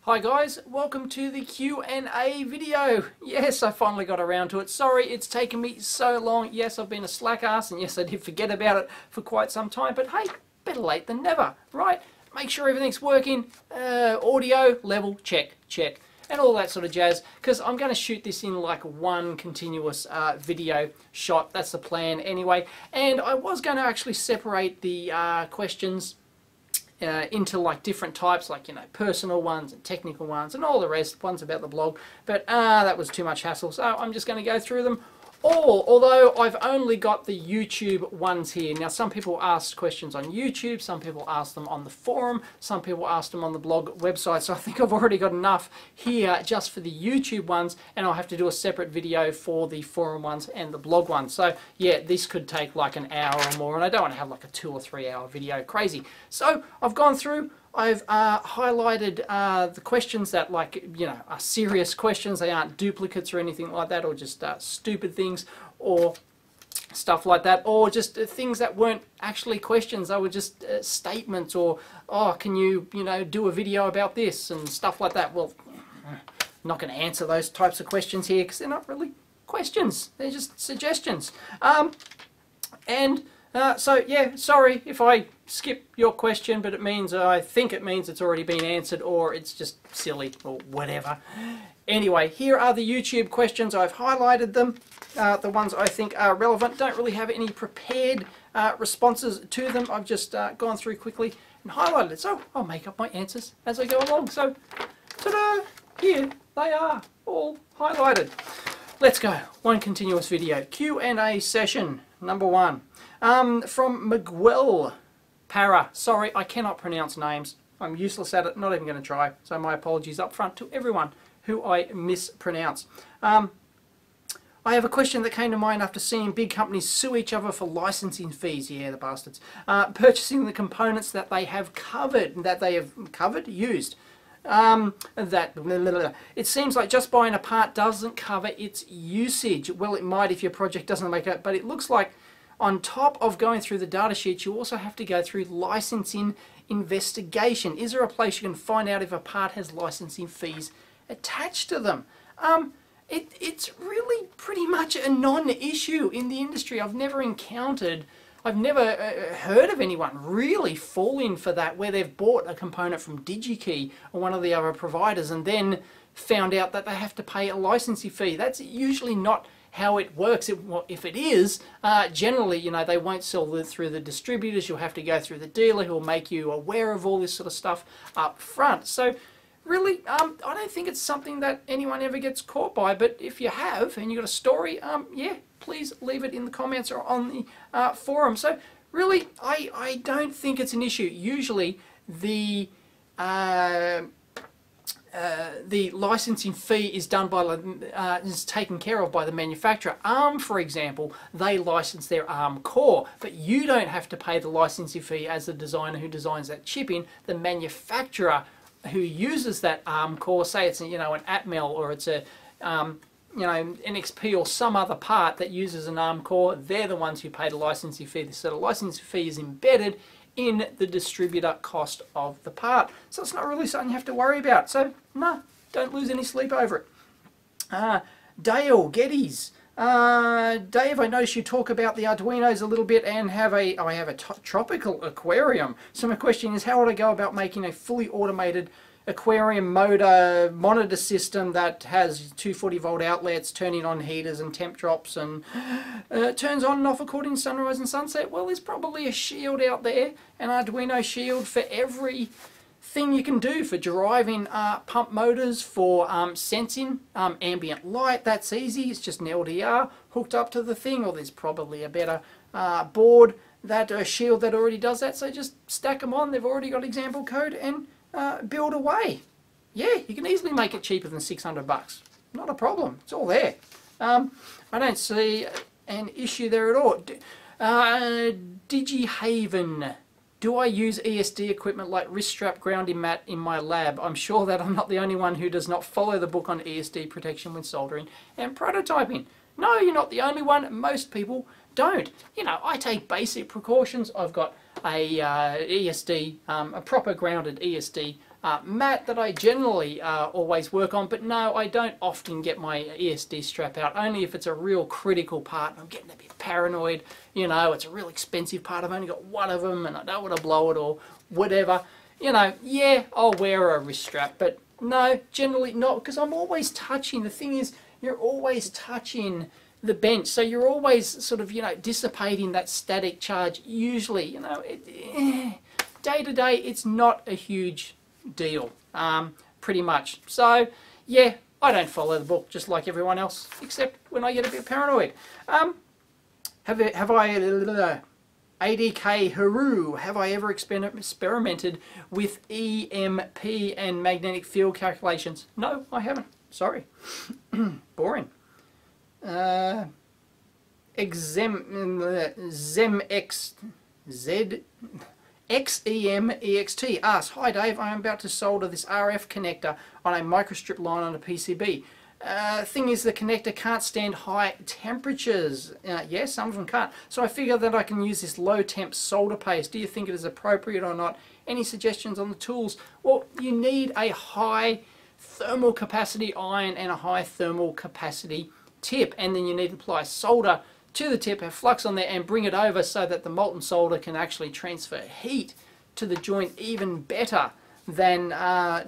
Hi guys, welcome to the Q&A video. Yes, I finally got around to it. Sorry it's taken me so long. Yes, I've been a slack ass, and yes, I did forget about it for quite some time, but hey, better late than never, right? Make sure everything's working, audio, level, check, and all that sort of jazz, because I'm going to shoot this in like one continuous video shot. That's the plan anyway, and I was going to actually separate the questions into like different types, like, you know, personal ones and technical ones and all the rest, ones about the blog, but that was too much hassle, so I'm just going to go through them all, although I've only got the YouTube ones here. Now, some people asked questions on YouTube, some people asked them on the forum, some people asked them on the blog website, so I think I've already got enough here just for the YouTube ones, and I'll have to do a separate video for the forum ones and the blog ones. So yeah, this could take like an hour or more, and I don't want to have like a 2 or 3 hour video, crazy. So I've gone through, I've highlighted the questions that, like, you know, are serious questions. They aren't duplicates or anything like that, or just stupid things or stuff like that, or just things that weren't actually questions. They were just statements, or, oh, can you know, do a video about this and stuff like that. Well, I'm not going to answer those types of questions here because they're not really questions. They're just suggestions. So yeah, sorry if I skip your question, but it means, I think it means it's already been answered, or it's just silly, or whatever. Anyway, here are the YouTube questions. I've highlighted them, the ones I think are relevant. Don't really have any prepared responses to them. I've just gone through quickly and highlighted it. So I'll make up my answers as I go along. So, ta-da! Here they are, all highlighted. Let's go. One continuous video. Q&A session number 1. From Miguel Para. Sorry, I cannot pronounce names. I'm useless at it, not even going to try. So my apologies up front to everyone who I mispronounce. I have a question that came to mind after seeing big companies sue each other for licensing fees. Yeah, the bastards. Purchasing the components that they have used. It seems like just buying a part doesn't cover its usage. Well, it might if your project doesn't make it, but it looks like on top of going through the data sheets, you also have to go through licensing investigation. Is there a place you can find out if a part has licensing fees attached to them? It's really pretty much a non-issue in the industry. I've never heard of anyone really falling for that, where they've bought a component from DigiKey or one of the other providers and then found out that they have to pay a licensing fee. That's usually not how it works. If it is, generally, you know, they won't sell it through the distributors. You'll have to go through the dealer who'll make you aware of all this sort of stuff up front. So really, I don't think it's something that anyone ever gets caught by, but if you have and you've got a story, yeah, please leave it in the comments or on the forum. So really, I don't think it's an issue. Usually the licensing fee is done by is taken care of by the manufacturer. ARM, for example, they license their ARM core, but you don't have to pay the licensing fee as the designer who designs that chip in. The manufacturer who uses that ARM core, say it's, you know, an Atmel, or it's a you know, NXP or some other part that uses an ARM core, they're the ones who pay the licensing fee. So the licensing fee is embedded in the distributor cost of the part. So it's not really something you have to worry about. So no, don't lose any sleep over it. Dale Geddes. Dave, I noticed you talk about the Arduinos a little bit and I have a tropical aquarium. So my question is, how would I go about making a fully automated aquarium motor monitor system that has 240-volt outlets, turning on heaters and temp drops, and turns on and off according to sunrise and sunset? Well, there's probably a shield out there, an Arduino shield for every thing you can do, for driving pump motors, for sensing ambient light. That's easy. It's just an LDR hooked up to the thing, or there's probably a better board, that shield that already does that. So just stack them on. They've already got example code and build away. Yeah, you can easily make it cheaper than $600. Not a problem. It's all there. I don't see an issue there at all. DigiHaven. Do I use ESD equipment like wrist strap grounding mat in my lab? I'm sure that I'm not the only one who does not follow the book on ESD protection when soldering and prototyping. No, you're not the only one. Most people don't. You know, I take basic precautions. I've got ESD, a proper grounded ESD mat that I generally always work on, but no, I don't often get my ESD strap out, only if it's a real critical part and I'm getting a bit paranoid, you know, it's a real expensive part, I've only got one of them and I don't want to blow it or whatever, you know, yeah, I'll wear a wrist strap, but no, generally not, because I'm always touching. The thing is, you're always touching the bench, so you're always sort of, you know, dissipating that static charge. Usually, you know, day to day, it's not a huge deal, pretty much. So, yeah, I don't follow the book just like everyone else, except when I get a bit paranoid. Have I, ADK Haru, have I ever experimented with EMP and magnetic field calculations? No, I haven't. Sorry. Boring. XEMEXT asks, "Hi Dave, I am about to solder this RF connector on a microstrip line on a PCB. Thing is, the connector can't stand high temperatures." Yeah, some of them can't. "So I figure that I can use this low temp solder paste. Do you think it is appropriate or not? Any suggestions on the tools?" Well, you need a high thermal capacity iron and a high thermal capacity tip, and then you need to apply solder to the tip, have flux on there, and bring it over so that the molten solder can actually transfer heat to the joint even better than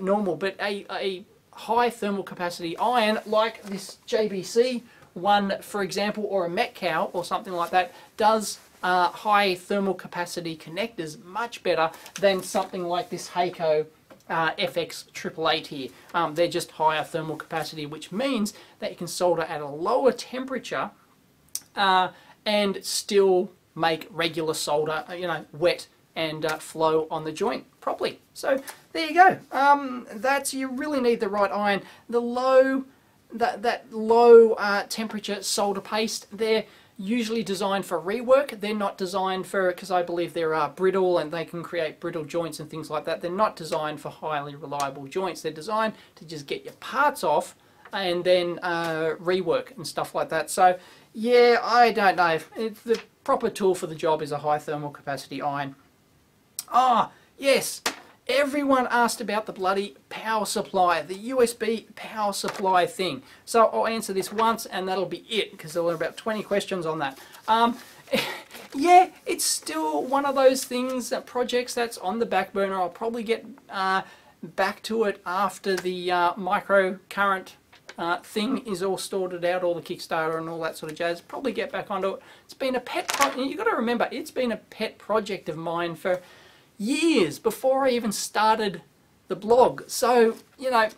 normal. But a high thermal capacity iron like this JBC one, for example, or a Metcal or something like that, does high thermal capacity connectors much better than something like this Heiko FX888 here. They're just higher thermal capacity, which means that you can solder at a lower temperature and still make regular solder, you know, wet and flow on the joint properly. So there you go. You really need the right iron. The low, that low temperature solder paste, they're usually designed for rework. They're not designed for, because I believe they're brittle and they can create brittle joints and things like that. They're not designed for highly reliable joints. They're designed to just get your parts off and then rework and stuff like that. So yeah, I don't know. If the proper tool for the job is a high thermal capacity iron. Ah, yes. Everyone asked about the bloody power supply, the USB power supply thing. So I'll answer this once and that'll be it, because there were about 20 questions on that. Yeah, it's still one of those things, projects that's on the back burner. I'll probably get back to it after the microcurrent thing is all sorted out, all the Kickstarter and all that sort of jazz. Probably get back onto it. It's been a pet project. You've got to remember, it's been a pet project of mine for years before I even started the blog. So, you know,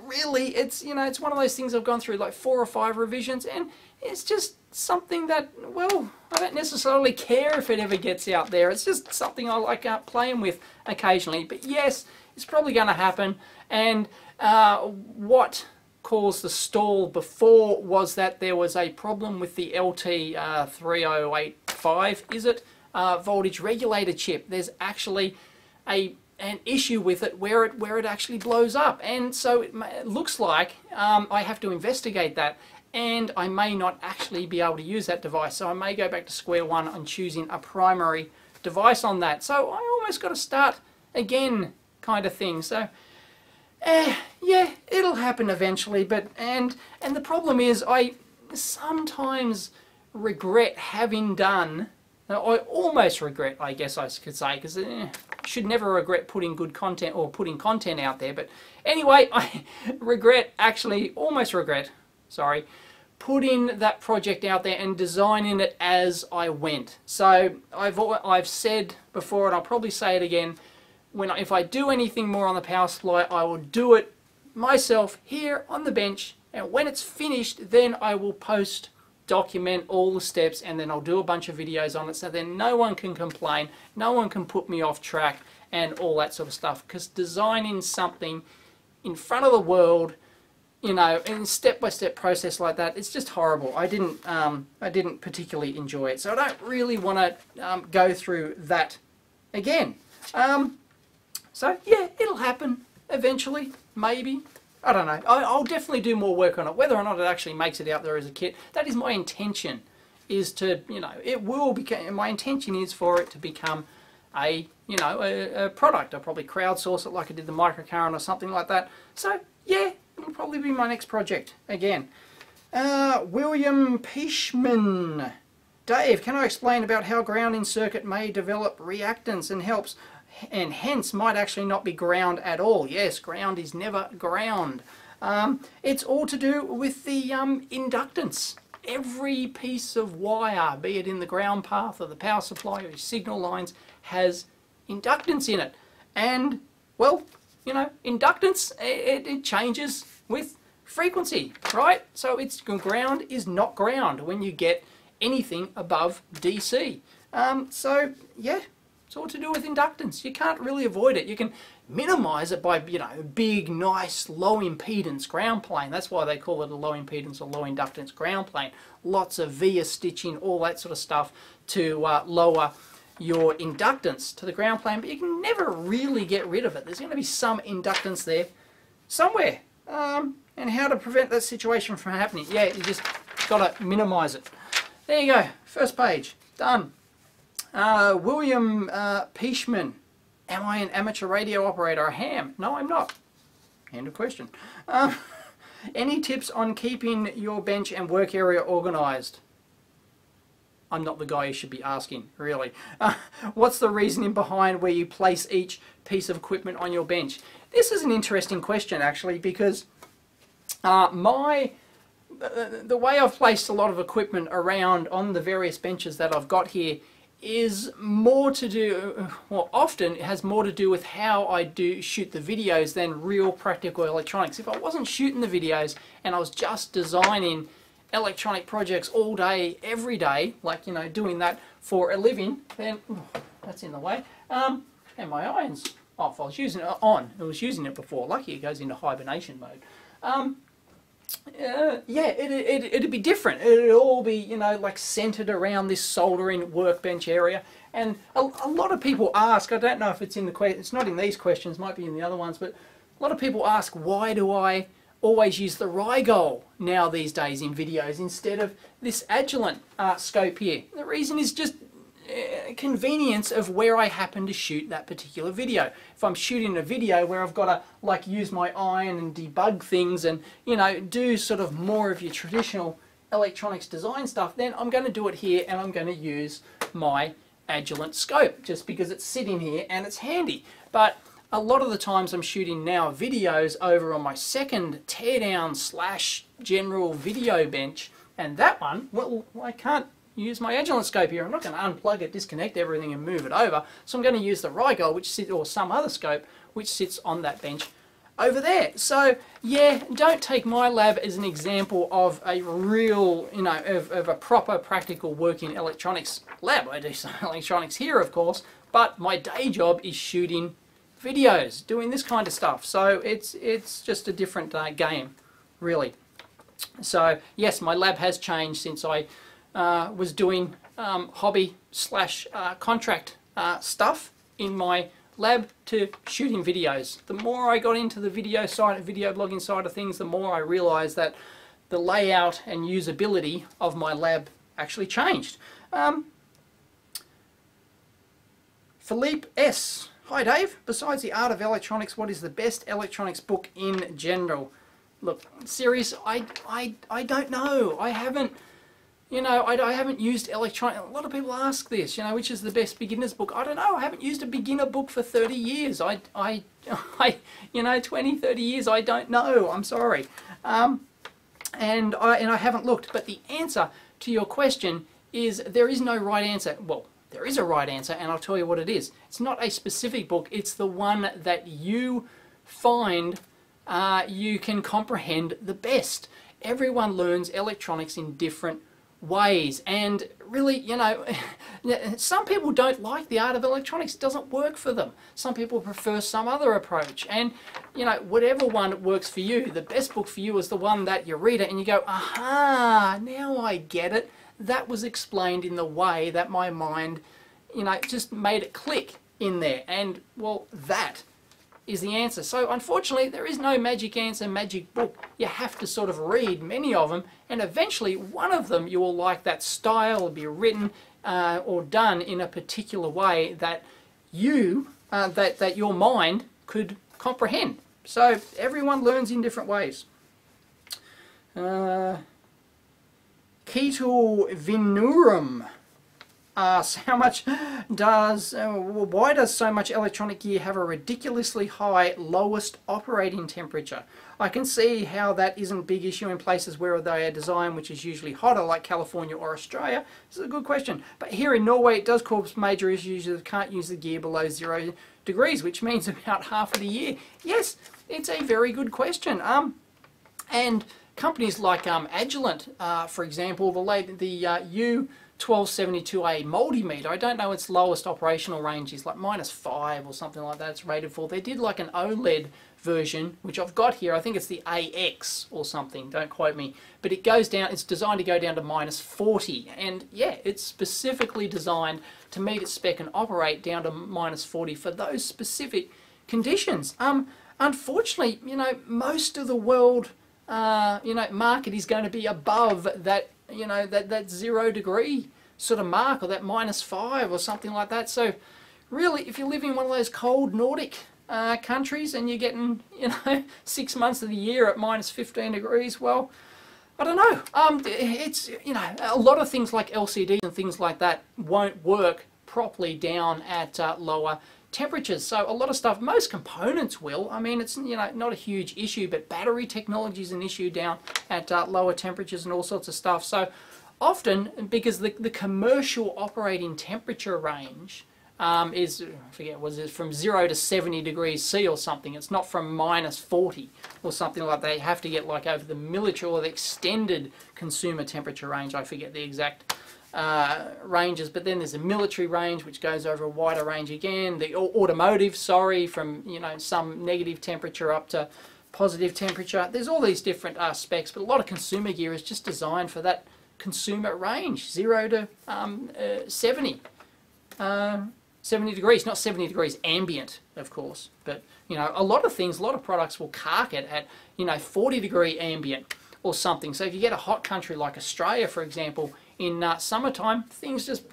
really, it's, you know, it's one of those things I've gone through like 4 or 5 revisions, and it's just something that, well, I don't necessarily care if it ever gets out there. It's just something I like playing with occasionally. But yes, it's probably going to happen. And what caused the stall before was that there was a problem with the LT3085, is it? Voltage regulator chip. There's actually an issue with it where it actually blows up, and so it looks like I have to investigate that, and I may not actually be able to use that device. So I may go back to square one on choosing a primary device on that. So I almost got to start again, kind of thing. So yeah, it'll happen eventually. But and the problem is, I sometimes regret having done. I almost regret, I guess I could say, because should never regret putting good content or putting content out there. But anyway, I almost regret, sorry, putting that project out there and designing it as I went. So I've said before, and I'll probably say it again, if I do anything more on the power supply, I will do it myself here on the bench, and when it's finished, then I will document all the steps, and then I'll do a bunch of videos on it, so then no one can complain, no one can put me off track and all that sort of stuff. Because designing something in front of the world, you know, in step-by-step process like that, it's just horrible. I didn't particularly enjoy it, so I don't really want to go through that again. So yeah, it'll happen eventually, maybe. I don't know. I'll definitely do more work on it. Whether or not it actually makes it out there as a kit, that is my intention. Is to, you know, it will become. My intention is for it to become a product. I'll probably crowdsource it like I did the microcurrent or something like that. So yeah, it'll probably be my next project again. William Peishman. Dave, can I explain about how grounding circuit may develop reactance and hence might actually not be ground at all? Yes, ground is never ground. It's all to do with the inductance. Every piece of wire, be it in the ground path or the power supply or your signal lines, has inductance in it. And, well, you know, inductance, it changes with frequency, right? So it's ground is not ground when you get anything above DC. So, yeah, it's all to do with inductance. You can't really avoid it. You can minimize it by, you know, a big, nice, low impedance ground plane. That's why they call it a low impedance or low inductance ground plane. Lots of via stitching, all that sort of stuff to lower your inductance to the ground plane, but you can never really get rid of it. There's going to be some inductance there somewhere. And how to prevent that situation from happening? Yeah, you just got to minimize it. There you go. First page. Done. William Peishman. Am I an amateur radio operator? A ham? No, I'm not. End of question. Any tips on keeping your bench and work area organized? I'm not the guy you should be asking, really. What's the reasoning behind where you place each piece of equipment on your bench? This is an interesting question, actually, because the way I've placed a lot of equipment around on the various benches that I've got here is more to do, well, often it has more to do with how I shoot the videos than real practical electronics. If I wasn't shooting the videos and I was just designing electronic projects all day, every day, like, you know, doing that for a living, then, that's in the way, and my iron's off. I was using it on. I was using it before. Lucky it goes into hibernation mode. Yeah, it'd be different. It'd all be, you know, like centered around this soldering workbench area. And a lot of people ask, I don't know if it's in the it's not in these questions, might be in the other ones, but a lot of people ask, why do I always use the Rigol now these days in videos instead of this Agilent scope here? The reason is just convenience of where I happen to shoot that particular video. If I'm shooting a video where I've got to like use my iron and debug things and, you know, do sort of more of your traditional electronics design stuff, then I'm going to do it here and I'm going to use my Agilent scope just because it's sitting here and it's handy. But a lot of the times I'm shooting now videos over on my second teardown / general video bench, and that one, well, I can't use my Agilent scope here. I'm not going to unplug it, disconnect everything and move it over. So I'm going to use the Rigol, which sits, or some other scope, which sits on that bench over there. So yeah, don't take my lab as an example of a real, you know, of a proper practical working electronics lab. I do some electronics here, of course, but my day job is shooting videos, doing this kind of stuff. So it's just a different game, really. So yes, my lab has changed since I was doing hobby / contract stuff in my lab to shooting videos. The more I got into the video blogging side of things, the more I realized that the layout and usability of my lab actually changed. Philippe S. Hi Dave, besides The Art of Electronics, what is the best electronics book in general? Look, serious, I don't know. I haven't, you know, I haven't used electronic. A lot of people ask this, you know, which is the best beginner's book? I don't know. I haven't used a beginner book for 30 years. You know, 20, 30 years, I don't know. I'm sorry. And I haven't looked. But the answer to your question is there is no right answer. Well, there is a right answer, and I'll tell you what it is. It's not a specific book. It's the one that you find you can comprehend the best. Everyone learns electronics in different ways, and really, you know, some people don't like The Art of Electronics. It doesn't work for them. Some people prefer some other approach, and you know, whatever one works for you, the best book for you is the one that you read it and you go, aha, now I get it. That was explained in the way that my mind, you know, just made it click in there, and well, that is the answer. So unfortunately, there is no magic answer, magic book. You have to sort of read many of them, and eventually one of them you will like that style, will be written or done in a particular way that that your mind could comprehend. So everyone learns in different ways. Keto Vinurum asks, why does so much electronic gear have a ridiculously high lowest operating temperature? I can see how that isn't a big issue in places where they are designed, which is usually hotter, like California or Australia. This is a good question. But here in Norway, it does cause major issues. You can't use the gear below 0 degrees, which means about half of the year. Yes, it's a very good question. And companies like Agilent, for example, the U1272A multimeter, I don't know its lowest operational range is like -5 or something like that it's rated for. They did like an OLED version, which I've got here. I think it's the AX or something, don't quote me, but it goes down, it's designed to go down to -40, and yeah, it's specifically designed to meet its spec and operate down to -40 for those specific conditions. Unfortunately, you know, most of the world market is going to be above that, you know, that 0 degree sort of mark, or that -5 or something like that. So really, if you live in one of those cold Nordic countries and you're getting, you know, 6 months of the year at -15 degrees, well, I don't know. It's, you know, a lot of things like LCDs and things like that won't work properly down at lower temperatures. So a lot of stuff, most components will. I mean, it's, you know, not a huge issue, but battery technology is an issue down at lower temperatures and all sorts of stuff. So often, because the commercial operating temperature range is, I forget, was it from 0 to 70 degrees C or something. It's not from -40 or something like that. You have to get like over the military or the extended consumer temperature range. I forget the exact ranges, but then there's a military range which goes over a wider range again. The automotive, sorry, from, you know, some negative temperature up to positive temperature. There's all these different specs, but a lot of consumer gear is just designed for that consumer range, 0 to 70. 70 degrees, not 70 degrees ambient, of course, but, you know, a lot of things, a lot of products will cark it at, you know, 40 degree ambient or something. So if you get a hot country like Australia, for example, in summertime, things just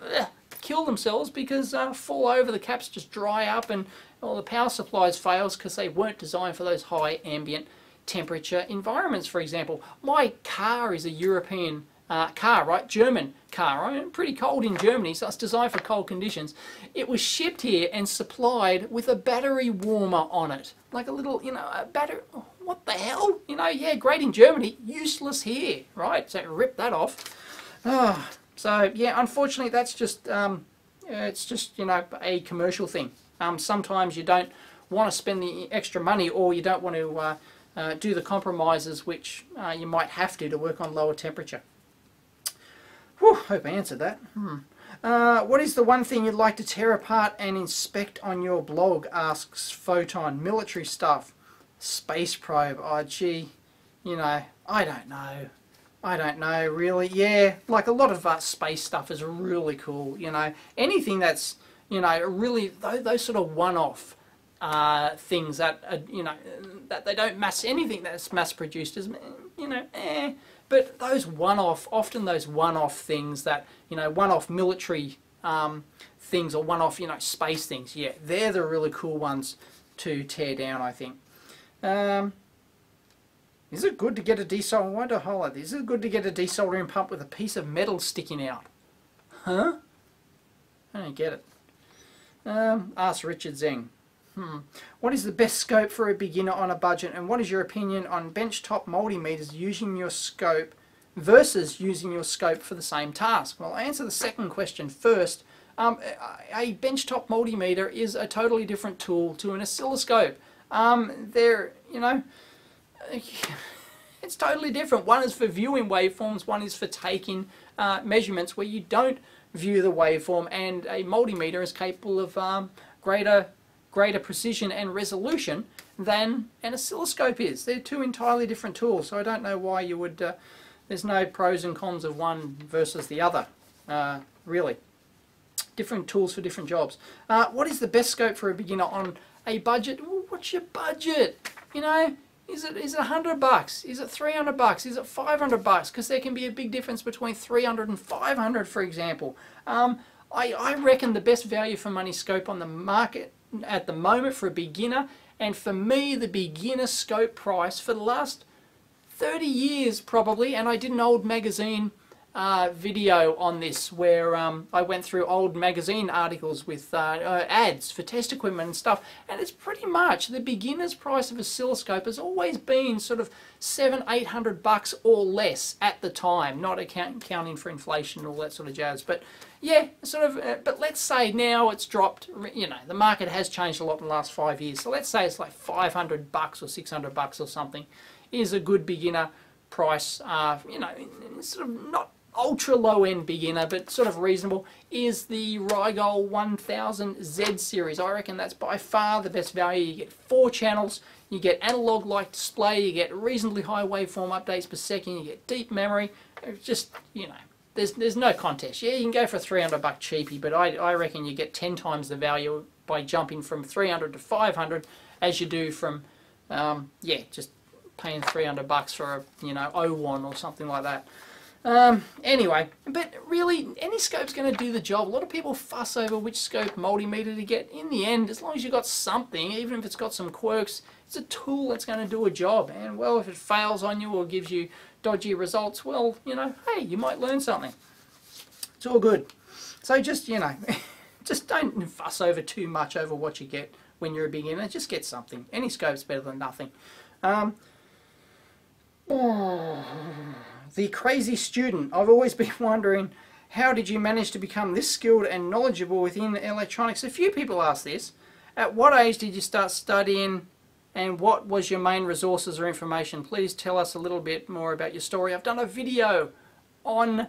kill themselves because fall over, the caps just dry up, and all the power supplies fails because they weren't designed for those high ambient temperature environments, for example. My car is a European car, right? German car, right? Pretty cold in Germany, so it's designed for cold conditions. It was shipped here and supplied with a battery warmer on it. Like a little, you know, a battery, what the hell? You know, yeah, great in Germany, useless here, right? So rip that off. So yeah, unfortunately that's just, it's just, you know, a commercial thing. Sometimes you don't want to spend the extra money, or you don't want to do the compromises which you might have to work on lower temperature. Whew, hope I answered that. What is the one thing you'd like to tear apart and inspect on your blog? Asks Photon. Military stuff. Space probe. Oh, gee. You know, I don't know. I don't know, really. Yeah, like a lot of space stuff is really cool, you know. Anything that's, you know, really, those sort of one-off things that, you know, that they don't anything that's mass-produced is, you know, But those one-off, often those one-off things that, you know, one-off military things, or one-off, you know, space things, yeah, they're the really cool ones to tear down, I think. Is it good to get a desoldering? Why do I highlight this? Is it good to get a desoldering pump with a piece of metal sticking out? Huh? I don't get it. Ask Richard Zeng. What is the best scope for a beginner on a budget, and what is your opinion on benchtop multimeters using your scope versus using your scope for the same task? Well, I'll answer the second question first. A benchtop multimeter is a totally different tool to an oscilloscope. They're, you know, it's totally different. One is for viewing waveforms, one is for taking measurements where you don't view the waveform, and a multimeter is capable of greater precision and resolution than an oscilloscope is. They're two entirely different tools, so I don't know why you would, there's no pros and cons of one versus the other, really. Different tools for different jobs. What is the best scope for a beginner on a budget? Well, what's your budget? You know, is it $100? Is it $300? Is it $500? Because there can be a big difference between $300 and $500, for example. I reckon the best value for money scope on the market at the moment for a beginner, and for me the beginner scope price for the last 30 years probably, and I did an old magazine video on this where I went through old magazine articles with ads for test equipment and stuff, and it's pretty much the beginner's price of a oscilloscope has always been sort of $700-800 or less at the time, not accounting for inflation and all that sort of jazz. But yeah, sort of. But let's say now it's dropped. You know, the market has changed a lot in the last 5 years. So let's say it's like $500 or $600 or something is a good beginner price. You know, sort of not ultra low end beginner, but sort of reasonable, is the Rigol 1000 Z series. I reckon that's by far the best value. You get 4 channels, you get analog like display, you get reasonably high waveform updates per second, you get deep memory. It's just, you know, there's no contest. Yeah, you can go for a $300 cheapie, but I reckon you get 10 times the value by jumping from 300 to 500 as you do from yeah, just paying $300 for a, you know, O1 or something like that. Anyway, but really, any scope's going to do the job. A lot of people fuss over which scope multimeter to get. In the end, as long as you've got something, even if it's got some quirks, it's a tool that's going to do a job. And, well, if it fails on you or gives you dodgy results, well, you know, hey, you might learn something. It's all good. So just, you know, just don't fuss over too much over what you get when you're a beginner. Just get something. Any scope's better than nothing. The crazy student. I've always been wondering, how did you manage to become this skilled and knowledgeable within electronics? A few people ask this. At what age did you start studying, and what was your main resources or information? Please tell us a little bit more about your story. I've done a video on,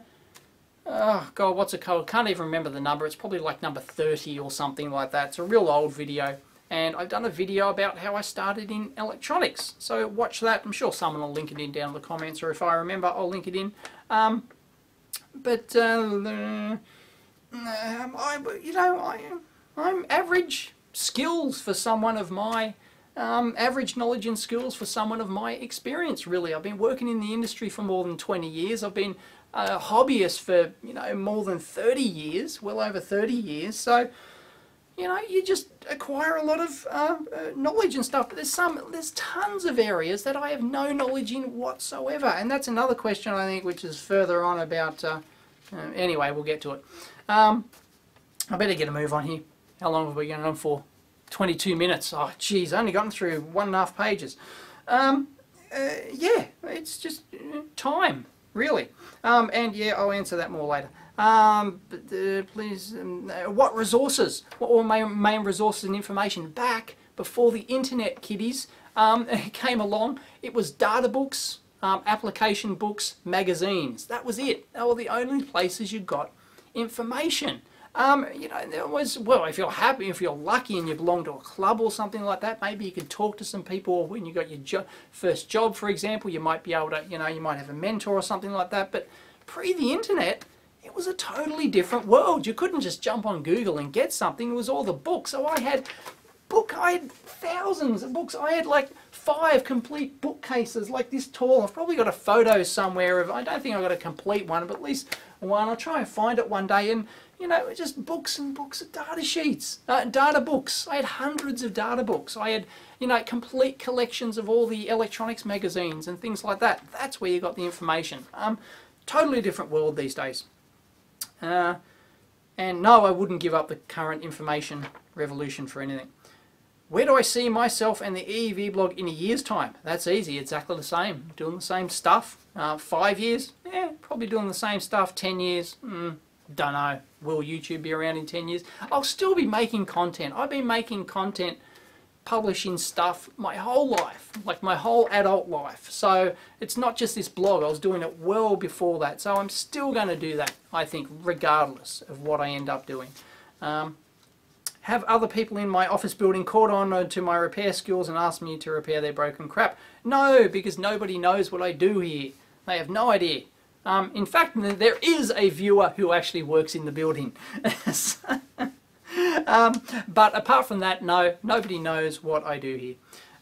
oh God, what's it called? Can't even remember the number. It's probably like number 30 or something like that. It's a real old video. And I've done a video about how I started in electronics. So watch that. I'm sure someone will link it in down in the comments, or if I remember, I'll link it in. I'm average skills for someone of my average knowledge and skills for someone of my experience. Really, I've been working in the industry for more than 20 years. I've been a hobbyist for, you know, more than 30 years, well over 30 years. So, you know, you just acquire a lot of knowledge and stuff, but there's tons of areas that I have no knowledge in whatsoever, and that's another question I think which is further on about. Anyway, we'll get to it. I better get a move on here. How long have we gone on for? 22 minutes. Oh, geez, I only gotten through 1.5 pages. Yeah, it's just time, really. And yeah, I'll answer that more later. Please, what resources? What were my main resources and information back before the internet, kiddies, came along? It was data books, application books, magazines. That was it. They were the only places you got information. You know, there was, well, if you're happy, if you're lucky and you belong to a club or something like that, maybe you could talk to some people, or when you got your first job, for example, you might be able to, you know, you might have a mentor or something like that. But pre the internet, it was a totally different world. You couldn't just jump on Google and get something. It was all the books. So I had thousands of books. I had like 5 complete bookcases like this tall. I've probably got a photo somewhere of, I don't think I've got a complete one, but at least one. I'll try and find it one day. And, you know, just books and books of data sheets, data books. I had hundreds of data books. I had, you know, complete collections of all the electronics magazines and things like that. That's where you got the information. Totally different world these days. And no, I wouldn't give up the current information revolution for anything. Where do I see myself and the EEVblog in a year's time? That's easy, exactly the same. Doing the same stuff. 5 years? Yeah, probably doing the same stuff. 10 years? Don't know. Will YouTube be around in 10 years? I'll still be making content. I've been making content, publishing stuff my whole life, like my whole adult life. So it's not just this blog. I was doing it well before that. So I'm still going to do that, I think, regardless of what I end up doing. Have other people in my office building caught on to my repair skills and asked me to repair their broken crap? No, because nobody knows what I do here. They have no idea. In fact, there is a viewer who actually works in the building. But apart from that, no, nobody knows what I do here.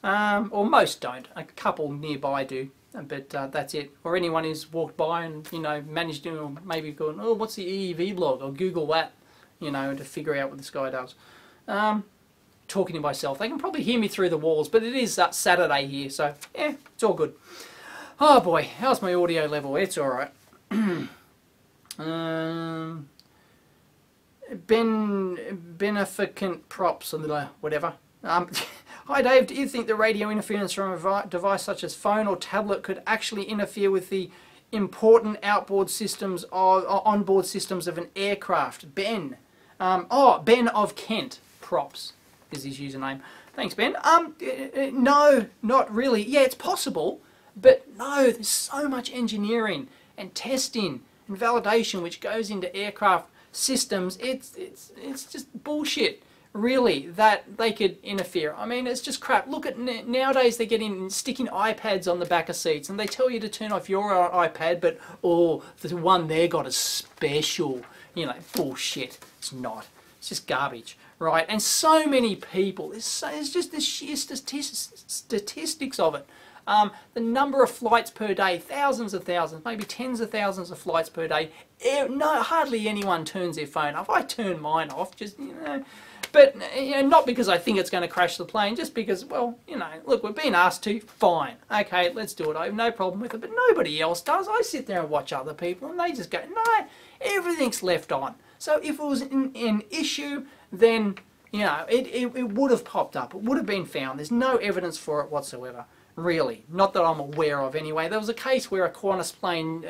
Or most don't. A couple nearby do, but that's it. Or anyone who's walked by and, you know, managed to maybe go, oh, what's the EEVblog? Or Google that. you know, to figure out what this guy does. Talking to myself. They can probably hear me through the walls, but it is Saturday here, so yeah, it's all good. Oh boy, how's my audio level? It's alright. Beneficent props or whatever. Hi Dave, do you think the radio interference from a device such as phone or tablet could actually interfere with the important onboard systems of an aircraft? Ben. Ben of Kent. Props is his username. Thanks, Ben. No, not really. Yeah, it's possible, but no, there's so much engineering and testing and validation which goes into aircraft systems. It's just bullshit, really, that they could interfere. I mean, it's just crap. Look at nowadays, they're sticking iPads on the back of seats, and they tell you to turn off your iPad, but oh, the one there got a special. You know, bullshit. It's not. It's just garbage, right? And so many people, it's just the sheer statistics of it. The number of flights per day, thousands of thousands, maybe tens of thousands of flights per day. No, hardly anyone turns their phone off. I turn mine off, just, you know. But, you know, not because I think it's going to crash the plane, just because, well, you know, look, we're being asked to, fine. Okay, let's do it. I have no problem with it, but nobody else does. I sit there and watch other people, and they just go, no, everything's left on. So if it was an issue, then, you know, it would have popped up. It would have been found. There's no evidence for it whatsoever, really. Not that I'm aware of anyway. There was a case where a Qantas plane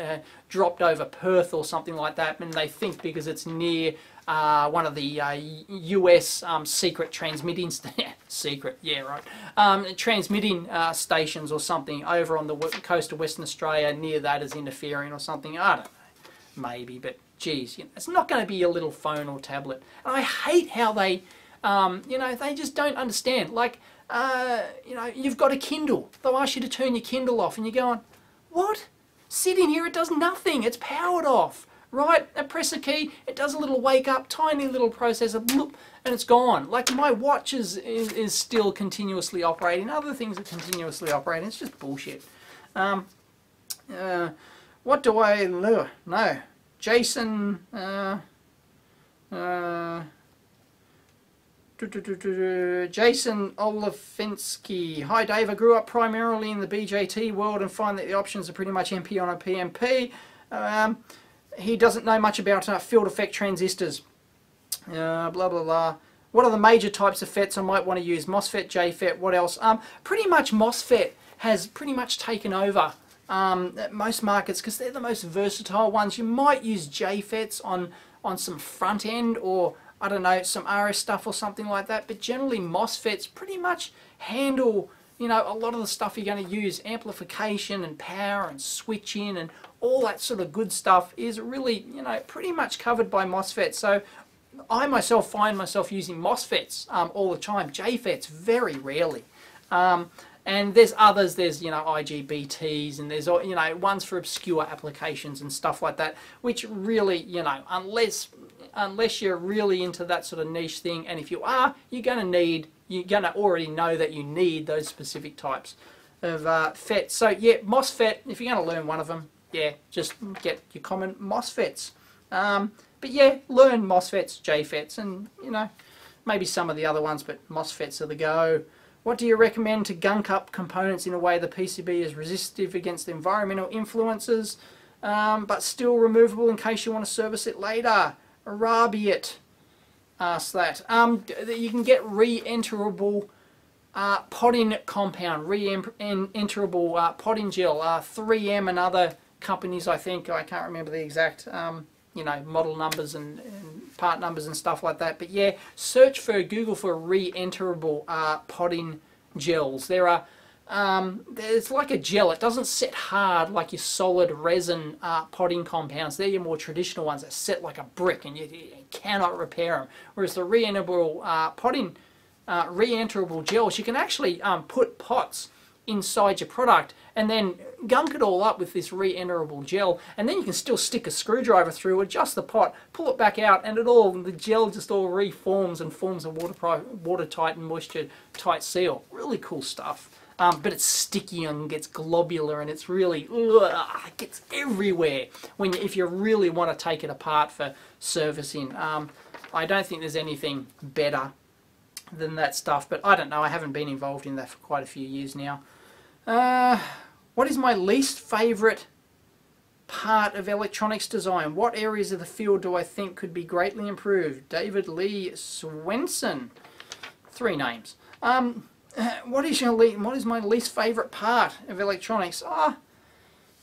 dropped over Perth or something like that, and they think because it's near one of the US secret transmitting transmitting stations or something over on the coast of Western Australia, near that is interfering or something. I don't know, maybe, but geez, you know, it's not going to be a little phone or tablet. And I hate how they, you know, they just don't understand. Like, you know, you've got a Kindle. They'll ask you to turn your Kindle off, and you're going, what? Sitting here, it does nothing. It's powered off. Right, I press a key, it does a little wake up, tiny little processor, bloop, and it's gone. Like my watch is still continuously operating, other things are continuously operating, it's just bullshit. What do I know? Jason, Jason Olafinski. Hi Dave, I grew up primarily in the BJT world and find that the options are pretty much MP on a PMP. He doesn't know much about field effect transistors. Blah, blah, blah. What are the major types of FETs I might want to use? MOSFET, JFET, what else? Pretty much MOSFET has pretty much taken over most markets because they're the most versatile ones. You might use JFETs on some front end or, I don't know, some RS stuff or something like that. But generally MOSFETs pretty much handle, you know, a lot of the stuff you're going to use. Amplification and power and switching and all that sort of good stuff is really, you know, pretty much covered by MOSFETs. So I myself find myself using MOSFETs all the time. JFETs very rarely. And there's others, there's, you know, IGBTs, and there's, you know, ones for obscure applications and stuff like that, which really, you know, unless you're really into that sort of niche thing, and if you are, you're going to already know that you need those specific types of FETs. So yeah, MOSFET, if you're going to learn one of them, yeah, just get your common MOSFETs. But yeah, learn MOSFETs, JFETs, and, you know, maybe some of the other ones, but MOSFETs are the go. What do you recommend to gunk up components in a way the PCB is resistive against environmental influences, but still removable in case you want to service it later? Arabiat asks that. You can get re-enterable potting compound, re-enterable potting gel, 3M and other companies, I think. I can't remember the exact you know, model numbers and part numbers and stuff like that. But yeah, Google for re-enterable potting gels. There are, it's like a gel. It doesn't set hard like your solid resin potting compounds. They're your more traditional ones that set like a brick and you cannot repair them. Whereas the re-enterable re-enterable gels, you can actually put pots inside your product and then gunk it all up with this re-enterable gel, and then you can still stick a screwdriver through, adjust the pot, pull it back out, and the gel just all reforms and forms a watertight and moisture-tight seal. Really cool stuff. But it's sticky and gets globular, and it's really, it gets everywhere if you really want to take it apart for servicing. I don't think there's anything better than that stuff, but I don't know. I haven't been involved in that for quite a few years now. What is my least favourite part of electronics design? What areas of the field do I think could be greatly improved? David Lee Swenson. 3 names. What is my least favourite part of electronics?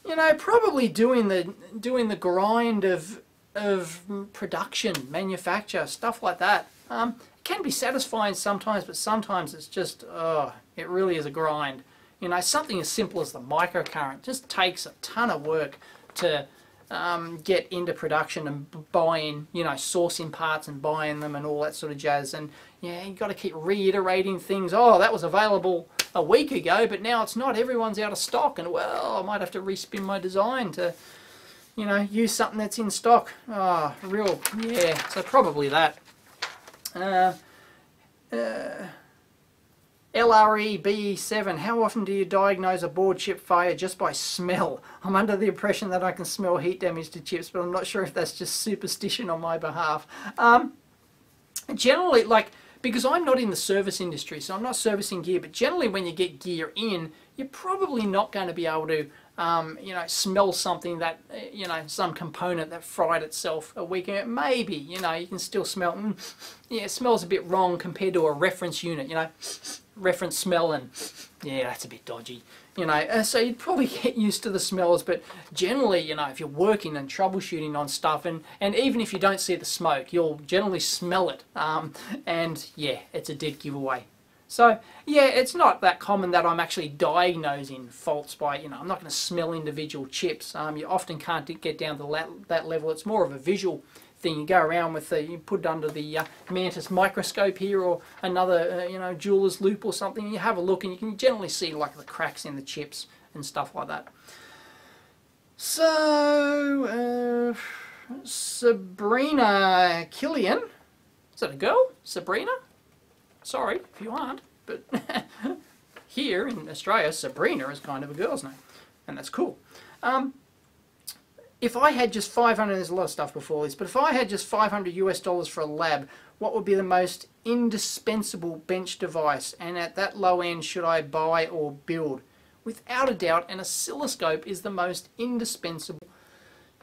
You know, probably doing the grind of production, manufacture, stuff like that. It can be satisfying sometimes, but sometimes it's just, it really is a grind. You know, something as simple as the microcurrent just takes a ton of work to get into production and buying, you know, sourcing parts and buying them and all that sort of jazz. And yeah, you've got to keep reiterating things. Oh, that was available a week ago, but now it's not. Everyone's out of stock, and well, I might have to respin my design to, you know, use something that's in stock. Yeah, so probably that. LREB7, how often do you diagnose a board chip failure just by smell? I'm under the impression that I can smell heat damage to chips, but I'm not sure if that's just superstition on my behalf. Generally, like, because I'm not in the service industry, so I'm not servicing gear, but generally when you get gear in, you're probably not going to be able to, you know, smell something that, you know, some component that fried itself a week ago. Maybe, you know, you can still smell, yeah, it smells a bit wrong compared to a reference unit, you know, reference smell, and yeah, that's a bit dodgy, you know. So you'd probably get used to the smells, but generally, you know, if you're working and troubleshooting on stuff, and even if you don't see the smoke, you'll generally smell it, and yeah, it's a dead giveaway. So yeah, it's not that common that I'm actually diagnosing faults by, you know, I'm not going to smell individual chips. You often can't get down to that level. It's more of a visual thing. You go around with you put it under the Mantis microscope here, or another you know, jeweler's loop or something. You have a look and you can generally see like the cracks in the chips and stuff like that. So Sabrina Killian, is that a girl? Sabrina? Sorry if you aren't, but here in Australia, Sabrina is kind of a girl's name, and that's cool. If I had just 500, there's a lot of stuff before this, but if I had just $500 US for a lab, what would be the most indispensable bench device? And at that low end, should I buy or build? Without a doubt, an oscilloscope is the most indispensable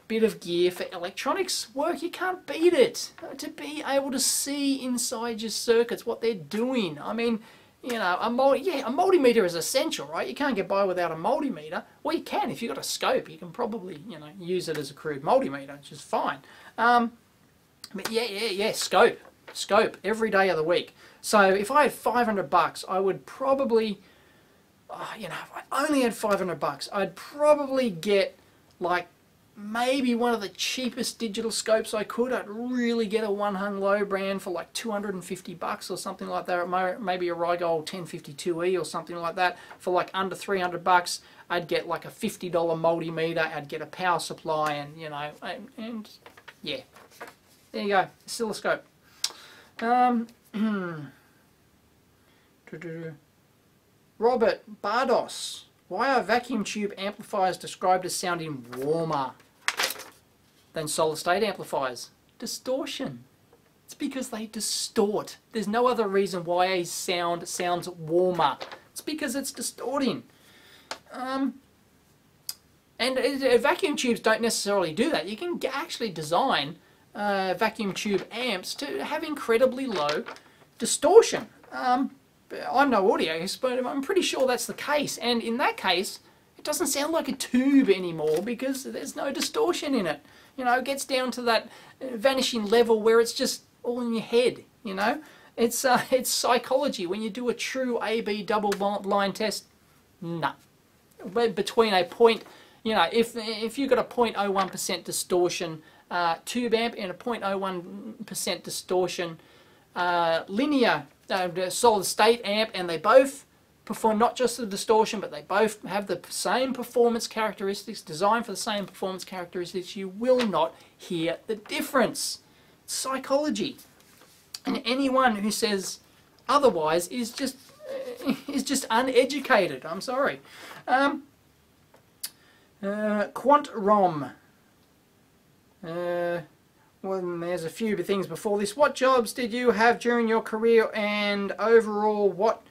bit of gear for electronics work. You can't beat it. To be able to see inside your circuits what they're doing. I mean, you know, a multimeter is essential, right? You can't get by without a multimeter. Well, you can if you've got a scope. You can probably, you know, use it as a crude multimeter, which is fine. But yeah, scope every day of the week. So if I had $500, I would probably, you know, if I only had $500, I'd probably get like maybe one of the cheapest digital scopes I could. I'd really get a one hung low brand for like $250 or something like that. Maybe a Rigol 1052E or something like that for like under $300. I'd get like a $50 multimeter. I'd get a power supply, and you know, and yeah, there you go, oscilloscope. Robert Bardos. Why are vacuum tube amplifiers described as sounding warmer than solid state amplifiers? Distortion. It's because they distort. There's no other reason why a sound sounds warmer. It's because it's distorting. And vacuum tubes don't necessarily do that. You can actually design vacuum tube amps to have incredibly low distortion. I'm no audio expert, but I'm pretty sure that's the case. And in that case, it doesn't sound like a tube anymore because there's no distortion in it. You know, it gets down to that vanishing level where it's just all in your head. You know, it's psychology. When you do a true A/B double blind test, no. Between a point, you know, if you've got a 0.01% distortion tube amp and a 0.01% distortion linear solid state amp, and they both perform not just the distortion, but they both have the same performance characteristics, designed for the same performance characteristics, you will not hear the difference. It's psychology. And anyone who says otherwise is just uneducated. I'm sorry. QuantRom. well, there's a few things before this. What jobs did you have during your career, and overall, what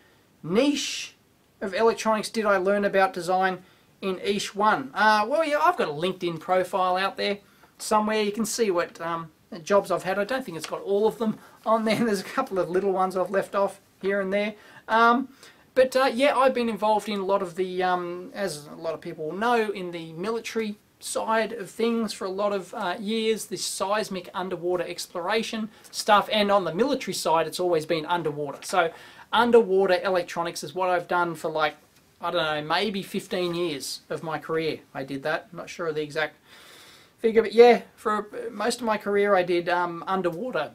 niche of electronics did I learn about design in each one? Well, yeah, I've got a LinkedIn profile out there somewhere. You can see what jobs I've had. I don't think it's got all of them on there. There's a couple of little ones I've left off here and there. But yeah, I've been involved in a lot of the, as a lot of people will know, in the military side of things for a lot of years, this seismic underwater exploration stuff, and on the military side it's always been underwater. So underwater electronics is what I've done for, like, I don't know, maybe 15 years of my career. I did that. I'm not sure of the exact figure, but yeah, for most of my career I did underwater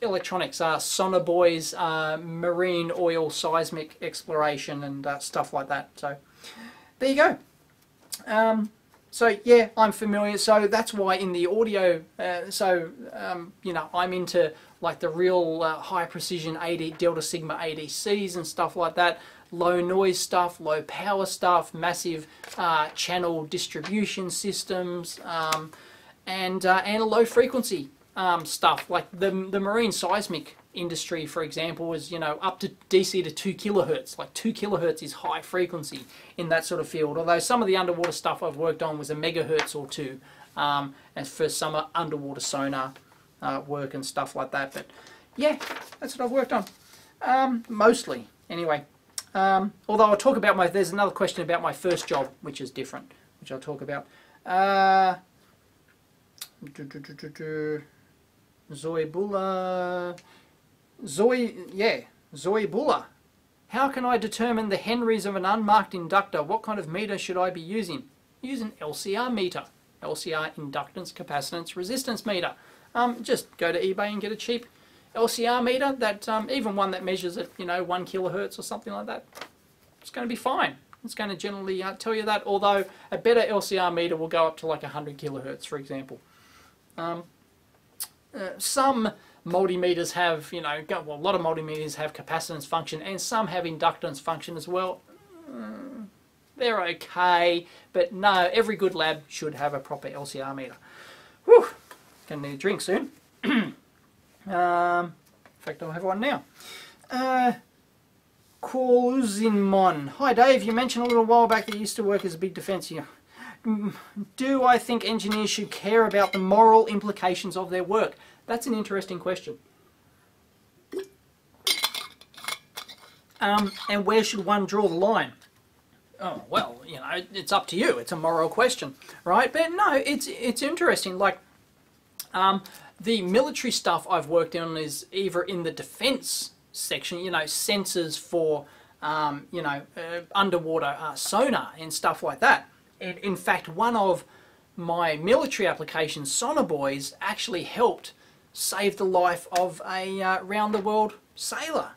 electronics, sonobuoys, marine oil seismic exploration and stuff like that. So there you go. So yeah, I'm familiar. So that's why in the audio, you know, I'm into like the real high precision Delta Sigma ADCs and stuff like that. Low noise stuff, low power stuff, massive channel distribution systems, and low frequency stuff. Like the marine seismic industry, for example, is, you know, up to DC to 2 kilohertz. Like 2 kilohertz is high frequency in that sort of field. Although some of the underwater stuff I've worked on was a megahertz or two, and for some underwater sonar work and stuff like that. But yeah, that's what I've worked on, mostly anyway. Although I'll talk about there's another question about my first job, which is different, which I'll talk about. Zoebula. How can I determine the henries of an unmarked inductor? What kind of meter should I be using? Use an LCR meter. LCR, inductance, capacitance, resistance meter. Just go to eBay and get a cheap LCR meter, that even one that measures at, you know, 1 kilohertz or something like that. It's going to be fine. It's going to generally tell you that, although a better LCR meter will go up to like 100 kilohertz, for example. Some multimeters have, you know, well, a lot of multimeters have capacitance function, and some have inductance function as well. They're okay, but no, every good lab should have a proper LCR meter. Whew, gonna need a drink soon. In fact, I'll have one now. Kouzimon. Hi Dave, you mentioned a little while back that you used to work as a big defense here. Do I think engineers should care about the moral implications of their work? That's an interesting question. And where should one draw the line? Oh, well, you know, it's up to you. It's a moral question, right? But no, it's interesting. Like, the military stuff I've worked on is either in the defense section, you know, sensors for, you know, underwater sonar and stuff like that. And in fact, one of my military applications, sonobuoys, actually helped save the life of a round-the-world sailor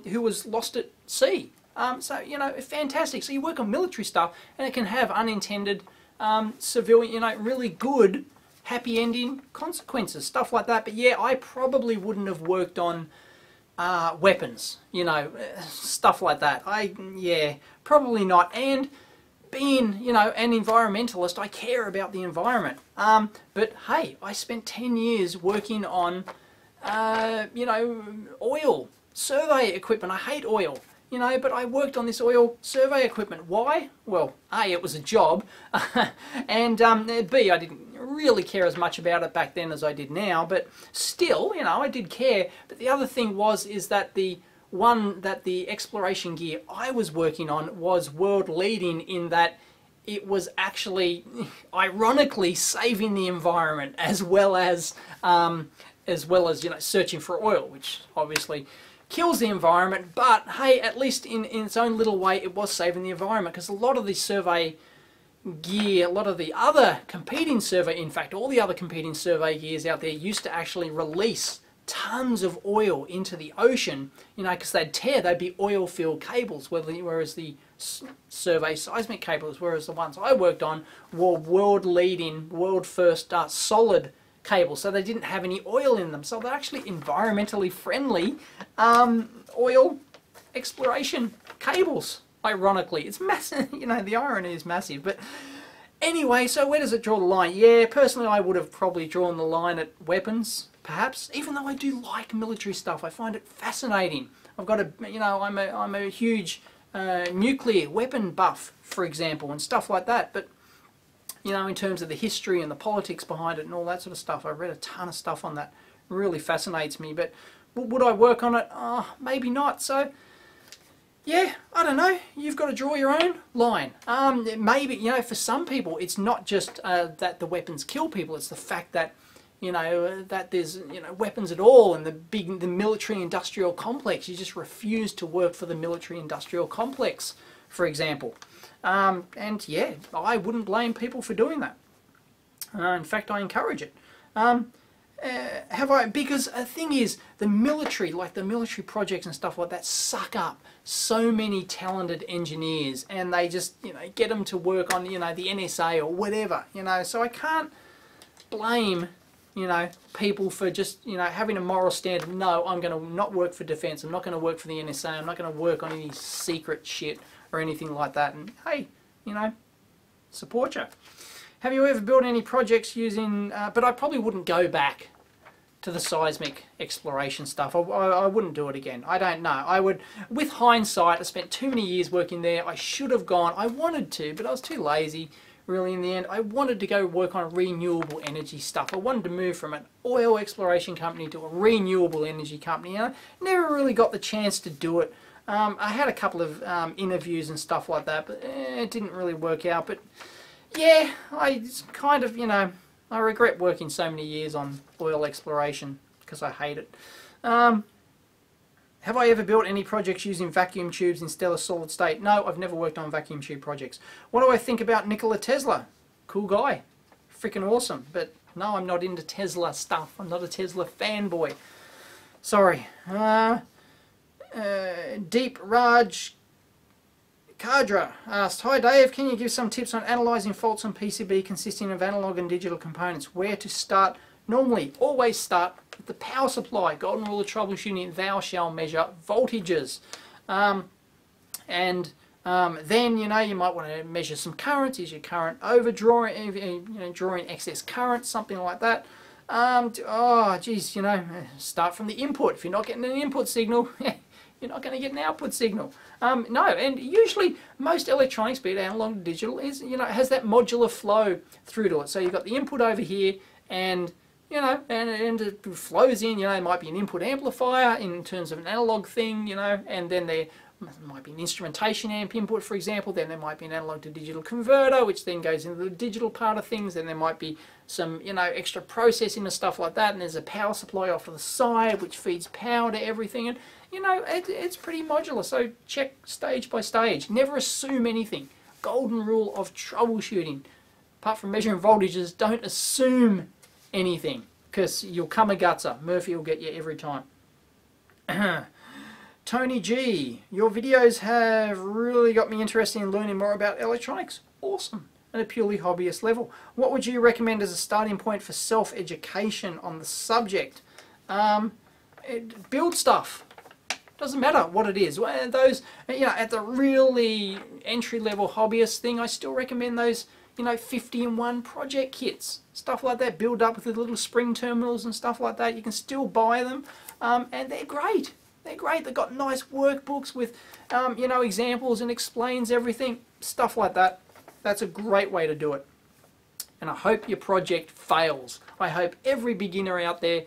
who was lost at sea. So, you know, fantastic. So you work on military stuff, and it can have unintended civilian, you know, really good happy ending consequences, stuff like that. But yeah, I probably wouldn't have worked on weapons, you know, stuff like that. Yeah, probably not. And being, you know, an environmentalist, I care about the environment. But hey, I spent 10 years working on, you know, oil survey equipment. I hate oil, you know, but I worked on this oil survey equipment. Why? Well, A, it was a job, and B, I didn't really care as much about it back then as I did now, but still, you know, I did care. But the other thing is that the exploration gear I was working on was world leading in that it was actually, ironically, saving the environment as well as you know, searching for oil, which obviously kills the environment. But hey, at least in its own little way, it was saving the environment, because a lot of the survey gear, a lot of the other competing survey, in fact, all the other competing survey gears out there used to actually release tons of oil into the ocean, you know, because they'd be oil-filled cables, whereas the survey seismic cables, whereas the ones I worked on were world-leading, world-first solid cables, so they didn't have any oil in them. So they're actually environmentally friendly oil exploration cables. Ironically, it's massive. You know, the irony is massive. But Anyway, so where does it draw the line? Yeah, personally I would have probably drawn the line at weapons, perhaps, even though I do like military stuff. I find it fascinating. I've got a, you know, I'm a huge nuclear weapon buff, for example, and stuff like that. But, you know, in terms of the history and the politics behind it and all that sort of stuff, I've read a ton of stuff on that. It really fascinates me. But would I work on it? Oh, maybe not. So, yeah, I don't know. You've got to draw your own line. Maybe, you know, for some people, it's not just that the weapons kill people. It's the fact that, you know, that there's, you know, weapons at all and the military-industrial complex. You just refuse to work for the military-industrial complex, for example. And yeah, I wouldn't blame people for doing that. In fact, I encourage it. Because the thing is, the military, like the military projects and stuff like that, suck up so many talented engineers, and they just, you know, get them to work on, you know, the NSA or whatever, you know. So I can't blame, you know, people for just, you know, having a moral standard. No, I'm going to not work for defense. I'm not going to work for the NSA. I'm not going to work on any secret shit or anything like that. And hey, you know, support you. Have you ever built any projects using, but I probably wouldn't go back to the seismic exploration stuff. I wouldn't do it again. I don't know. I would, with hindsight, I spent too many years working there. I should have gone. I wanted to, but I was too lazy, really, in the end. I wanted to go work on renewable energy stuff. I wanted to move from an oil exploration company to a renewable energy company. I never really got the chance to do it. I had a couple of interviews and stuff like that, but it didn't really work out. But yeah, I kind of, you know, I regret working so many years on oil exploration because I hate it. Have I ever built any projects using vacuum tubes instead of solid state? No, I've never worked on vacuum tube projects. What do I think about Nikola Tesla? Cool guy. Freaking awesome. But no, I'm not into Tesla stuff. I'm not a Tesla fanboy. Sorry. Deep Raj Kadra asked, "Hi Dave, can you give some tips on analysing faults on PCB consisting of analog and digital components? Where to start? Normally, always start with the power supply. Golden rule of troubleshooting, thou shalt measure voltages." Then, you know, you might want to measure some currents. Is your current overdrawing, you know, drawing excess current, something like that. Oh, geez, you know, start from the input. If you're not getting an input signal, you're not going to get an output signal. No, and usually most electronics, be it analog or digital, is, you know, has that modular flow through to it. So you've got the input over here, and, you know, and it flows in. You know, there might be an input amplifier in terms of an analog thing, you know, and then there might be an instrumentation amp input, for example. Then there might be an analog to digital converter, which then goes into the digital part of things. Then there might be some, you know, extra processing and stuff like that. And there's a power supply off to the side, which feeds power to everything. And, you know, it's pretty modular. So check stage by stage. Never assume anything. Golden rule of troubleshooting. Apart from measuring voltages, don't assume anything, because you'll come a gutser. Murphy will get you every time. Tony G, your videos have really got me interested in learning more about electronics. Awesome. At a purely hobbyist level. What would you recommend as a starting point for self-education on the subject? Build stuff. Doesn't matter what it is. Those, you know, at the really entry-level hobbyist thing, I still recommend those, you know, 50-in-1 project kits. Stuff like that. Build up with the little spring terminals and stuff like that. You can still buy them, and they're great. They're great. They've got nice workbooks with, you know, examples and explains everything. Stuff like that. That's a great way to do it. And I hope your project fails. I hope every beginner out there,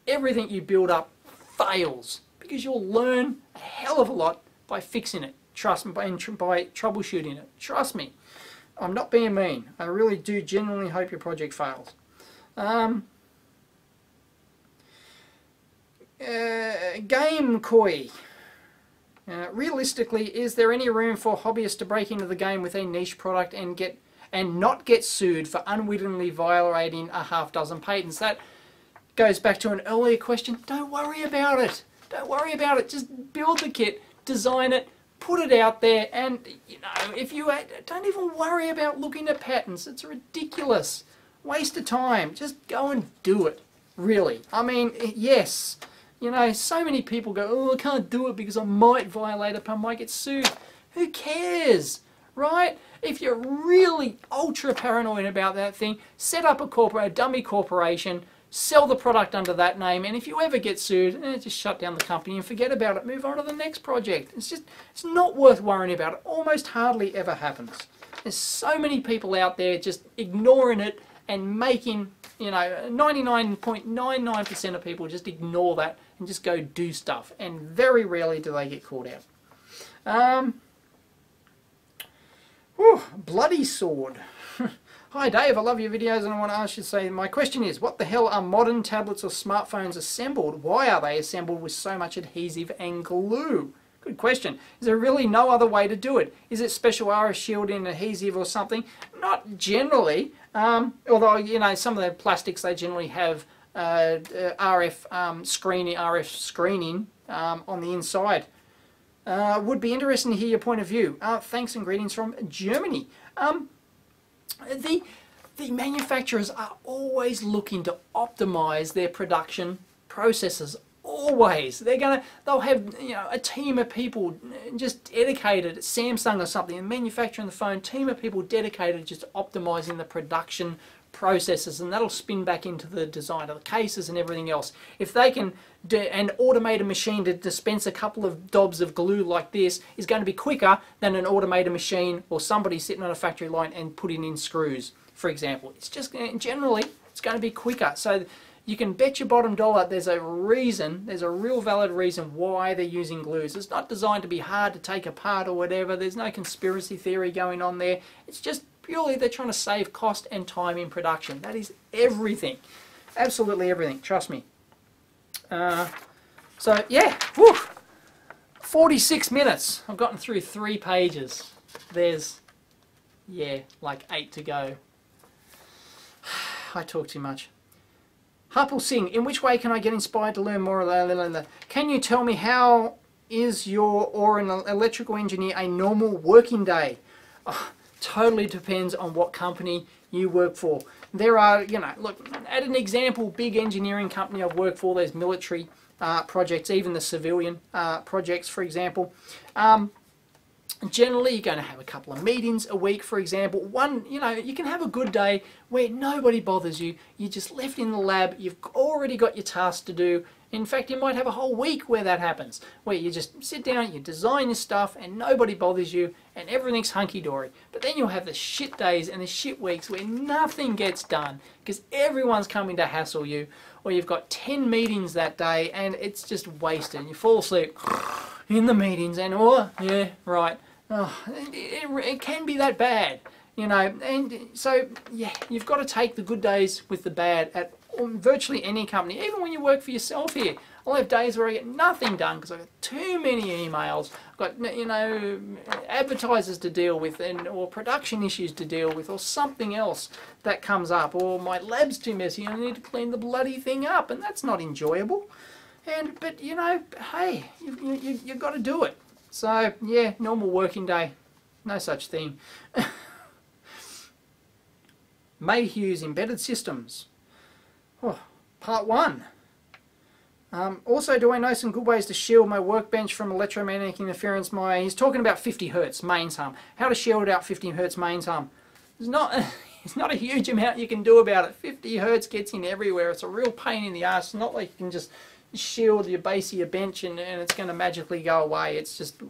everything you build up fails. Because you'll learn a hell of a lot by fixing it. Trust me, by troubleshooting it. Trust me. I'm not being mean. I really do genuinely hope your project fails. Game Koi. Realistically, is there any room for hobbyists to break into the game with a niche product and not get sued for unwittingly violating a half-dozen patents? That goes back to an earlier question. Don't worry about it. Don't worry about it. Just build the kit, design it, put it out there, and, you know, if you don't even worry about looking at patents. It's ridiculous. Waste of time. Just go and do it. Really. I mean, yes. You know, so many people go, oh, I can't do it because I might violate it, I might get sued. Who cares? right? If you're really ultra paranoid about that thing, set up a dummy corporation, sell the product under that name, and if you ever get sued, just shut down the company and forget about it. Move on to the next project. It's not worth worrying about. It almost hardly ever happens. There's so many people out there just ignoring it and making, 99.99% of people just ignore that and just go do stuff. And very rarely do they get caught out. Bloody sword. Hi Dave, I love your videos and I want to ask you to say, my question is, what the hell are modern tablets or smartphones assembled? Why are they assembled with so much adhesive and glue? Good question. Is there really no other way to do it? Is it special RF shielding, adhesive or something? Not generally, although, some of the plastics, they generally have RF screening on the inside. Would be interesting to hear your point of view. Thanks and greetings from Germany. The manufacturers are always looking to optimize their production processes. Always. They'll have a team of people just dedicated, Samsung or something, and manufacturing the phone, team of people dedicated just to optimizing the production processes, and that'll spin back into the design of the cases and everything else. If they can an automated machine to dispense a couple of dobs of glue like this is going to be quicker than an automated machine or somebody sitting on a factory line and putting in screws, for example. It's just generally it's going to be quicker. So you can bet your bottom dollar there's a real valid reason why they're using glues. It's not designed to be hard to take apart or whatever. There's no conspiracy theory going on there. It's just purely they're trying to save cost and time in production. That is everything. Absolutely everything. Trust me. So yeah, whew, 46 minutes. I've gotten through 3 pages. There's, like 8 to go. I talk too much. Harpal Singh, in which way can I get inspired to learn more of that? Can you tell me how is your or an electrical engineer a normal working day? Oh, totally depends on what company you work for. There are, look, at an example, big engineering company I've worked for, there's military projects, even the civilian projects, for example. Generally, you're going to have a couple of meetings a week, for example. One, you can have a good day where nobody bothers you. You're just left in the lab. You've already got your tasks to do. In fact, you might have a whole week where that happens, where you just sit down, you design your stuff, and nobody bothers you, and everything's hunky-dory. But then you'll have the shit days and the shit weeks where nothing gets done because everyone's coming to hassle you, or you've got 10 meetings that day, and it's just wasted. And you fall asleep in the meetings, and yeah, right. Oh, it can be that bad, and so yeah, you've got to take the good days with the bad at virtually any company. Even when you work for yourself here, I'll have days where I get nothing done because I've got too many emails, I've got advertisers to deal with, or production issues to deal with, or something else that comes up, or my lab's too messy and I need to clean the bloody thing up, and that's not enjoyable. But hey, you've got to do it. So, yeah, normal working day. No such thing. Mayhew's Embedded Systems. Oh, part 1. Also, do I know some good ways to shield my workbench from electromagnetic interference? He's talking about 50 Hertz mains hum. How to shield out 50 Hertz mains hum. There's not a huge amount you can do about it. 50 Hertz gets in everywhere. It's a real pain in the ass. It's not like you can just shield your base of your bench and it's going to magically go away. It's just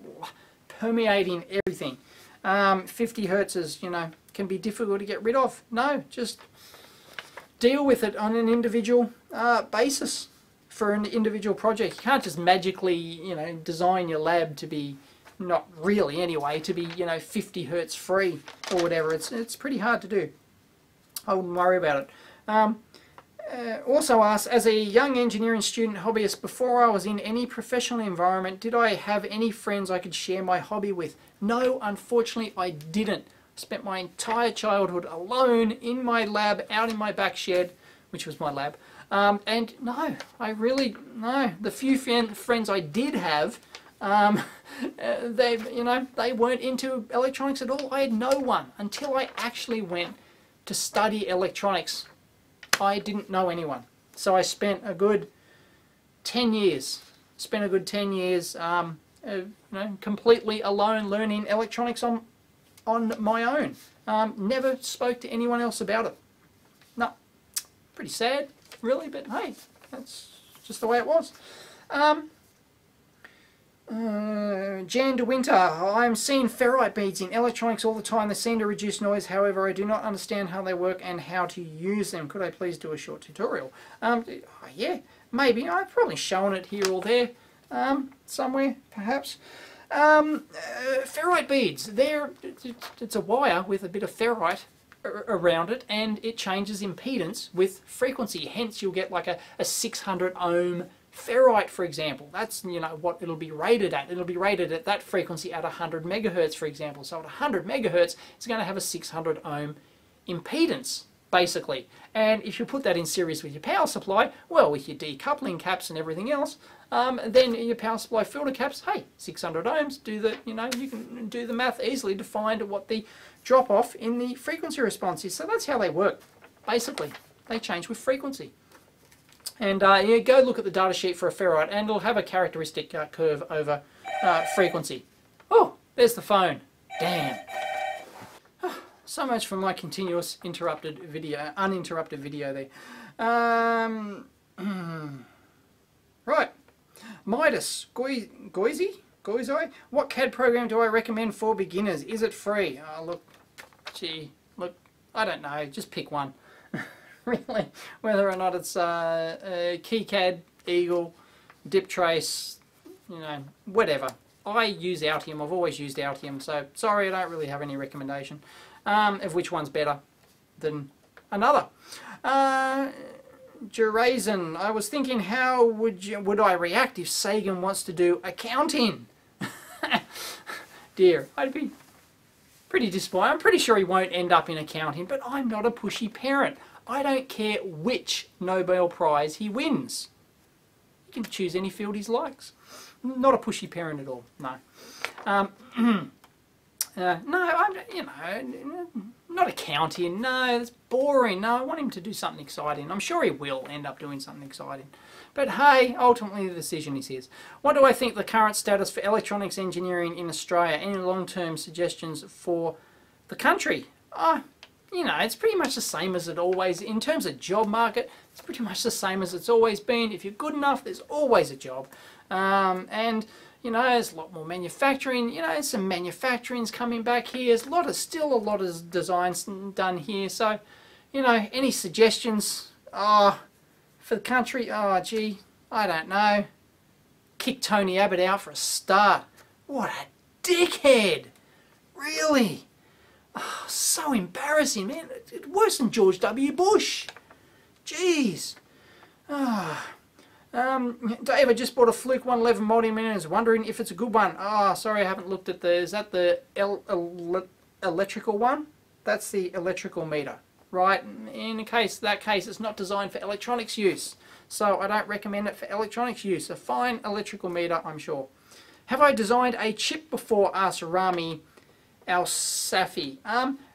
permeating everything. 50 Hertz is, can be difficult to get rid of. No, just deal with it on an individual basis for an individual project. You can't just magically, design your lab to be, not really anyway, to be, 50 Hertz free or whatever. It's pretty hard to do. I wouldn't worry about it. Also asked, as a young engineering student hobbyist, before I was in any professional environment, did I have any friends I could share my hobby with? No, unfortunately I didn't. I spent my entire childhood alone in my lab, out in my back shed, which was my lab. And no, the few friends I did have, they weren't into electronics at all. I had no one until I actually went to study electronics. I didn't know anyone. So I spent a good 10 years. Completely alone learning electronics on on my own. Never spoke to anyone else about it. No, pretty sad, really, but hey, that's just the way it was. Jan de Winter, I'm seeing ferrite beads in electronics all the time. They seem to reduce noise. However, I do not understand how they work and how to use them. Could I please do a short tutorial? Yeah, maybe. I've probably shown it here or there, somewhere, perhaps. Ferrite beads. It's a wire with a bit of ferrite around it, and it changes impedance with frequency. Hence, you'll get like a 600 ohm ferrite, for example. That's, you know, what it'll be rated at. It'll be rated at that frequency at 100 megahertz, for example. So at 100 megahertz, it's going to have a 600 ohm impedance, basically. And if you put that in series with your power supply, well, with your decoupling caps and everything else, then your power supply filter caps, hey, 600 ohms, you can do the math easily to find what the drop off in the frequency response is. So that's how they work, basically. They change with frequency. And yeah, go look at the data sheet for a ferrite, and it'll have a characteristic curve over frequency. Oh, there's the phone. Damn. So much for my continuous uninterrupted video there. Right. Midas, Goizoi? What CAD program do I recommend for beginners? Is it free? Oh, look, I don't know. Just pick one. Really, whether or not it's KiCad, Eagle, DipTrace, whatever. I use Altium. I've always used Altium, so sorry, I don't really have any recommendation of which one's better than another. Jurazen, I was thinking, how would I react if Sagan wants to do accounting? Dear, I'd be pretty disappointed. I'm pretty sure he won't end up in accounting, but I'm not a pushy parent. I don't care which Nobel Prize he wins. He can choose any field he likes. Not a pushy parent at all. No. No, not accounting. No, it's boring. No, I want him to do something exciting. I'm sure he will end up doing something exciting. But hey, ultimately the decision is his. What do I think the current status for electronics engineering in Australia? Any long-term suggestions for the country? It's pretty much the same as it always, in terms of job market, it's pretty much the same as it's always been. If you're good enough, there's always a job. And there's a lot more manufacturing. Some manufacturing's coming back here. There's still a lot of designs done here. So, any suggestions for the country? Oh, gee, I don't know. Kick Tony Abbott out for a start. What a dickhead! Really? Oh, so embarrassing, man. It's worse than George W. Bush. Jeez. Dave, I just bought a Fluke 111 multi-meter and is wondering if it's a good one. Sorry, I haven't looked at is that the electrical one? That's the electrical meter, right? In that case, it's not designed for electronics use. So I don't recommend it for electronics use. A fine electrical meter, I'm sure. Have I designed a chip before? Asked Rami Al-Safi.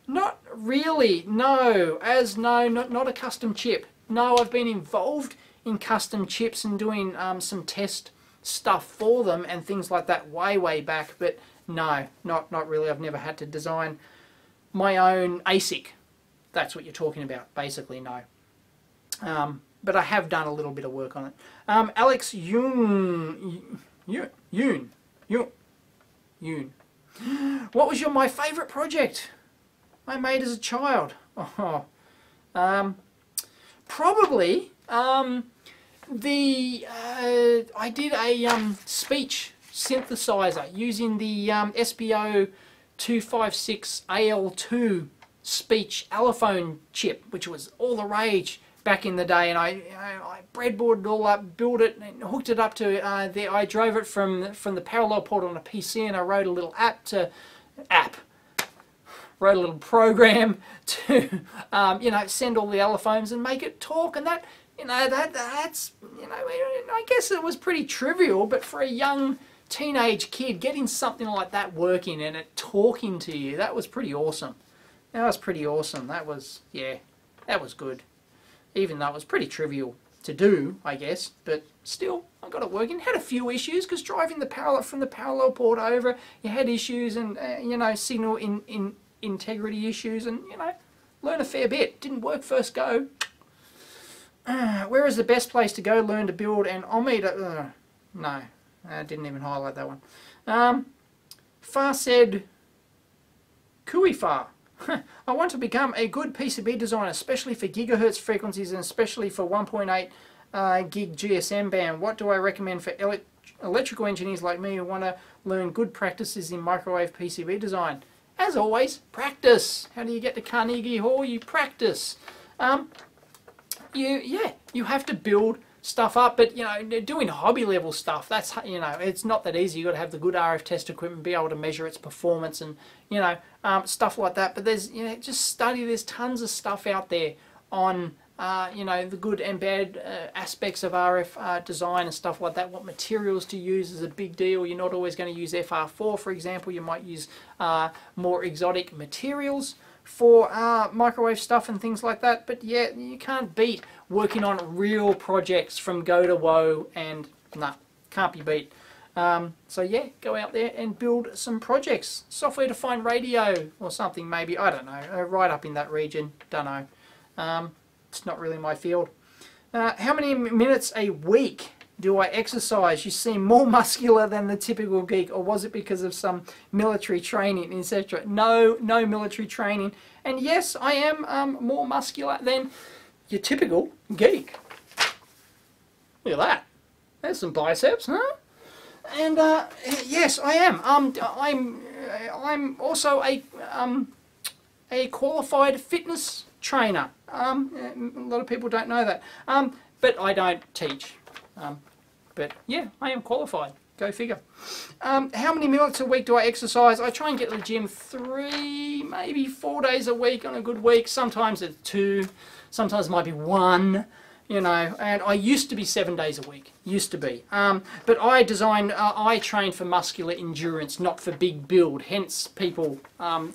Not really, no. Not a custom chip. No, I've been involved in custom chips and doing some test stuff for them and things like that way back, but no, not really. I've never had to design my own ASIC. That's what you're talking about, basically, no. But I have done a little bit of work on it. Alex Yoon. What was my favourite project I made as a child? Probably I did a speech synthesizer using the SPO 256 AL2 speech allophone chip, which was all the rage back in the day, and I breadboarded it all up, built it, and hooked it up to I drove it from the parallel port on a PC, and I wrote a little wrote a little program to send all the allophones and make it talk, and that that's I guess it was pretty trivial, but for a young teenage kid, getting something like that working and it talking to you, that was pretty awesome. That was pretty awesome. That was, yeah, that was good. Even though it was pretty trivial to do, I guess, but still, I got it working. Had a few issues because driving the parallel from the parallel port over, you had issues and you know, signal in integrity issues, and you know, learn a fair bit. Didn't work first go. Where is the best place to go learn to build an ohmmeter? No, I didn't even highlight that one. Far said, Kuifar. I want to become a good PCB designer, especially for gigahertz frequencies and especially for 1.8 gig GSM band. What do I recommend for electrical engineers like me who want to learn good practices in microwave PCB design? As always, practice. How do you get to Carnegie Hall? You practice. You have to build stuff up, but you know, doing hobby level stuff, that's, you know, it's not that easy. You've got to have the good RF test equipment, be able to measure its performance and, you know, stuff like that. But there's, you know, just study. There's tons of stuff out there on, you know, the good and bad aspects of RF design and stuff like that. What materials to use is a big deal. You're not always going to use FR4, for example. You might use more exotic materials for microwave stuff and things like that. But yeah, you can't beat working on real projects from go to woe, and nah, can't be beat. So yeah, go out there and build some projects. Software defined radio or something maybe, I don't know, right up in that region, don't know. It's not really my field. How many minutes a week do I exercise? You seem more muscular than the typical geek, or was it because of some military training, etc.? No military training. And yes, I am more muscular than your typical geek. Look at that. There's some biceps, huh? And yes, I am. I'm also a qualified fitness trainer. A lot of people don't know that. But I don't teach. But yeah, I am qualified. Go figure. How many minutes a week do I exercise? I try and get to the gym 3, maybe 4 days a week on a good week. Sometimes it's 2, sometimes it might be 1, you know. And I used to be 7 days a week. Used to be. But I train for muscular endurance, not for big build. Hence people,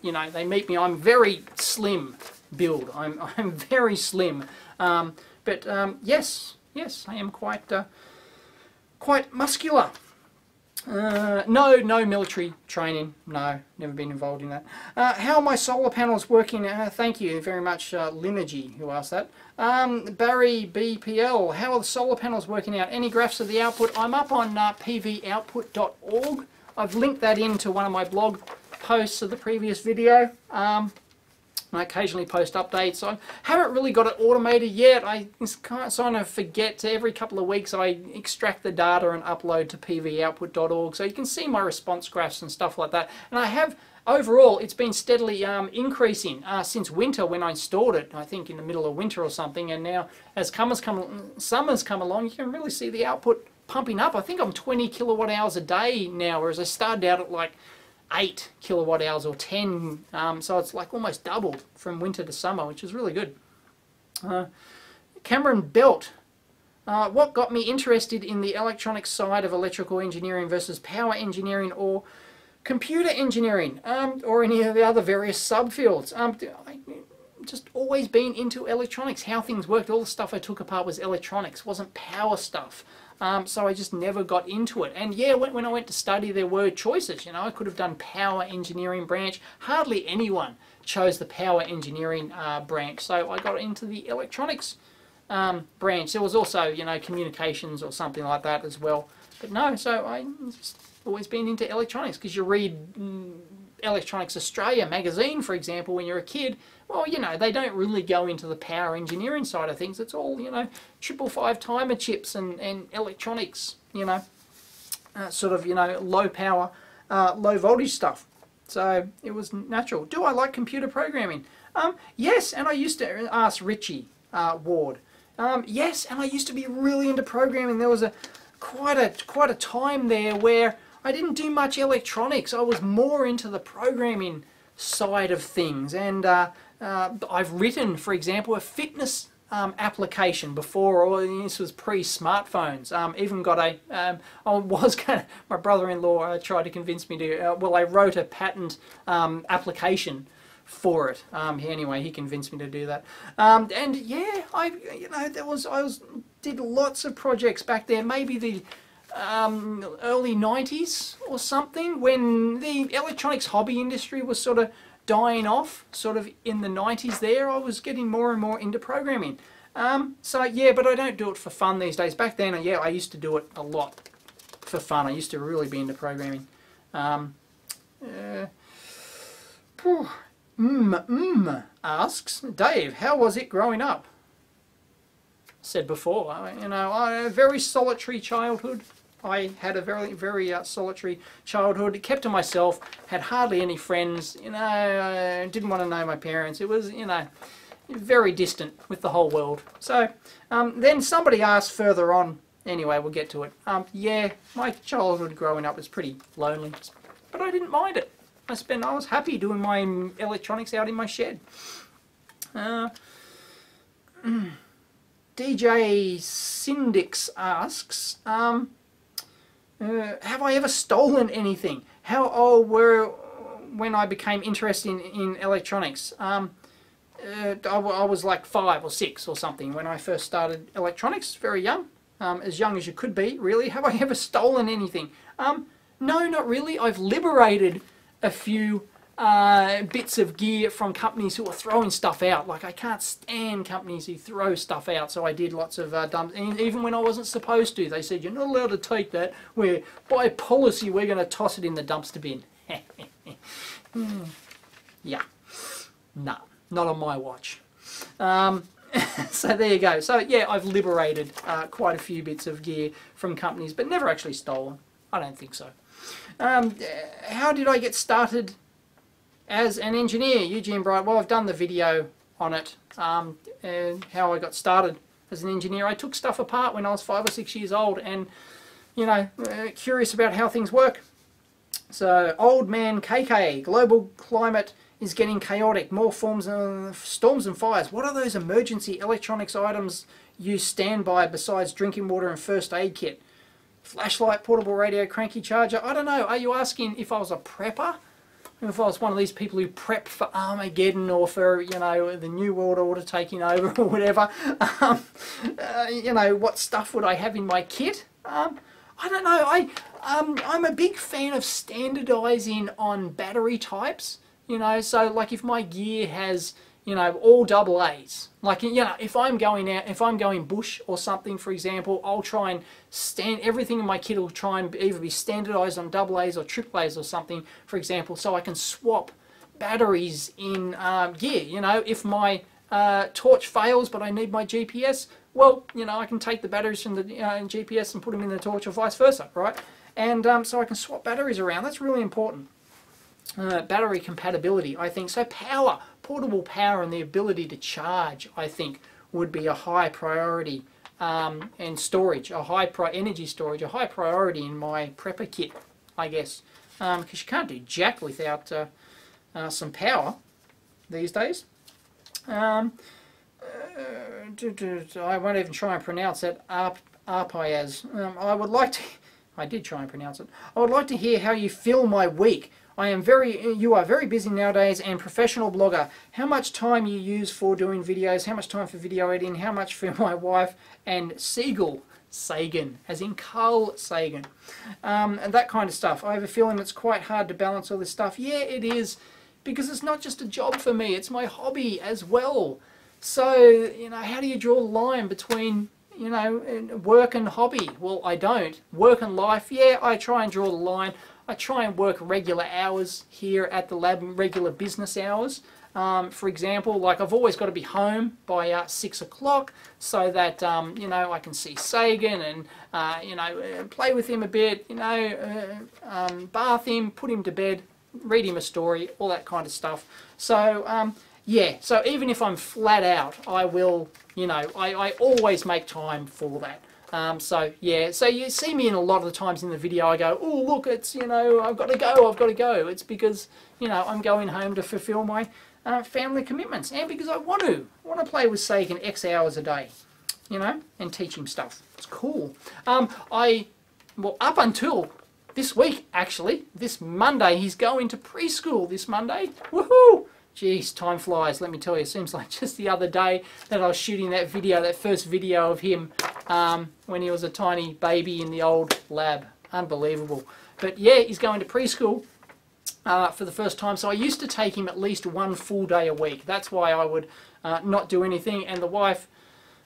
you know, they meet me. I'm very slim build. I'm very slim. But yes, I am quite muscular. No military training. No, never been involved in that. How are my solar panels working? Thank you very much, Linergy, who asked that. Barry BPL, how are the solar panels working out? Any graphs of the output? I'm up on pvoutput.org. I've linked that into one of my blog posts of the previous video. I occasionally post updates. I haven't really got it automated yet. I kind of forget to, every couple of weeks I extract the data and upload to pvoutput.org, so you can see my response graphs and stuff like that. And I have, overall, it's been steadily increasing since winter when I installed it, I think in the middle of winter or something, and now as summer's come along, you can really see the output pumping up. I think I'm 20 kilowatt hours a day now, whereas I started out at like 8 kilowatt hours or 10, so it's like almost doubled from winter to summer, which is really good. Cameron Belt, what got me interested in the electronics side of electrical engineering versus power engineering or computer engineering, or any of the other various subfields? I just always been into electronics, how things worked. All the stuff I took apart was electronics, wasn't power stuff. So I just never got into it. And yeah, when I went to study, there were choices. You know, I could have done power engineering branch. Hardly anyone chose the power engineering branch. So I got into the electronics branch. There was also, you know, communications or something like that as well. But no, so I just always been into electronics, because you read Electronics Australia magazine, for example, when you're a kid. Well, you know, they don't really go into the power engineering side of things. It's all, you know, 555 timer chips and electronics, you know, sort of, you know, low power, low voltage stuff. So it was natural. Do I like computer programming? Yes, and I used to ask Richie Ward. Yes, and I used to be really into programming. There was quite a time there where I didn't do much electronics. I was more into the programming side of things, and I've written, for example, a fitness application before, or this was pre-smartphones. Even got my brother-in-law tried to convince me to, well, I wrote a patent application for it. Anyway, he convinced me to do that. And yeah, I was did lots of projects back there, maybe the early 90s or something, when the electronics hobby industry was sort of dying off, sort of in the 90s there. I was getting more and more into programming. So yeah, but I don't do it for fun these days. Back then, yeah, I used to do it a lot for fun. I used to really be into programming. Asks, Dave, how was it growing up? Said before, you know, a very solitary childhood. I had a very solitary childhood. Kept to myself, had hardly any friends, you know, didn't want to know my parents. It was, you know, very distant with the whole world. So then somebody asked further on, anyway, we'll get to it. Yeah, my childhood growing up was pretty lonely, but I didn't mind it. I was happy doing my electronics out in my shed. DJ Syndix asks, have I ever stolen anything? How old were when I became interested in electronics? I was like 5 or 6 or something when I first started electronics, very young. As young as you could be, really. Have I ever stolen anything? No, not really. I've liberated a few bits of gear from companies who are throwing stuff out. Like, I can't stand companies who throw stuff out, so I did lots of dumps. And even when I wasn't supposed to, they said, you're not allowed to take that. By policy, we're going to toss it in the dumpster bin. Yeah. No, not on my watch. So there you go. So yeah, I've liberated quite a few bits of gear from companies, but never actually stolen. I don't think so. How did I get started as an engineer? Eugene Bright. Well, I've done the video on it, and how I got started as an engineer. I took stuff apart when I was 5 or 6 years old, and you know, curious about how things work. So, Old Man KK, global climate is getting chaotic. More forms of storms and fires. What are those emergency electronics items you stand by besides drinking water and first aid kit? Flashlight, portable radio, cranky charger. I don't know. Are you asking if I was a prepper? If I was one of these people who prep for Armageddon or for, you know, the New World Order taking over or whatever? You know, what stuff would I have in my kit? I don't know. I'm a big fan of standardizing on battery types. You know, so like if my gear has, you know, all AA's, like, you know, if I'm going out, if I'm going bush or something, for example, I'll try and everything in my kit will try and either be standardized on AA's or AAA's or something, for example, so I can swap batteries in gear. You know, if my torch fails but I need my GPS, well, you know, I can take the batteries from the GPS and put them in the torch or vice versa, right? And so I can swap batteries around. That's really important. Battery compatibility, I think. So power, portable power and the ability to charge, I think, would be a high priority. And storage, energy storage, a high priority in my prepper kit, I guess. Because you can't do jack without some power these days. I won't even try and pronounce it. Arpayaz. I did try and pronounce it. I would like to hear how you fill my week. You are very busy nowadays and professional blogger. How much time you use for doing videos, how much time for video editing, how much for my wife and Sagan, as in Carl Sagan, and that kind of stuff. I have a feeling it's quite hard to balance all this stuff. Yeah, it is, because it's not just a job for me, it's my hobby as well. So, you know, how do you draw the line between, you know, work and hobby? Well, I don't. Work and life, yeah, I try and draw the line. I try and work regular hours here at the lab, regular business hours. For example, like I've always got to be home by 6 o'clock so that, you know, I can see Sagan and, you know, play with him a bit, you know, bath him, put him to bed, read him a story, all that kind of stuff. So, yeah, so even if I'm flat out, I will, you know, I always make time for that. So yeah, so you see me in a lot of the times in the video I go, oh look, it's, you know, I've got to go. It's because, you know, I'm going home to fulfill my family commitments, and because I want to play with Sagan X hours a day, you know, and teach him stuff. It's cool. Well, up until this week, actually, this Monday, he's going to preschool this Monday. Woohoo! Jeez, time flies, let me tell you. It seems like just the other day that I was shooting that video, that first video of him when he was a tiny baby in the old lab. Unbelievable. But yeah, he's going to preschool for the first time. So I used to take him at least one full day a week. That's why I would not do anything. And the wife,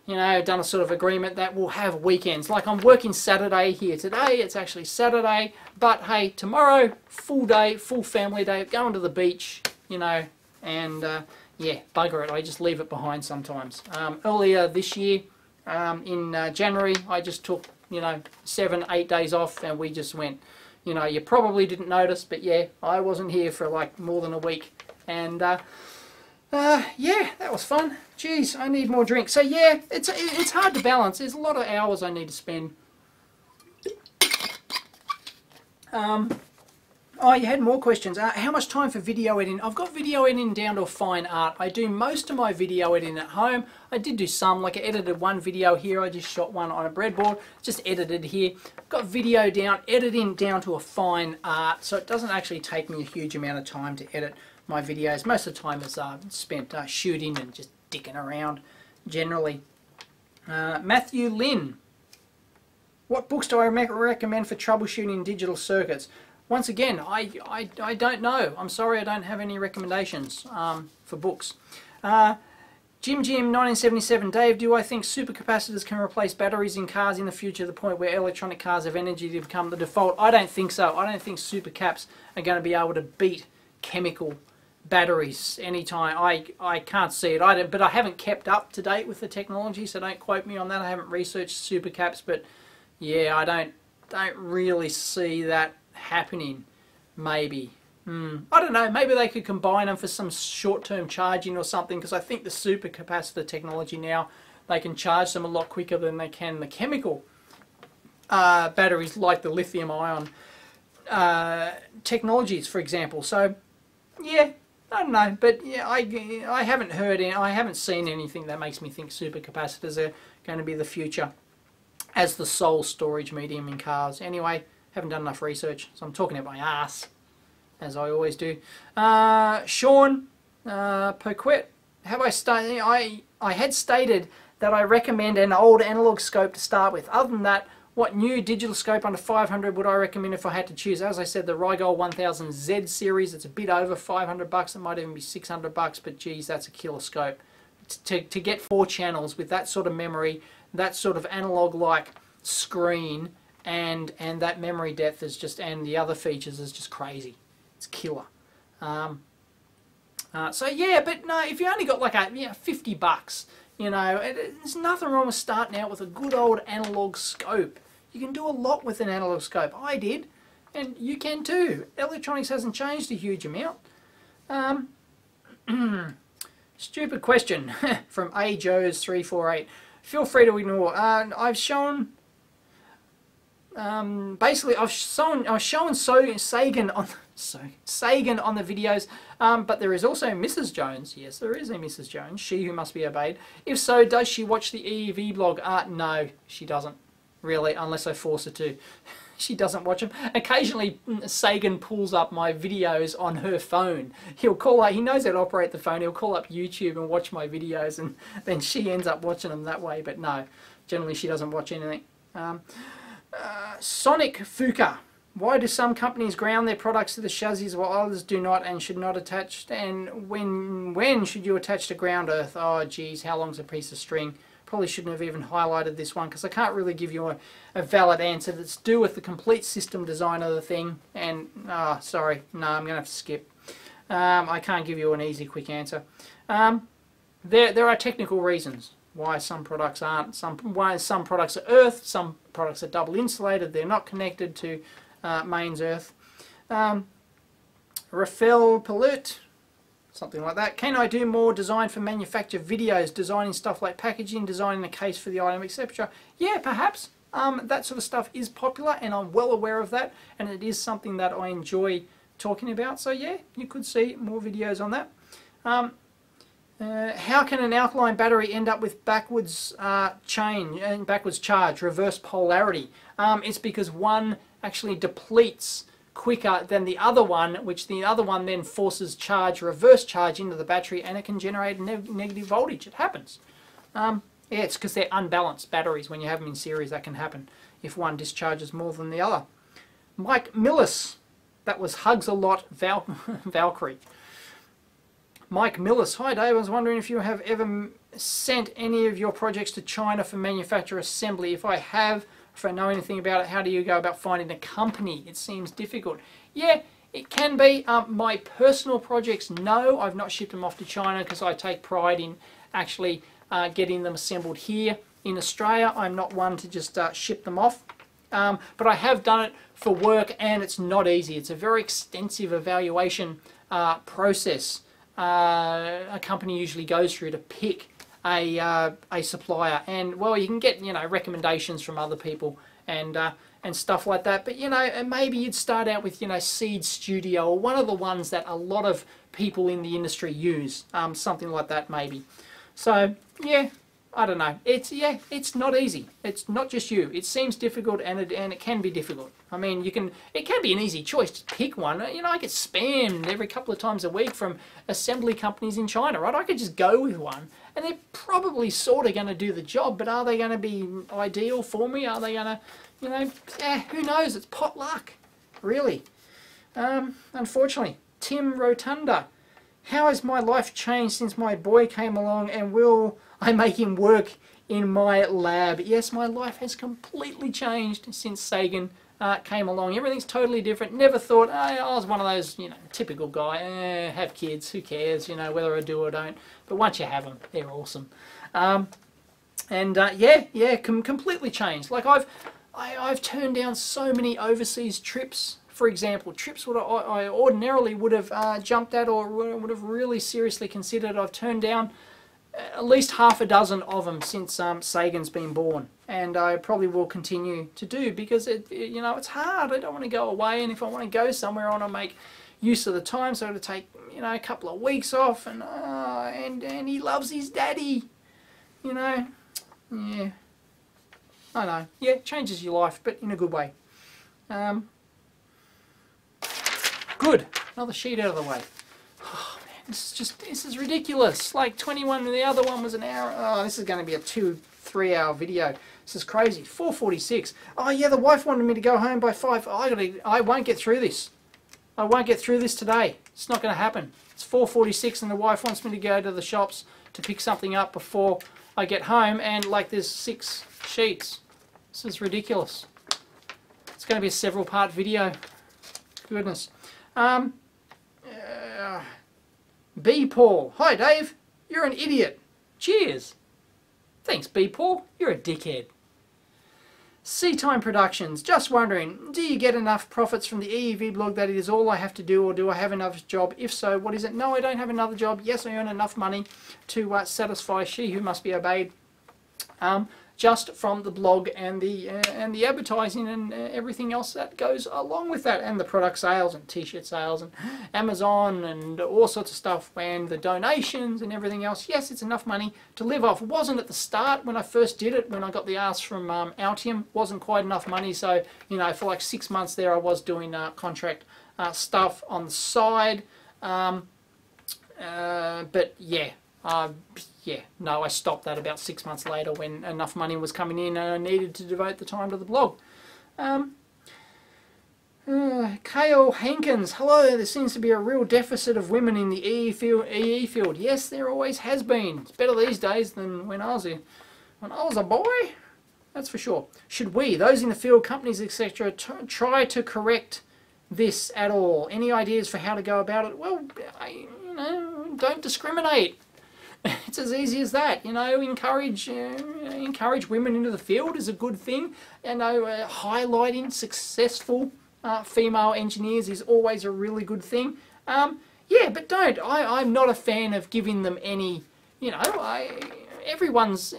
you know, done a sort of agreement that we'll have weekends. Like I'm working Saturday here today. It's actually Saturday. But hey, tomorrow, full day, full family day, going to the beach, you know, and yeah, bugger it. I just leave it behind sometimes. Earlier this year, in January, I just took, you know, 7-8 days off, and we just went. You know, you probably didn't notice, but yeah, I wasn't here for like more than a week. And yeah, that was fun. Jeez, I need more drink. So yeah, it's hard to balance. There's a lot of hours I need to spend. Oh, you had more questions. How much time for video editing? I've got video editing down to a fine art. I do most of my video editing at home. I did do some, like I edited one video here. I just shot one on a breadboard, just edited here. I've got video down, editing down to a fine art, so it doesn't actually take me a huge amount of time to edit my videos. Most of the time is spent shooting and just dicking around, generally. Matthew Lynn. What books do I recommend for troubleshooting digital circuits? Once again, I don't know. I'm sorry I don't have any recommendations for books. Jim 1977, Dave, do I think supercapacitors can replace batteries in cars in the future to the point where electronic cars have energy to become the default? I don't think so. I don't think supercaps are going to be able to beat chemical batteries anytime. I can't see it. But I haven't kept up to date with the technology, so don't quote me on that. I haven't researched supercaps, but yeah, I don't really see that happening. Maybe I don't know, maybe they could combine them for some short-term charging or something, because I think the supercapacitor technology now, they can charge them a lot quicker than they can the chemical batteries, like the lithium ion technologies, for example. So yeah, I don't know, but yeah, I haven't heard any, I haven't seen anything that makes me think supercapacitors are going to be the future as the sole storage medium in cars. Anyway, haven't done enough research, so I'm talking about my ass, as I always do. Sean Perquet, have I had stated that I recommend an old analog scope to start with. Other than that, what new digital scope under 500 would I recommend if I had to choose? As I said, the Rigol 1000Z series, it's a bit over 500 bucks. It might even be 600 bucks, but geez, that's a killer scope. To get 4 channels with that sort of memory, that sort of analog-like screen, and that memory depth is just, and the other features is just crazy. It's killer. So yeah, but no, if you only got like a 50 bucks, you know, there's nothing wrong with starting out with a good old analog scope. You can do a lot with an analog scope. I did, and you can too. Electronics hasn't changed a huge amount. Stupid question from AJoes348. Feel free to ignore. I've shown. Basically, I was showing Sagan on the videos, but there is also Mrs. Jones. Yes, there is a Mrs. Jones, she who must be obeyed. If so, does she watch the EEVblog? No, she doesn't, really, unless I force her to. She doesn't watch them. Occasionally, Sagan pulls up my videos on her phone. He'll call up, he knows how to operate the phone, he'll call up YouTube and watch my videos, and then she ends up watching them that way, but no, generally she doesn't watch anything. Sonic Fuka. Why do some companies ground their products to the chassis while others do not and should not attach? And when should you attach to ground earth? Oh geez, how long's a piece of string? Probably shouldn't have even highlighted this one, because I can't really give you a valid answer that's due with the complete system design of the thing. And sorry, no, I'm going to have to skip. I can't give you an easy quick answer. There are technical reasons why some products aren't. Why some products are earth, some products are double insulated, they're not connected to mains earth. Rafael Palut, something like that. Can I do more design for manufacture videos, designing stuff like packaging, designing a case for the item, etc.? Yeah, perhaps. That sort of stuff is popular, and I'm well aware of that, and it is something that I enjoy talking about. So yeah, you could see more videos on that. How can an alkaline battery end up with backwards backwards charge, reverse polarity? It's because one actually depletes quicker than the other one, which the other one then forces charge, reverse charge into the battery, and it can generate negative voltage. It happens. Yeah, it's because they're unbalanced batteries. When you have them in series, that can happen if one discharges more than the other. Mike Millis, that was Hugs a Lot Valkyrie. Mike Millis, hi Dave, I was wondering if you have ever sent any of your projects to China for manufacture assembly. If I have, if I know anything about it, how do you go about finding a company? It seems difficult. Yeah, it can be. My personal projects, no, I've not shipped them off to China because I take pride in actually getting them assembled here in Australia. I'm not one to just ship them off. But I have done it for work, and it's not easy. It's a very extensive evaluation process a company usually goes through to pick a supplier. And well, you can get, you know, recommendations from other people and stuff like that. But, you know, and maybe you'd start out with, you know, Seed Studio or one of the ones that a lot of people in the industry use, something like that maybe. So yeah, I don't know. It's not easy. It's not just you. It seems difficult, and it can be difficult. I mean, it can be an easy choice to pick one. You know, I get spammed every couple of times a week from assembly companies in China, right? I could just go with one, and they're probably sort of going to do the job, but are they going to be ideal for me? Are they going to, you know, who knows? It's pot luck, really. Unfortunately, Tim Rotunda, how has my life changed since my boy came along, and will I make him work in my lab? Yes, my life has completely changed since Sagan came along. Everything's totally different. Never thought, I was one of those, you know, typical guy, have kids, who cares, you know, whether I do or don't. But once you have them, they're awesome. Yeah, completely changed. Like I've turned down so many overseas trips. For example, trips what I ordinarily would have jumped at or would have really seriously considered. I've turned down at least half a dozen of them since Sagan's been born, and I probably will continue to do, because you know, it's hard. I don't want to go away, and if I want to go somewhere, I want to make use of the time. So to take, you know, a couple of weeks off, and he loves his daddy, you know. Yeah, I know. Yeah, it changes your life, but in a good way. Good. Another sheet out of the way. Oh man, this is ridiculous. Like 21, and the other one was an hour. Oh, this is going to be a 2-3 hour video. This is crazy. 4:46. Oh yeah, the wife wanted me to go home by 5. I won't get through this. I won't get through this today. It's not going to happen. It's 4:46, and the wife wants me to go to the shops to pick something up before I get home, and like there's 6 sheets. This is ridiculous. It's going to be a several part video. Goodness. B. Paul. Hi Dave, you're an idiot. Cheers. Thanks B. Paul, you're a dickhead. Seatime Productions. Just wondering, do you get enough profits from the EEVblog that it is all I have to do, or do I have another job? If so, what is it? No, I don't have another job. Yes, I earn enough money to satisfy She Who Must Be Obeyed. Just from the blog and the advertising and everything else that goes along with that, and the product sales and t-shirt sales and Amazon and all sorts of stuff, and the donations and everything else. Yes, it's enough money to live off. It wasn't at the start when I first did it, when I got the ask from Altium. Wasn't quite enough money, so you know, for like 6 months there I was doing contract stuff on the side. But yeah. Yeah, no, I stopped that about 6 months later when enough money was coming in and I needed to devote the time to the blog. Kale Hankins, hello, there seems to be a real deficit of women in the EE field. Yes, there always has been. It's better these days than when I was a boy, that's for sure. Should we, those in the field, companies, etc., try to correct this at all? Any ideas for how to go about it? Well, you know, don't discriminate. It's as easy as that, you know. Encourage women into the field is a good thing. You know, highlighting successful female engineers is always a really good thing. Yeah, but don't. I'm not a fan of giving them any. You know, everyone's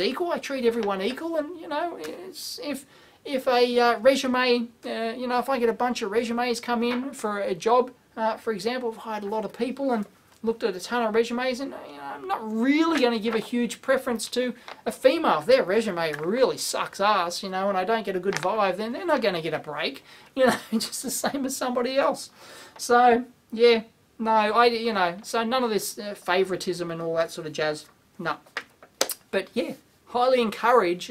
equal. I treat everyone equal, and you know, if a resume, you know, if I get a bunch of resumes come in for a job, for example, I've hired a lot of people and looked at a ton of resumes, and you know, I'm not really going to give a huge preference to a female. If their resume really sucks ass, you know, and I don't get a good vibe, then they're not going to get a break, you know, just the same as somebody else. So yeah, no, you know, so none of this favoritism and all that sort of jazz. No, but yeah, highly encourage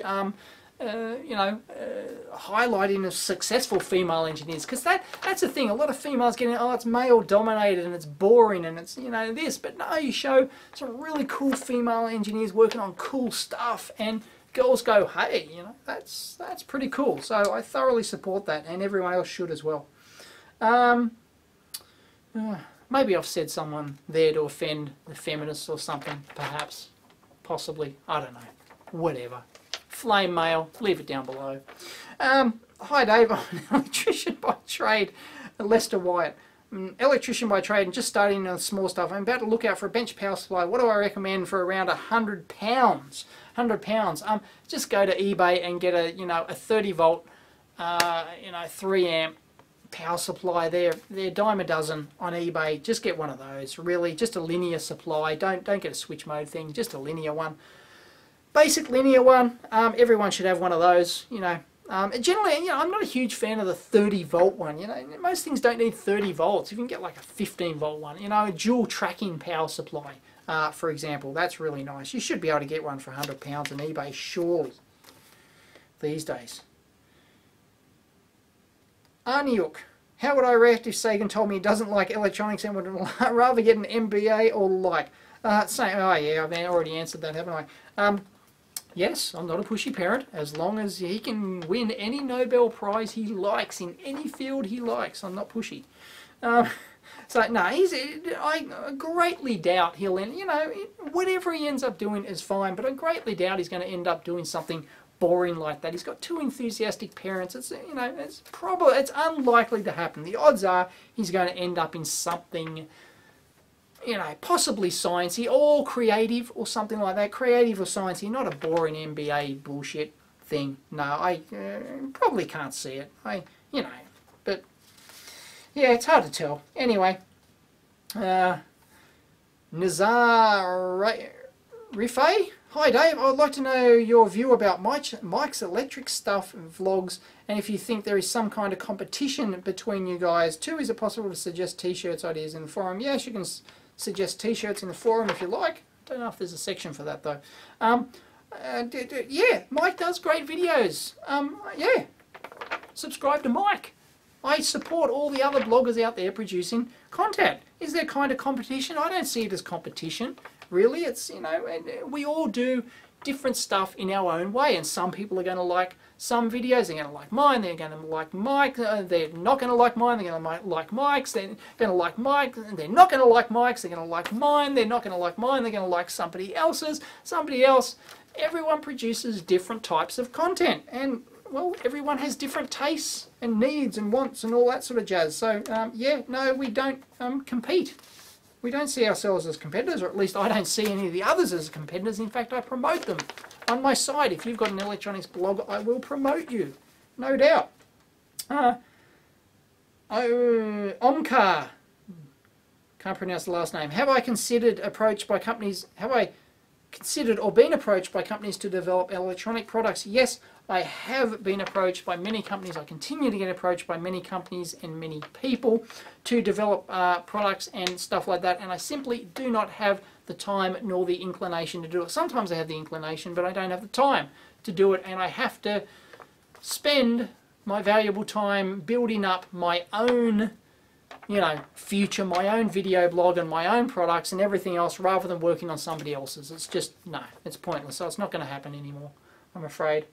highlighting of successful female engineers, because that's the thing. A lot of females getting, oh, it's male dominated and it's boring and it's this, but no, you show some really cool female engineers working on cool stuff, and girls go, hey, that's pretty cool. So I thoroughly support that, and everyone else should as well. Maybe I've said someone there to offend the feminists or something, perhaps, possibly, I don't know, whatever. Flame mail, leave it down below. Hi Dave, I'm an electrician by trade, Lester Wyatt. Electrician by trade and just starting on small stuff. I'm about to look out for a bench power supply. What do I recommend for around £100? £100. Just go to eBay and get a 30 volt 3 amp power supply. They're a dime a dozen on eBay. Just get one of those. Really, just a linear supply. Don't get a switch mode thing. Just a linear one. Basic linear one. Everyone should have one of those. Generally, I'm not a huge fan of the 30 volt one. Most things don't need 30 volts. You can get like a 15 volt one. A dual tracking power supply, for example. That's really nice. You should be able to get one for £100 on eBay, surely, these days. Arniuk, how would I react if Sagan told me he doesn't like electronics and would rather get an MBA or like? Same. Oh yeah, I've already answered that, haven't I? Yes, I'm not a pushy parent. As long as he can win any Nobel Prize he likes in any field he likes, I'm not pushy. So no, I greatly doubt he'll end. Whatever he ends up doing is fine, but I greatly doubt he's going to end up doing something boring like that. He's got two enthusiastic parents. It's it's unlikely to happen. The odds are he's going to end up in something, possibly sciencey or creative or something like that. Creative or sciencey, not a boring MBA bullshit thing. No, I probably can't see it. But yeah, it's hard to tell. Anyway, Nazar Rifai. Hi Dave, I would like to know your view about Mike's electric stuff vlogs, and if you think there is some kind of competition between you guys. Too, is it possible to suggest t-shirts ideas in the forum? Yes, you can suggest t-shirts in the forum if you like. Don't know if there's a section for that though. Yeah, Mike does great videos. Yeah, subscribe to Mike. I support all the other bloggers out there producing content. Is there kind of competition? I don't see it as competition. Really, it's, we all do different stuff in our own way, and some people are going to like some videos, they're going to like mine, they're going to like Mike, they're not going to like mine, they're going to like Mike's, they're going to like Mike, they're not going to like Mike's, they're going to like mine, they're not going to like mine, they're going to like somebody else's, somebody else. Everyone produces different types of content, and, well, everyone has different tastes and needs and wants and all that sort of jazz. So, yeah, no, we don't compete. We don't see ourselves as competitors, or at least I don't see any of the others as competitors. In fact, I promote them on my site. If you've got an electronics blog, I will promote you, no doubt. Omkar, can't pronounce the last name. Have I considered approached by companies? Have I considered or been approached by companies to develop electronic products? Yes, I have been approached by many companies. I continue to get approached by many companies and many people to develop products and stuff like that, and I simply do not have the time nor the inclination to do it. Sometimes I have the inclination, but I don't have the time to do it, and I have to spend my valuable time building up my own future, my own video blog and my own products and everything else, rather than working on somebody else's. It's just, no, it's pointless. So it's not going to happen anymore, I'm afraid.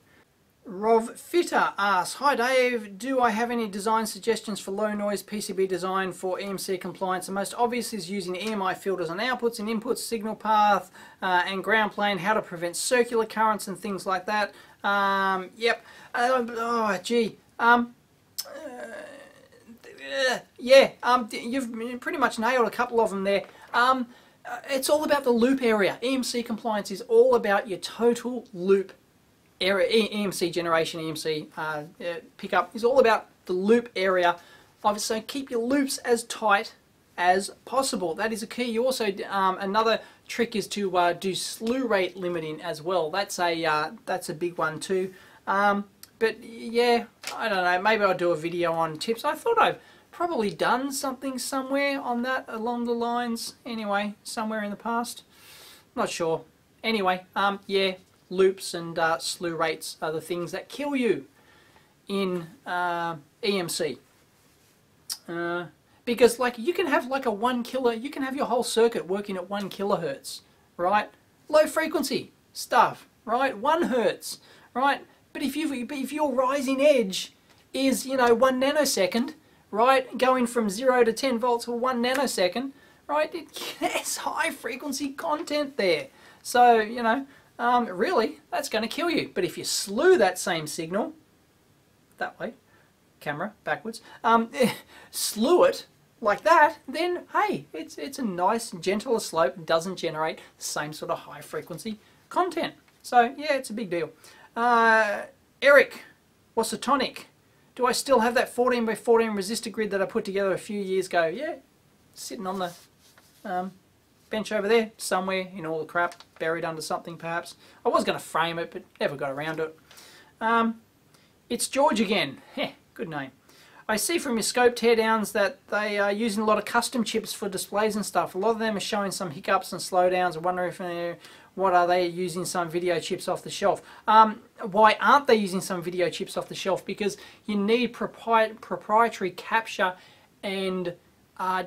Rov Fitter asks, hi Dave, do I have any design suggestions for low noise PCB design for EMC compliance? The most obvious is using EMI filters on outputs and inputs, signal path and ground plane, how to prevent circular currents and things like that. Yep. Oh, gee. Yeah, you've pretty much nailed a couple of them there. It's all about the loop area. EMC compliance is all about your total loop area. EMC generation, EMC pickup is all about the loop area. So keep your loops as tight as possible. That is a key. You also another trick is to do slew rate limiting as well. That's a big one too. But yeah, I don't know. Maybe I'll do a video on tips. I thought I've probably done something somewhere on that along the lines. Anyway, somewhere in the past. Not sure. Anyway, yeah, loops and slew rates are the things that kill you in EMC. Because like you can have like a 1 kilo, you can have your whole circuit working at 1 kilohertz, right? Low frequency stuff, right? 1 hertz, right? But if your rising edge is, you know, 1 nanosecond, right, going from 0 to 10 volts for 1 nanosecond, right, there's high frequency content there. So, you know, really, that's going to kill you. But if you slew that same signal, that way, camera, backwards, slew it like that, then, hey, it's a nice, gentler slope, doesn't generate the same sort of high frequency content. So, yeah, it's a big deal. Eric, what's a tonic? Do I still have that 14 by 14 resistor grid that I put together a few years ago? Yeah, sitting on the bench over there somewhere in all the crap, buried under something perhaps. I was going to frame it, but never got around to it. It's George again. Heh, good name. I see from your scope teardowns that they are using a lot of custom chips for displays and stuff. A lot of them are showing some hiccups and slowdowns. I wonder if what are they using some video chips off the shelf? Why aren't they using some video chips off the shelf? Because you need proprietary capture and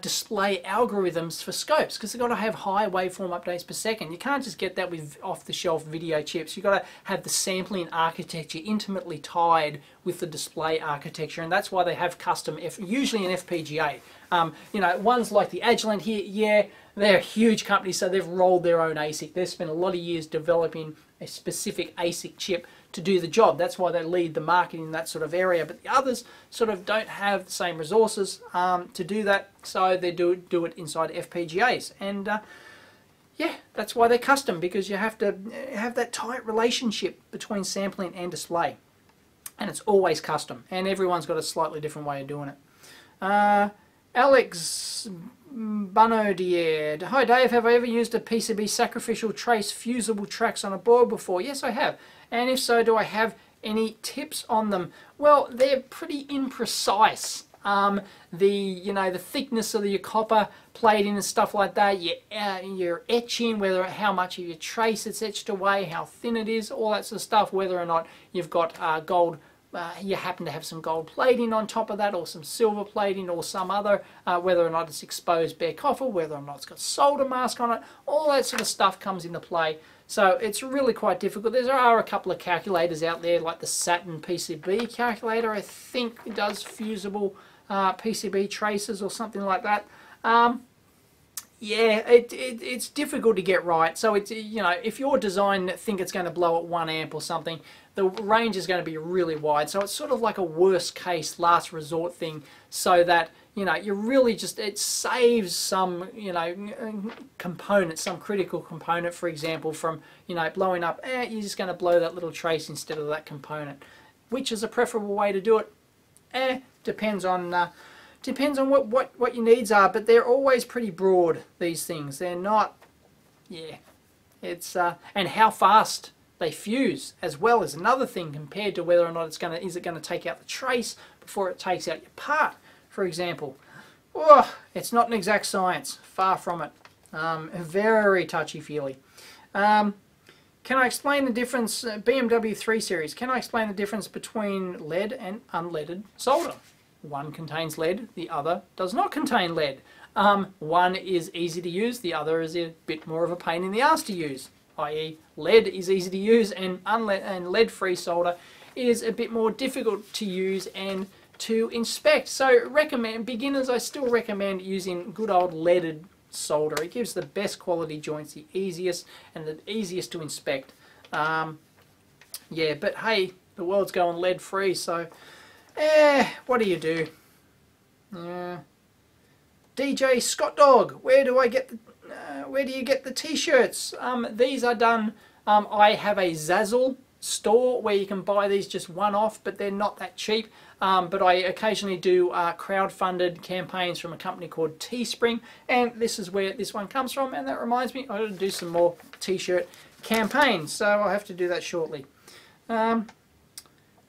display algorithms for scopes, because they've got to have high waveform updates per second. You can't just get that with off-the-shelf video chips. You've got to have the sampling architecture intimately tied with the display architecture, and that's why they have custom, usually an FPGA. You know, ones like the Agilent here, yeah, they're a huge company, so they've rolled their own ASIC. They've spent a lot of years developing a specific ASIC chip to do the job. That's why they lead the market in that sort of area. But the others sort of don't have the same resources to do that, so they do it inside FPGAs. And yeah, that's why they're custom, because you have to have that tight relationship between sampling and display. And it's always custom, and everyone's got a slightly different way of doing it. Alex Bunodier. Hi Dave, have I ever used a PCB sacrificial trace fusible tracks on a board before? Yes, I have. And if so, do I have any tips on them? Well, they're pretty imprecise. The thickness of your copper plating and stuff like that, your etching, how much of your trace it's etched away, how thin it is, all that sort of stuff, whether or not you've got gold, you happen to have some gold plating on top of that, or some silver plating, or some other, whether or not it's exposed bare copper, whether or not it's got solder mask on it, all that sort of stuff comes into play. So it's really quite difficult. There are a couple of calculators out there, like the Saturn PCB calculator, I think it does fusible PCB traces or something like that. Yeah, it's difficult to get right. So it's, you know, if your design think it's going to blow at 1 amp or something, the range is going to be really wide. So it's sort of like a worst case, last resort thing, so that, you know, you really just, it saves some, you know, component, some critical component, for example, from, you know, blowing up. You're just going to blow that little trace instead of that component. Which is a preferable way to do it? Depends on what your needs are, but they're always pretty broad, these things. They're not, yeah, it's and how fast they fuse as well is another thing, compared to whether or not is it going to take out the trace before it takes out your part, for example. Oh, it's not an exact science, far from it. Very touchy-feely. Can I explain the difference, BMW 3 Series, can I explain the difference between lead and unleaded solder? One contains lead, the other does not contain lead. One is easy to use, the other is a bit more of a pain in the ass to use, i.e. lead is easy to use, and lead-free solder is a bit more difficult to use and to inspect. So beginners, I still recommend using good old leaded solder. It gives the best quality joints, the easiest to inspect. Yeah, but hey, the world's going lead-free, so what do you do? DJ Scott Dog, where do you get the t-shirts? These are done, I have a Zazzle store where you can buy these just one-off, but they're not that cheap. But I occasionally do crowd-funded campaigns from a company called Teespring, and this is where this one comes from, and that reminds me, I've got to do some more t-shirt campaigns, so I'll have to do that shortly.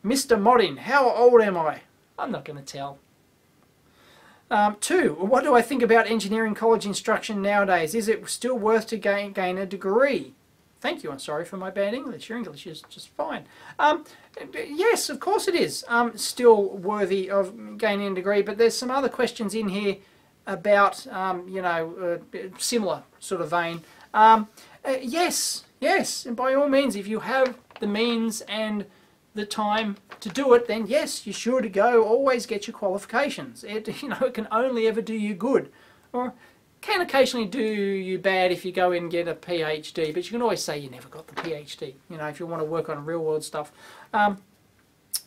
Mr. Modding, how old am I? I'm not going to tell. 2, what do I think about engineering college instruction nowadays? Is it still worth to gain a degree? Thank you. I'm sorry for my bad English. Your English is just fine. Yes, of course it is. Still worthy of gaining a degree, but there's some other questions in here about, you know, similar sort of vein. Yes, and by all means, if you have the means and the time to do it, then yes, you're sure to go. Always get your qualifications. It, you know, it can only ever do you good, or can occasionally do you bad if you go in and get a PhD. But you can always say you never got the PhD. You know, if you want to work on real world stuff.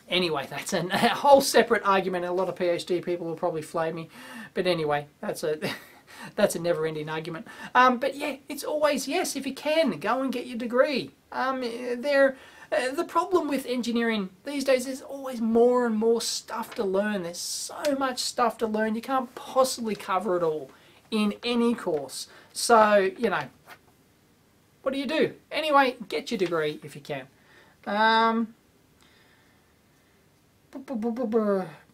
Anyway, that's a whole separate argument. A lot of PhD people will probably flame me. But anyway, that's a that's a never-ending argument. But yeah, it's always yes, if you can, go and get your degree. The problem with engineering these days is always more and more stuff to learn. There's so much stuff to learn. You can't possibly cover it all in any course. So, you know, what do? Anyway, get your degree if you can.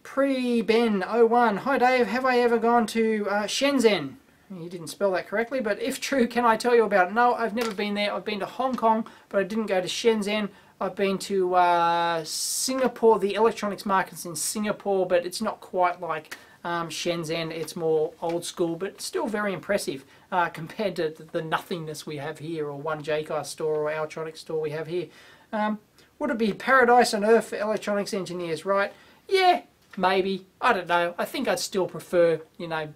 Pre-Ben01. Hi Dave, have I ever gone to Shenzhen? You didn't spell that correctly, but if true, can I tell you about it? No, I've never been there. I've been to Hong Kong, but I didn't go to Shenzhen. I've been to Singapore. The electronics market's in Singapore, but it's not quite like Shenzhen. It's more old school, but still very impressive compared to the nothingness we have here, or one JCar store or electronics store we have here. Would it be paradise on earth for electronics engineers, right? Yeah, maybe. I don't know. I think I'd still prefer, you know,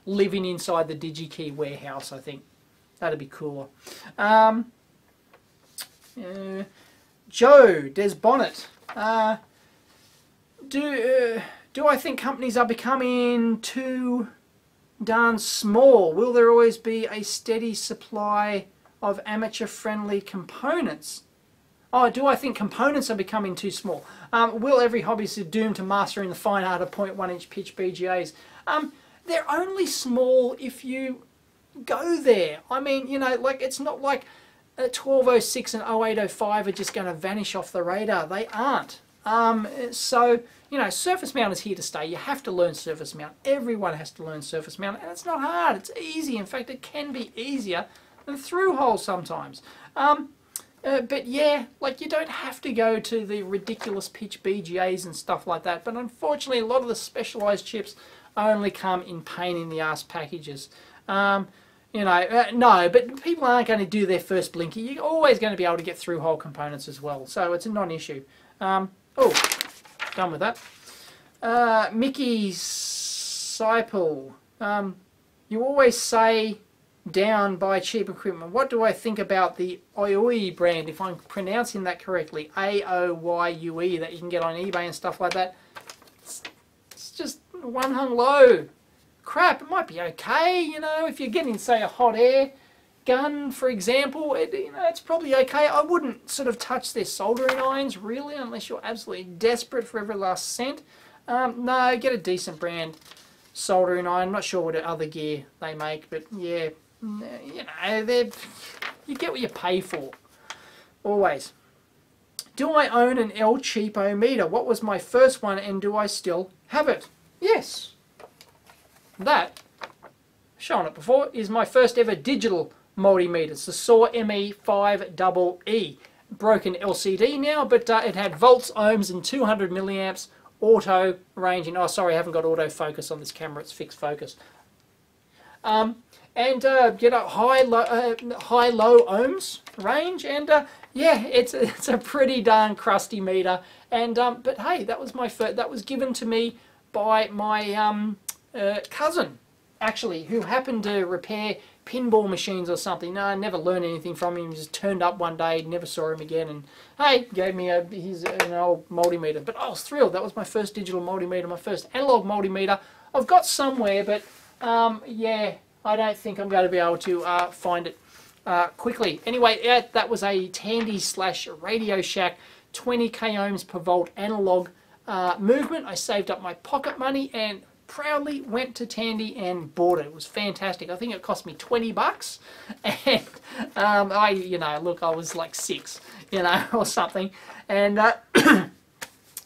living inside the DigiKey warehouse, I think. That'd be cooler. Joe Desbonnet. Do I think companies are becoming too darn small? Will there always be a steady supply of amateur-friendly components? Oh, do I think components are becoming too small? Will every hobbyist be doomed to mastering the fine art of 0.1-inch pitch BGAs? They're only small if you go there. I mean, you know, like, it's not like 1206 and 0805 are just going to vanish off the radar. They aren't. So, you know, surface mount is here to stay. You have to learn surface mount. Everyone has to learn surface mount, and it's not hard. It's easy. In fact, it can be easier than through hole sometimes. But yeah, like, you don't have to go to the ridiculous pitch BGAs and stuff like that. But unfortunately, a lot of the specialized chips only come in pain in the ass packages. You know, no, but people aren't going to do their first blinky. You're always going to be able to get through hole components as well. So it's a non-issue. Oh, done with that. Mickey Seipel. You always say down buy cheap equipment. What do I think about the Aoyue brand, if I'm pronouncing that correctly? Aoyue, that you can get on eBay and stuff like that. It's just one hung low. Crap, it might be okay, you know, if you're getting, say, a hot air gun, for example, you know, it's probably okay. I wouldn't sort of touch their soldering irons, really, unless you're absolutely desperate for every last cent. No, get a decent brand soldering iron. I'm not sure what other gear they make, but yeah, you know, you get what you pay for, always. Do I own an El Cheapo meter? What was my first one, and do I still have it? Yes. That, shown it before, is my first ever digital multimeter. It's the SAW ME5EE. Broken LCD now, but it had volts, ohms, and 200 milliamps auto ranging. Oh, sorry, I haven't got autofocus on this camera. It's fixed focus. And you know, high-low ohms range, and yeah, it's a pretty darn crusty meter. And but hey, that was my first. That was given to me by my cousin, actually, who happened to repair pinball machines or something. No, I never learned anything from him. He just turned up one day, never saw him again, and hey, gave me an old multimeter. But I was thrilled. That was my first digital multimeter, my first analog multimeter. I've got somewhere, but yeah, I don't think I'm going to be able to find it quickly. Anyway, yeah, that was a Tandy/Radio Shack 20k ohms per volt analog movement. I saved up my pocket money and proudly went to Tandy and bought it. It was fantastic. I think it cost me 20 bucks, and you know, look, I was like 6, you know, or something, and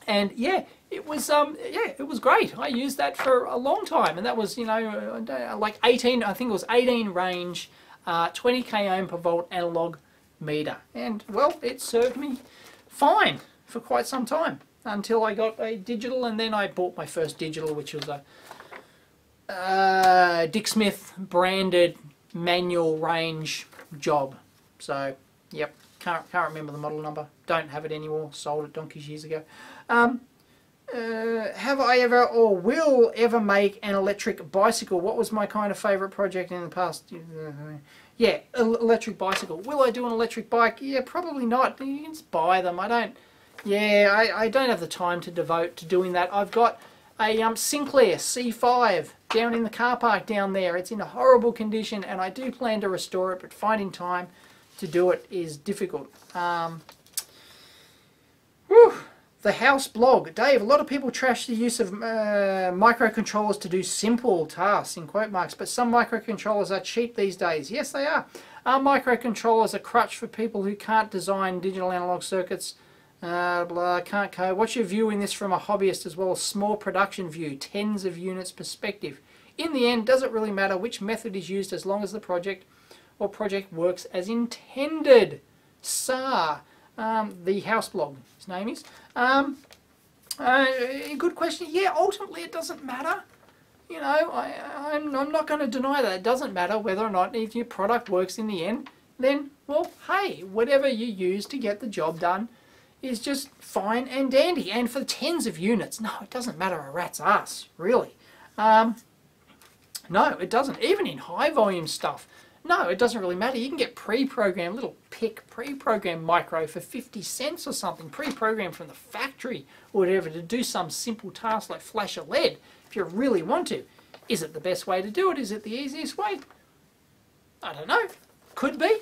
and yeah, it was yeah, it was great. I used that for a long time, and that was, you know, like 18, I think it was 18 range, 20k ohm per volt analog meter. And, well, it served me fine for quite some time until I got a digital, and then I bought my first digital, which was a Dick Smith branded manual range job. So, yep, can't remember the model number. Don't have it anymore. Sold it donkeys years ago. Have I ever or will ever make an electric bicycle? What was my kind of favourite project in the past? Yeah, electric bicycle. Will I do an electric bike? Yeah, probably not. You can just buy them. I don't have the time to devote to doing that. I've got a Sinclair C5 down in the car park down there. It's in a horrible condition, and I do plan to restore it, but finding time to do it is difficult. The house blog. Dave, a lot of people trash the use of microcontrollers to do simple tasks, in quote marks, but some microcontrollers are cheap these days. Yes, they are. Are microcontrollers a crutch for people who can't design digital analog circuits? Can't code. What's your view in this from a hobbyist as well as small production view, tens of units perspective? In the end, does it really matter which method is used as long as the project works as intended? The house blog, his name is. Good question. Yeah, ultimately it doesn't matter. You know, I'm not going to deny that. It doesn't matter whether or not if your product works in the end, then, well, hey, whatever you use to get the job done is just fine and dandy. And for tens of units, no, it doesn't matter a rat's ass, really. No, it doesn't. Even in high volume stuff, no, it doesn't really matter. You can get pre-programmed, little PIC, pre-programmed micro for 50 cents or something, pre-programmed from the factory or whatever to do some simple task like flash a LED if you really want to. Is it the best way to do it? Is it the easiest way? I don't know. Could be.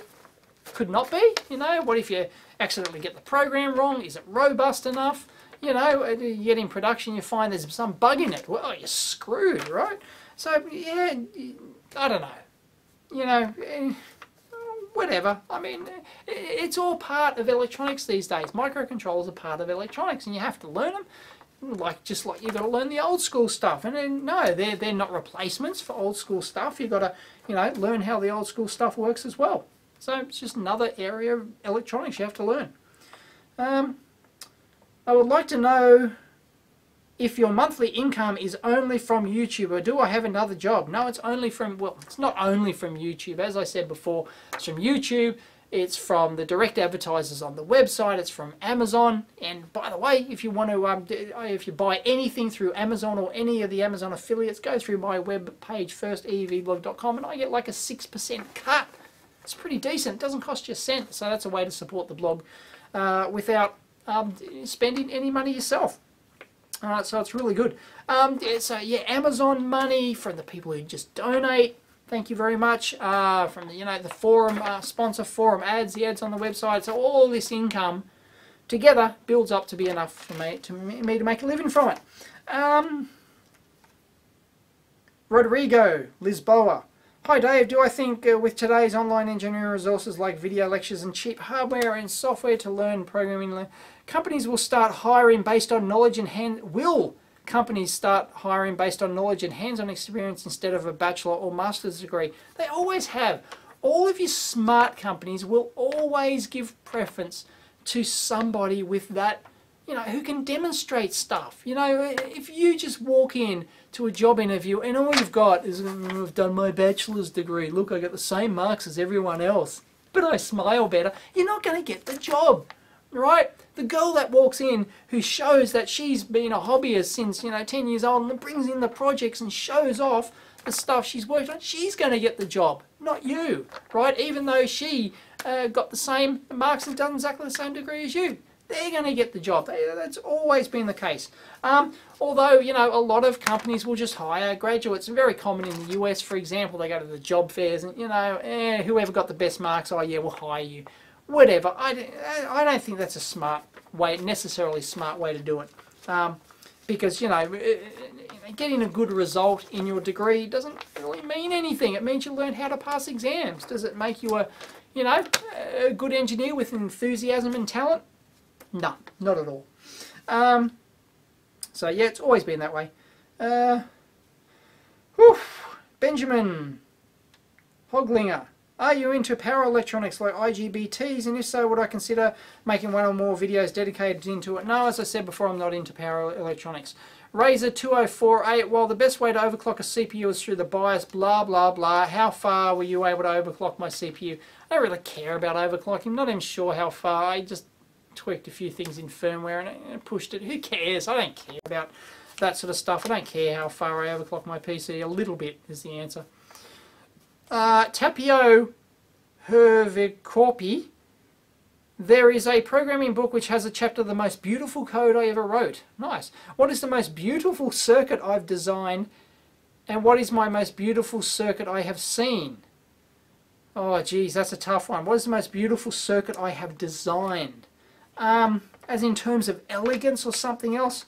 Could not be. You know, what if you accidentally get the program wrong? Is it robust enough? You know, you get in production, you find there's some bug in it. Well, you're screwed, right? So, yeah, I don't know. You know, whatever. I mean, it's all part of electronics these days. Microcontrollers are part of electronics, and you have to learn them. Just like you've got to learn the old school stuff. And then, no, they're not replacements for old school stuff. You've got to, you know, learn how the old school stuff works as well. So it's just another area of electronics you have to learn. I would like to know if your monthly income is only from YouTube, or do I have another job? No, it's only from, well, it's not only from YouTube. As I said before, it's from YouTube, it's from the direct advertisers on the website, it's from Amazon. And by the way, if you want to, if you buy anything through Amazon or any of the Amazon affiliates, go through my web page first, EEVblog.com, and I get like a 6% cut. It's pretty decent. It doesn't cost you a cent, so that's a way to support the blog without spending any money yourself. So it's really good. So yeah, Amazon money from the people who just donate. Thank you very much. From the, you know, the forum sponsor, forum ads, the ads on the website. So all this income together builds up to be enough for me to make a living from it. Rodrigo Lisboa. Hi Dave, do I think with today's online engineering resources like video lectures and cheap hardware and software to learn programming, companies will start hiring based on knowledge and companies start hiring based on knowledge and hands-on experience instead of a bachelor or master's degree? They always have. All of your smart companies will always give preference to somebody with that, you know, who can demonstrate stuff. You know, if you just walk in to a job interview and all you've got is, I've done my bachelor's degree, look, I got the same marks as everyone else, but I smile better, you're not going to get the job, right? The girl that walks in who shows that she's been a hobbyist since, you know, 10 years old and brings in the projects and shows off the stuff she's worked on, she's going to get the job, not you, right? Even though she got the same marks and done exactly the same degree as you. They're going to get the job. That's always been the case. Although, you know, a lot of companies will just hire graduates. Very common in the US, for example. They go to the job fairs and, you know, whoever got the best marks, oh yeah, we'll hire you. Whatever. I don't think that's a smart way, necessarily smart way to do it. Because, you know, getting a good result in your degree doesn't really mean anything. It means you learn how to pass exams. Does it make you a, you know, a good engineer with enthusiasm and talent? No, not at all. So yeah, it's always been that way. Benjamin Hoglinger. Are you into power electronics like IGBTs, and if so, would I consider making one or more videos dedicated into it? No, as I said before, I'm not into power electronics. Razer 2048, well, the best way to overclock a CPU is through the BIOS, blah, blah, blah. How far were you able to overclock my CPU? I don't really care about overclocking. I'm not even sure how far. I just tweaked a few things in firmware and pushed it. Who cares? I don't care about that sort of stuff. I don't care how far I overclock my PC. A little bit is the answer. Tapio Hervicorpi. There is a programming book which has a chapter, The Most Beautiful Code I Ever Wrote. Nice. What is the most beautiful circuit I've designed, and what is my most beautiful circuit I have seen? Oh, geez, that's a tough one. What is the most beautiful circuit I have designed? As in terms of elegance or something else?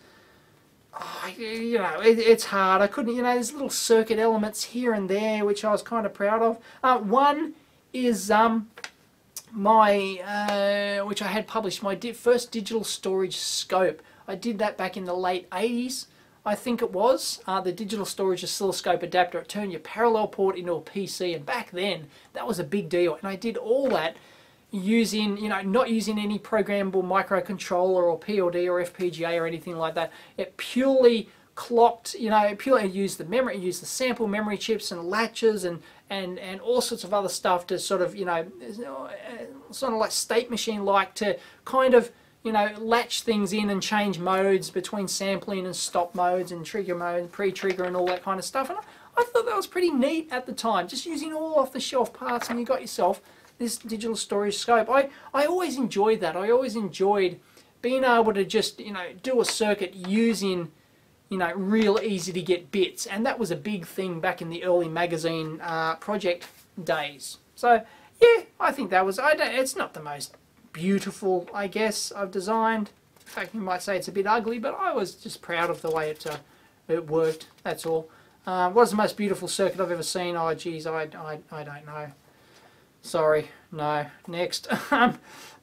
Oh, you know, it's hard. I couldn't, you know, there's little circuit elements here and there which I was kind of proud of. One is which I had published, my first digital storage scope. I did that back in the late 80s, I think it was. The digital storage oscilloscope adapter. It turned your parallel port into a PC, and back then that was a big deal. And I did all that using, you know, not using any programmable microcontroller or PLD or FPGA or anything like that. It purely clocked, you know, purely used the memory, used the sample memory chips and latches and all sorts of other stuff to sort of, you know, sort of like state machine like to kind of, you know, latch things in and change modes between sampling and stop modes and trigger mode, pre-trigger and all that kind of stuff. And I thought that was pretty neat at the time, just using all off-the-shelf parts, and you got yourself this digital storage scope. I always enjoyed that. I always enjoyed being able to just, you know, do a circuit using, you know, real easy to get bits, and that was a big thing back in the early magazine project days. So yeah, I think that was, it's not the most beautiful, I guess, I've designed. In fact, you might say it's a bit ugly, but I was just proud of the way it worked, that's all. What is the most beautiful circuit I've ever seen? Oh geez, I don't know. Sorry, no. Next.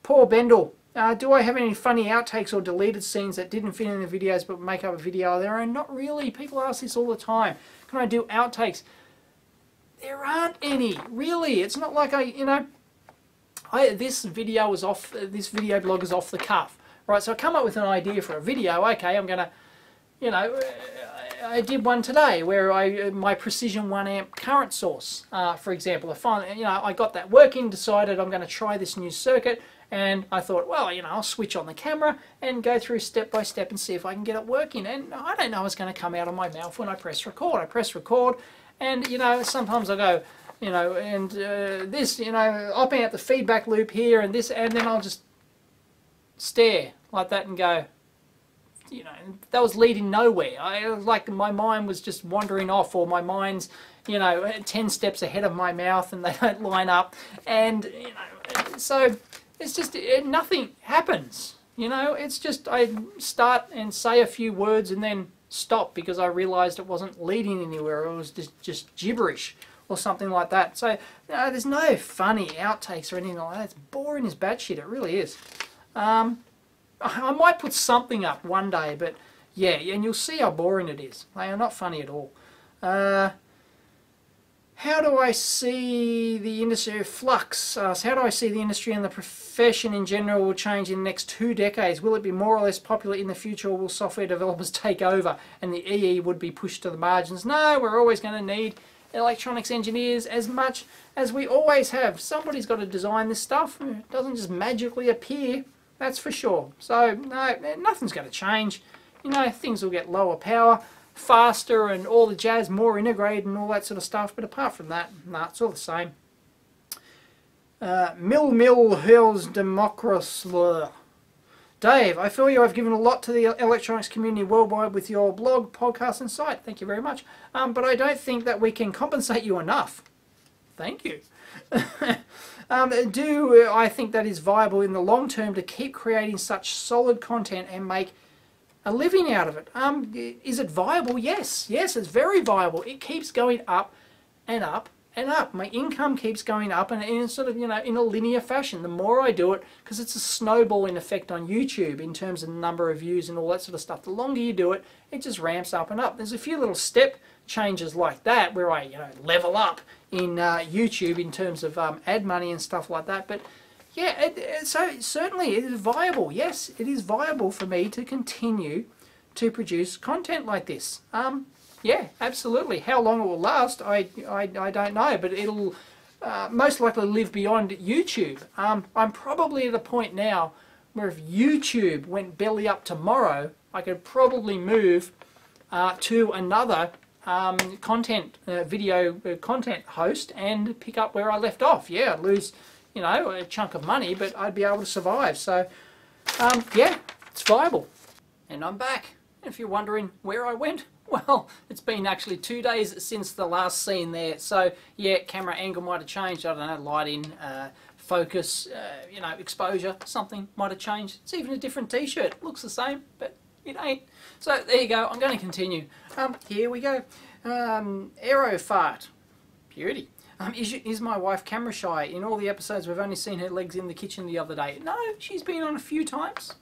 Paul Bendel. Do I have any funny outtakes or deleted scenes that didn't fit in the videos but make up a video of their own? Not really. People ask this all the time. Can I do outtakes? There aren't any. Really. It's not like this video is off, this video blog is off the cuff. Right, so I come up with an idea for a video. Okay, I'm going to, you know, I did one today where my precision 1 amp current source, for example. I got that working, decided I'm going to try this new circuit. And I thought, well, you know, I'll switch on the camera and go through step by step and see if I can get it working. And I don't know what's going to come out of my mouth when I press record. I press record, and, you know, sometimes I go, you know, and this, you know, opening out the feedback loop here and this, and then I'll just stare like that and go, you know, that was leading nowhere. It was like my mind was just wandering off, or my mind's, you know, 10 steps ahead of my mouth and they don't line up. And, you know, so it's just, nothing happens, you know. It's just I start and say a few words and then stop because I realized it wasn't leading anywhere. It was just gibberish or something like that. So, you know, there's no funny outtakes or anything like that. It's boring as batshit. It really is. I might put something up one day, but yeah, and you'll see how boring it is. They are not funny at all. How do I see the industry flux? How do I see the industry and the profession in general will change in the next 2 decades? Will it be more or less popular in the future, or will software developers take over and the EE would be pushed to the margins? No, we're always going to need electronics engineers as much as we always have. Somebody's got to design this stuff. It doesn't just magically appear, that's for sure. So, no, nothing's going to change. You know, things will get lower power, faster and all the jazz, more integrated and all that sort of stuff, but apart from that, nah, it's all the same. Hills Democracy. Dave, I feel you have given a lot to the electronics community worldwide with your blog, podcast and site. Thank you very much. But I don't think that we can compensate you enough. Thank you. Do I think that is viable in the long term to keep creating such solid content and make a living out of it? Is it viable? Yes, it's very viable. It keeps going up and up and up. My income keeps going up, and in sort of, you know, in a linear fashion. The more I do it, because it's a snowballing effect on YouTube in terms of the number of views and all that sort of stuff. The longer you do it, it just ramps up and up. There's a few little step changes like that, where I level up in YouTube in terms of ad money and stuff like that. But yeah, so certainly it is viable. Yes, it is viable for me to continue to produce content like this. Yeah, absolutely. How long it will last, I don't know, but it'll most likely live beyond YouTube. I'm probably at a point now where if YouTube went belly up tomorrow, I could probably move to another video content host and pick up where I left off. Yeah, I'd lose, a chunk of money, but I'd be able to survive. So, yeah, it's viable. And I'm back. If you're wondering where I went, well, it's been actually 2 days since the last scene there. So, yeah, camera angle might have changed. I don't know, lighting, focus, exposure, something might have changed. It's even a different t-shirt. Looks the same, but it ain't. So, there you go. I'm going to continue. Here we go. Aero fart. Beauty. Is my wife camera shy? In all the episodes, we've only seen her legs in the kitchen the other day. No, she's been on a few times.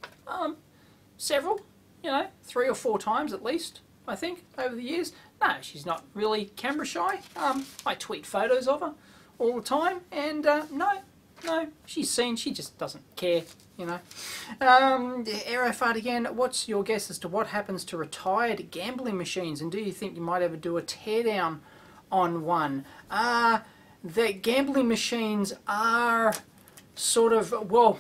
Several, 3 or 4 times at least, I think, over the years. No, she's not really camera shy. I tweet photos of her all the time, and no, she's seen, she just doesn't care, Aero fart again. What's your guess as to what happens to retired gambling machines, and do you think you might ever do a teardown on one? The gambling machines are sort of, well,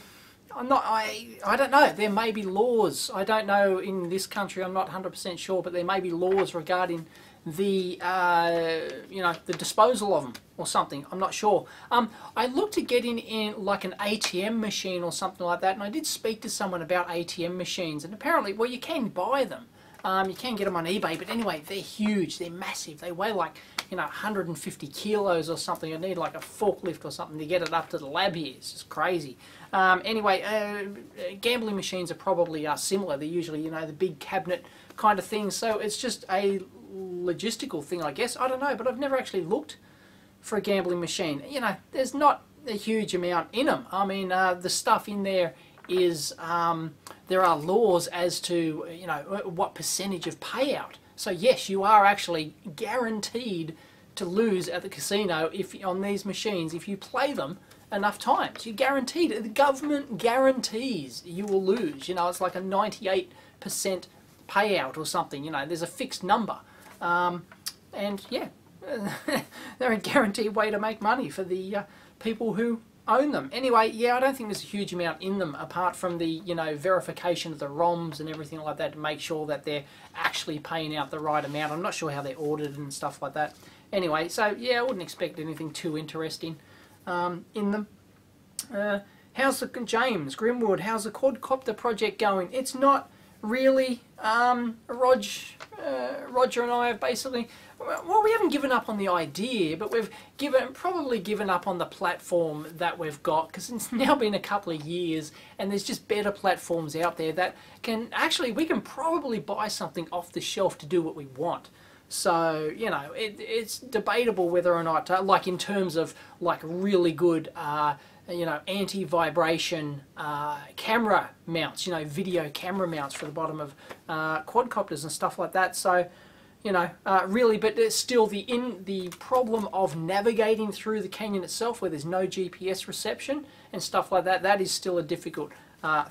I don't know. There may be laws. I don't know in this country. I'm not 100% sure, but there may be laws regarding the the disposal of them or something. I'm not sure. I looked at getting in like an ATM machine or something like that, and I did speak to someone about ATM machines, and apparently, well, you can buy them. You can get them on eBay, but anyway, they're huge. They're massive. They weigh like 150 kilos or something. You need like a forklift or something to get it up to the lab here. It's just crazy. Anyway, gambling machines are probably similar. They're usually, the big cabinet kind of thing. So it's just a logistical thing, I guess. I don't know, but I've never actually looked for a gambling machine. There's not a huge amount in them. I mean, the stuff in there is, there are laws as to, what percentage of payout. So yes, you are actually guaranteed to lose at the casino on these machines if you play them enough times. You're guaranteed. The government guarantees you will lose. It's like a 98% payout or something. There's a fixed number. And yeah, they're a guaranteed way to make money for the people who own them. Anyway, yeah, I don't think there's a huge amount in them apart from the, verification of the ROMs and everything like that to make sure that they're actually paying out the right amount. I'm not sure how they're audited and stuff like that. Anyway, so yeah, I wouldn't expect anything too interesting in them. How's the James Grimwood? How's the quadcopter project going? It's not really. Roger and I have basically, well, we haven't given up on the idea, but we've probably given up on the platform that we've got, because it's now been a couple of years and there's just better platforms out there that can actually, we can probably buy something off the shelf to do what we want. So, it's debatable whether or not, like in terms of like really good anti-vibration camera mounts, video camera mounts for the bottom of quadcopters and stuff like that. So, really, but there's still the problem of navigating through the canyon itself, where there's no GPS reception and stuff like that. That is still a difficult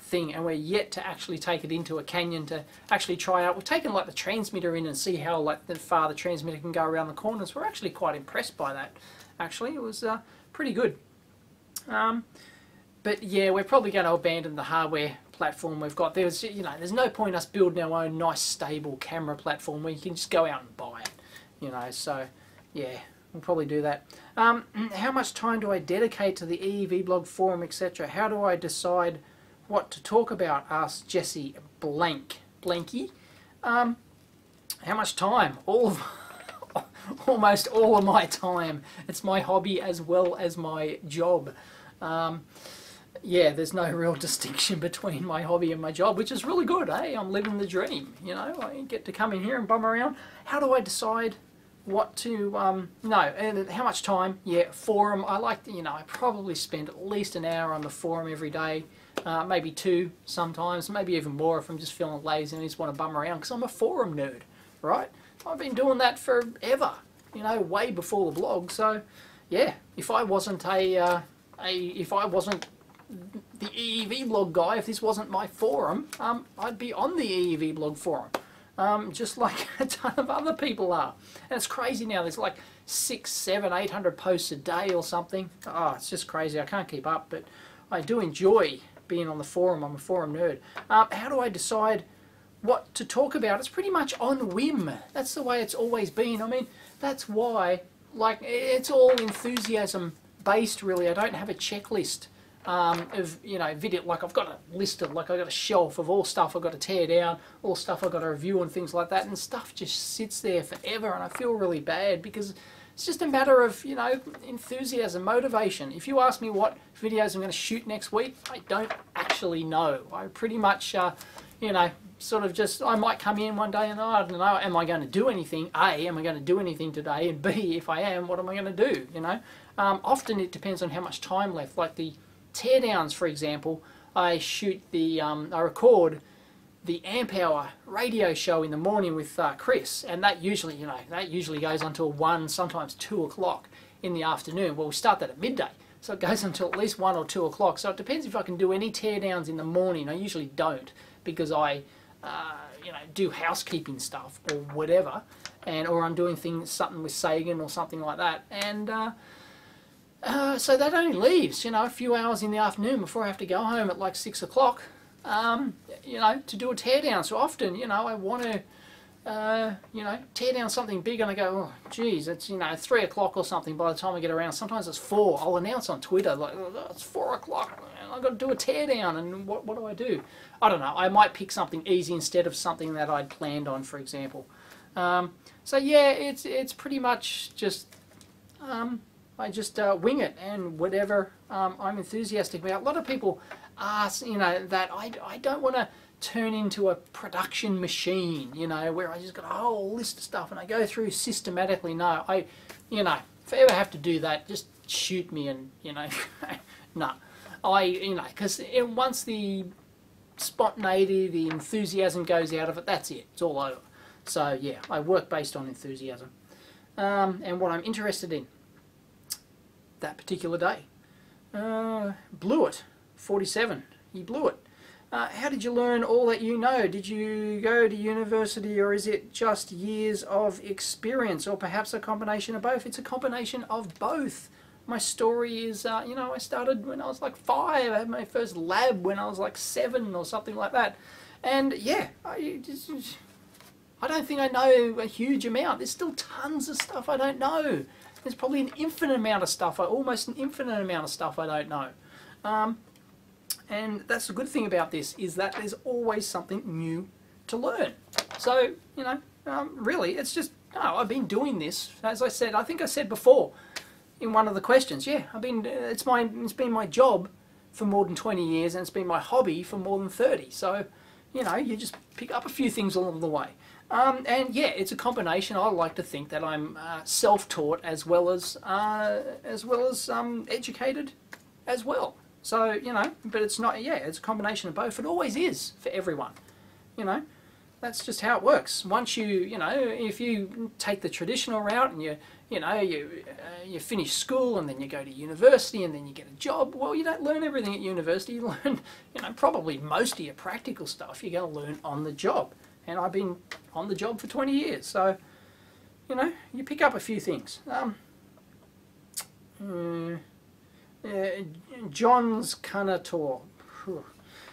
thing, and we're yet to actually take it into a canyon to actually try out. We've taken like the transmitter in and see how far the transmitter can go around the corners. We're actually quite impressed by that. Actually, it was pretty good. But yeah, we're probably going to abandon the hardware platform we've got. There's no point us building our own nice stable camera platform where you can just go out and buy it. So yeah, we'll probably do that. How much time do I dedicate to the EEVblog forum, etc.? How do I decide what to talk about? Asked Jesse Blanky. How much time? Almost all of my time. It's my hobby as well as my job. Yeah, there's no real distinction between my hobby and my job, which is really good. Hey, I'm living the dream. I get to come in here and bum around. How do I decide what to no, and how much time? Yeah, forum. I like to, I probably spend at least an hour on the forum every day. Maybe 2 sometimes, maybe even more if I'm just feeling lazy and I just want to bum around, because I'm a forum nerd, right? I've been doing that forever, you know, way before the blog. So yeah, if I wasn't if I wasn't the EEVblog guy, if this wasn't my forum, I'd be on the EEVblog forum, just like a ton of other people are. And it's crazy now, there's like 600, 700, 800 posts a day or something. Oh, it's just crazy, I can't keep up, but I do enjoy being on the forum. I'm a forum nerd. How do I decide what to talk about? It's pretty much on whim. That's the way it's always been. I mean, that's why, like, it's all enthusiasm based, really. I don't have a checklist of, you know, video. Like, I've got a list of, like, I've got a shelf of all stuff I've got to tear down, all stuff I've got to review and things like that, and stuff just sits there forever, and I feel really bad because it's just a matter of, you know, enthusiasm, motivation. If you ask me what videos I'm going to shoot next week, I don't actually know. I pretty much, you know, sort of just, I might come in one day and I don't know, am I going to do anything? A, am I going to do anything today? And B, if I am, what am I going to do, you know? Often it depends on how much time left. Like the teardowns, for example, I shoot the, I record the amp hour radio show in the morning with Chris, and that usually, you know, that usually goes until 1, sometimes 2 o'clock in the afternoon. Well, we start that at midday, so it goes until at least 1 or 2 o'clock. So it depends if I can do any teardowns in the morning. I usually don't, because I, you know, do housekeeping stuff or whatever, and or I'm doing something with Sagan or something like that, and so that only leaves, you know, a few hours in the afternoon before I have to go home at like 6 o'clock. You know, to do a teardown. So often, you know, I want to, you know, tear down something big, and I go, oh, geez, it's, you know, 3 o'clock or something by the time I get around. Sometimes it's 4. I'll announce on Twitter, like, oh, it's 4 o'clock, and I've got to do a teardown, and what do I do? I don't know. I might pick something easy instead of something that I'd planned on, for example. So yeah, it's pretty much just, I just wing it, and whatever I'm enthusiastic about. A lot of people ask, you know, that I don't want to turn into a production machine, you know, where I just got a whole list of stuff and I go through systematically. No, you know, if I ever have to do that, just shoot me, and, you know, no. You know, because once the spontaneity, the enthusiasm goes out of it, that's it. It's all over. So yeah, I work based on enthusiasm and what I'm interested in that particular day. Blew it. 47. He blew it. How did you learn all that you know? Did you go to university, or is it just years of experience, or perhaps a combination of both? It's a combination of both. My story is, you know, I started when I was like 5. I had my first lab when I was like 7 or something like that. And yeah, I don't think I know a huge amount. There's still tons of stuff I don't know. There's probably an infinite amount of stuff, almost an infinite amount of stuff I don't know. And that's the good thing about this, is that there's always something new to learn. So, you know, really, it's just, no, I've been doing this, as I said, I think I said before in one of the questions, yeah, it's been my job for more than 20 years, and it's been my hobby for more than 30. So, you know, you just pick up a few things along the way. And yeah, it's a combination. I like to think that I'm self-taught as well as educated as well. So, you know, but it's not, yeah, it's a combination of both. It always is for everyone, you know. That's just how it works. Once you know, if you take the traditional route and you finish school and then you go to university and then you get a job, well, you don't learn everything at university. You learn, you know, probably most of your practical stuff you're going to learn on the job. And I've been on the job for 20 years, so, you know, you pick up a few things. John's Kanator.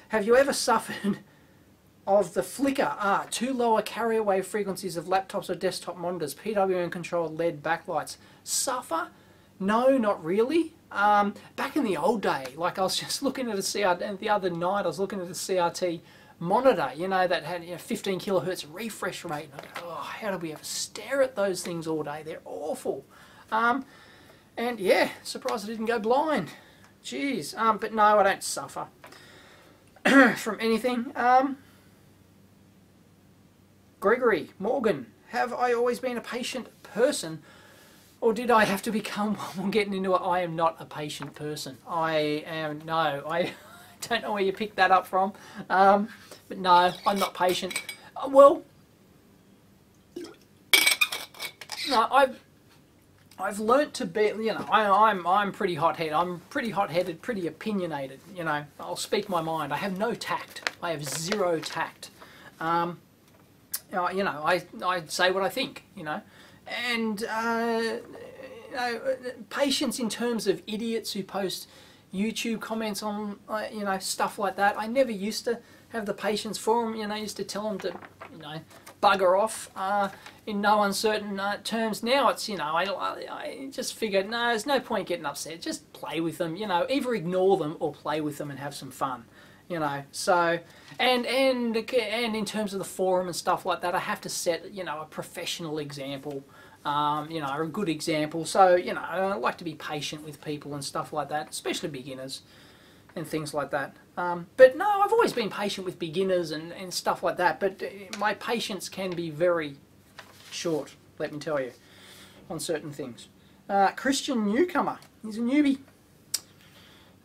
Have you ever suffered of the flicker? Too lower carrier wave frequencies of laptops or desktop monitors, PWM controlled LED backlights. Suffer? No, not really. Back in the old day, like I was just looking at a CRT, the other night I was looking at a CRT monitor, you know, that had, you know, 15 kilohertz refresh rate. And I go, oh, how do we ever stare at those things all day? They're awful. And yeah, surprised I didn't go blind. Jeez. But no, I don't suffer from anything. Gregory Morgan, have I always been a patient person, or did I have to become one? Getting into it, I am not a patient person. I don't know where you picked that up from. But no, I'm not patient. Well, no, I've learnt to be, you know, I'm pretty hot-headed. I'm pretty hot-headed, pretty opinionated. You know, I'll speak my mind. I have no tact. I have zero tact. You know, I say what I think. You know, and you know, patience in terms of idiots who post YouTube comments on you know, stuff like that. I never used to have the patience for them. You know, I used to tell them to, you know, bugger off in no uncertain terms. Now it's, you know, I just figured, no, there's no point getting upset. Just play with them, you know, either ignore them or play with them and have some fun, you know. So, and in terms of the forum and stuff like that, I have to set, you know, a professional example, you know, a good example. So, you know, I like to be patient with people and stuff like that, especially beginners and things like that. But no, I've always been patient with beginners and stuff like that, but my patience can be very short, let me tell you, on certain things. Christian Newcomer, he's a newbie.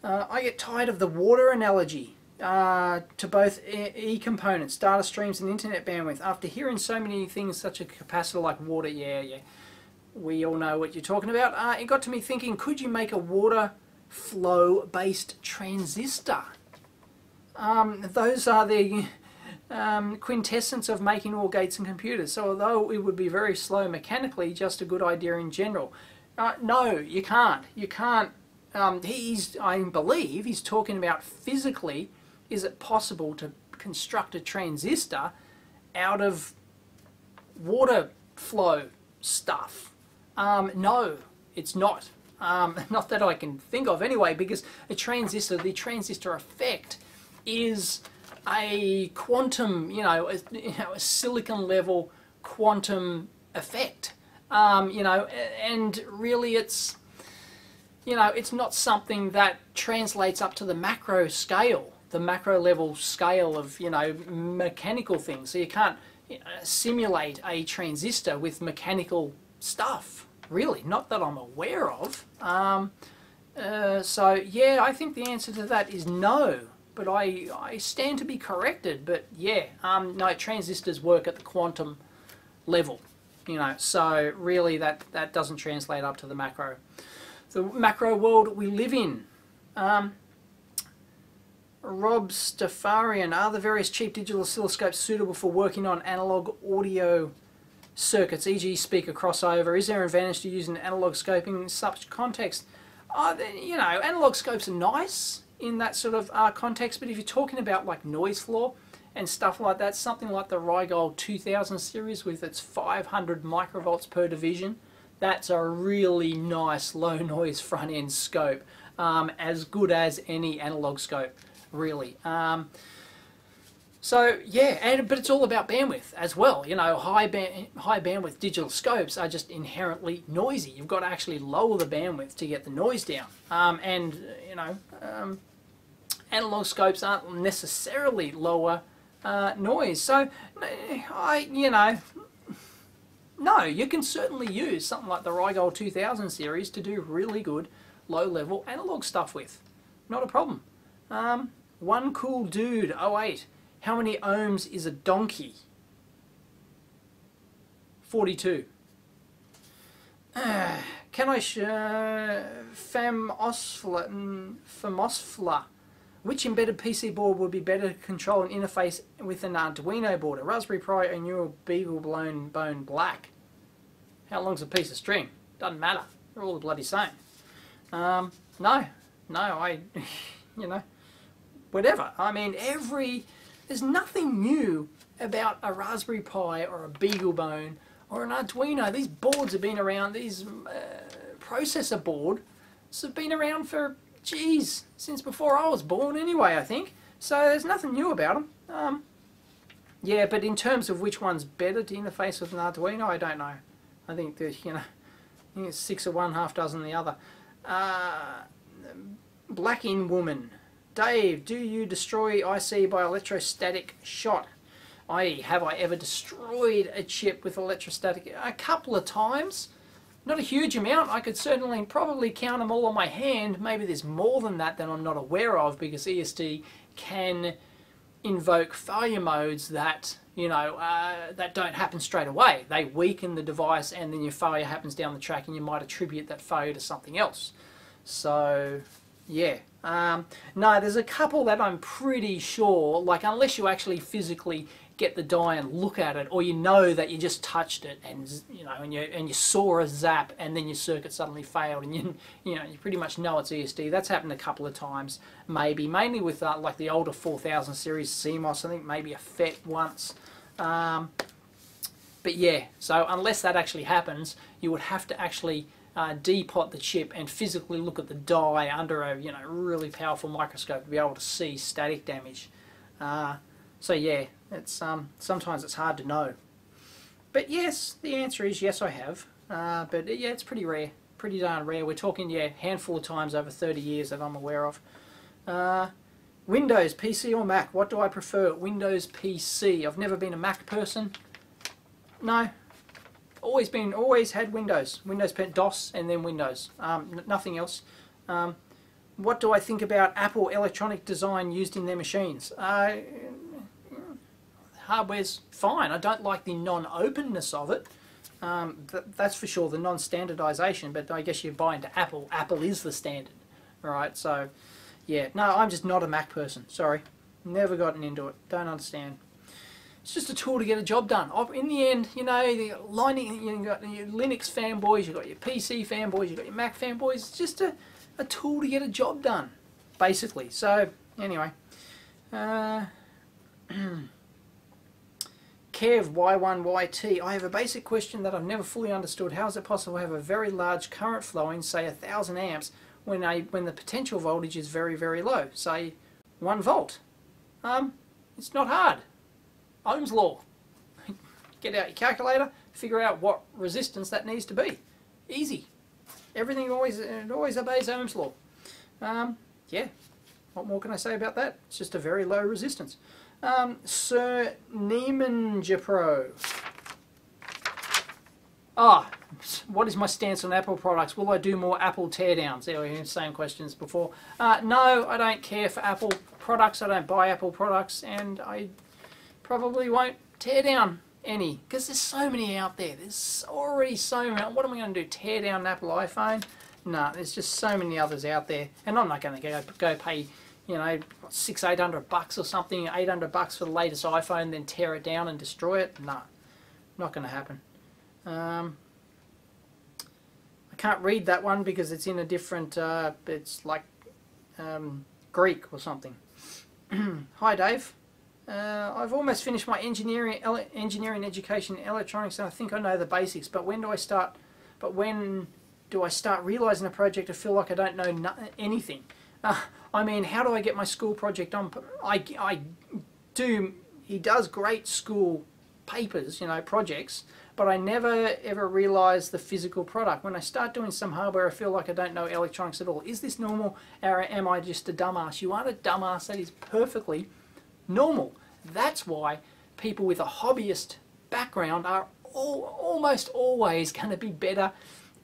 I get tired of the water analogy to both E-components, data streams and internet bandwidth. After hearing so many things such a capacitor like water, yeah, we all know what you're talking about. It got to me thinking, could you make a water flow based transistor? Those are the quintessence of making all gates and computers. So although it would be very slow mechanically, just a good idea in general. No, you can't. You can't. I believe he's talking about physically, is it possible to construct a transistor out of water flow stuff? No, it's not. Not that I can think of anyway, because the transistor effect is a quantum, you know, a silicon level quantum effect, you know, and really it's, you know, it's not something that translates up to the macro scale, the macro level scale of, you know, mechanical things. So you can't, you know, simulate a transistor with mechanical stuff, really, not that I'm aware of. So yeah, I think the answer to that is no. But I stand to be corrected. But yeah, no, transistors work at the quantum level, you know. So really, that doesn't translate up to the macro world we live in. Rob Stafarian, are the various cheap digital oscilloscopes suitable for working on analog audio circuits, e.g. speaker crossover? Is there an advantage to using analog scoping in such context? You know, analog scopes are nice in that sort of context, but if you're talking about like noise floor and stuff like that, something like the Rigol 2000 series with its 500 microvolts per division, that's a really nice low noise front end scope, as good as any analog scope, really. So yeah, but it's all about bandwidth as well. You know, high bandwidth digital scopes are just inherently noisy. You've got to actually lower the bandwidth to get the noise down. And you know, analog scopes aren't necessarily lower noise. So you know, no, you can certainly use something like the Rigol 2000 series to do really good low-level analog stuff with. Not a problem. One cool dude, 08. How many ohms is a donkey? 42. Can I FEMOSFLA? Which embedded PC board would be better to control an interface with an Arduino board? A Raspberry Pi or Neural Beagle Bone Black? How long's a piece of string? Doesn't matter. They're all the bloody same. No, you know, whatever. I mean, there's nothing new about a Raspberry Pi or a BeagleBone or an Arduino. These boards have been around, these processor boards have been around for, geez, since before I was born anyway, I think. So there's nothing new about them. Yeah, but in terms of which one's better to interface with an Arduino, I don't know. I think there's, you know, I think it's 6 of one, half dozen the other. Black-in Woman. Dave, do you destroy IC by electrostatic shot? Have I ever destroyed a chip with electrostatic? A couple of times. Not a huge amount. I could certainly probably count them all on my hand. Maybe there's more than that I'm not aware of, because ESD can invoke failure modes that, you know, that don't happen straight away. They weaken the device, and then your failure happens down the track, and you might attribute that failure to something else. So, yeah. No, there's a couple that I'm pretty sure, like, unless you actually physically get the die and look at it, or you know that you just touched it, and you know, and you saw a zap, and then your circuit suddenly failed, and you know, you pretty much know it's ESD. That's happened a couple of times, mainly with like the older 4000 series CMOS. I think maybe a FET once. But yeah, so unless that actually happens, you would have to actually depot the chip and physically look at the die under a, you know, really powerful microscope to be able to see static damage. So yeah, it's sometimes it's hard to know. But yes, the answer is yes, I have. But yeah, it's pretty rare, pretty darn rare. We're talking, yeah, handful of times over 30 years that I'm aware of. Windows, PC or Mac? What do I prefer? Windows, PC. I've never been a Mac person. No, always had Windows. Windows, DOS, and then Windows. Nothing else. What do I think about Apple electronic design used in their machines? Hardware's fine. I don't like the non-openness of it. That's for sure, the non-standardization, but I guess you buy into Apple. Apple is the standard, right? So, yeah. No, I'm just not a Mac person. Sorry. Never gotten into it. Don't understand. It's just a tool to get a job done. In the end, you know, you've got your Linux fanboys, you've got your PC fanboys, you've got your Mac fanboys. It's just a tool to get a job done, basically. So, anyway. Kev Y1YT, I have a basic question that I've never fully understood. How is it possible to have a very large current flowing, say 1000 amps, when the potential voltage is very, very low, say 1 volt? It's not hard. Ohm's law. Get out your calculator, figure out what resistance that needs to be. Easy. Everything always obeys Ohm's law. Yeah. What more can I say about that? It's just a very low resistance. Sir Neiman Japro. What is my stance on Apple products? Will I do more Apple teardowns? There we have the same questions before. No, I don't care for Apple products. I don't buy Apple products, and I probably won't tear down any, because there's so many out there. There's already so many. What am I going to do? Tear down an Apple iPhone? No, there's just so many others out there, and I'm not going to go pay, you know, $600-800 or something, $800 for the latest iPhone, then tear it down and destroy it. No, not going to happen. I can't read that one because it's in a different, it's like Greek or something. Hi Dave. I've almost finished my engineering education in electronics, and I think I know the basics. But when do I start? Realizing a project? I feel like I don't know anything. I mean, how do I get my school project on? He does great school papers, you know, projects, but I never ever realize the physical product. When I start doing some hardware, I feel like I don't know electronics at all. Is this normal, or am I just a dumbass? You aren't a dumbass. That is perfectly normal. That's why people with a hobbyist background are almost always going to be better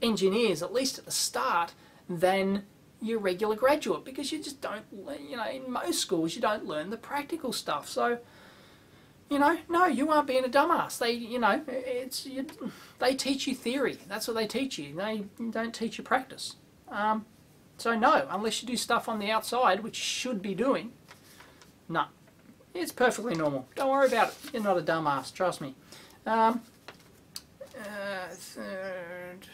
engineers, at least at the start, than your regular graduate, because you just don't, you know, in most schools you don't learn the practical stuff. So, you know, no, you aren't being a dumbass. They, you know, they teach you theory. That's what they teach you. They don't teach you practice. So no, unless you do stuff on the outside, which you should be doing, no. It's perfectly normal. Don't worry about it. You're not a dumbass. Trust me. Third.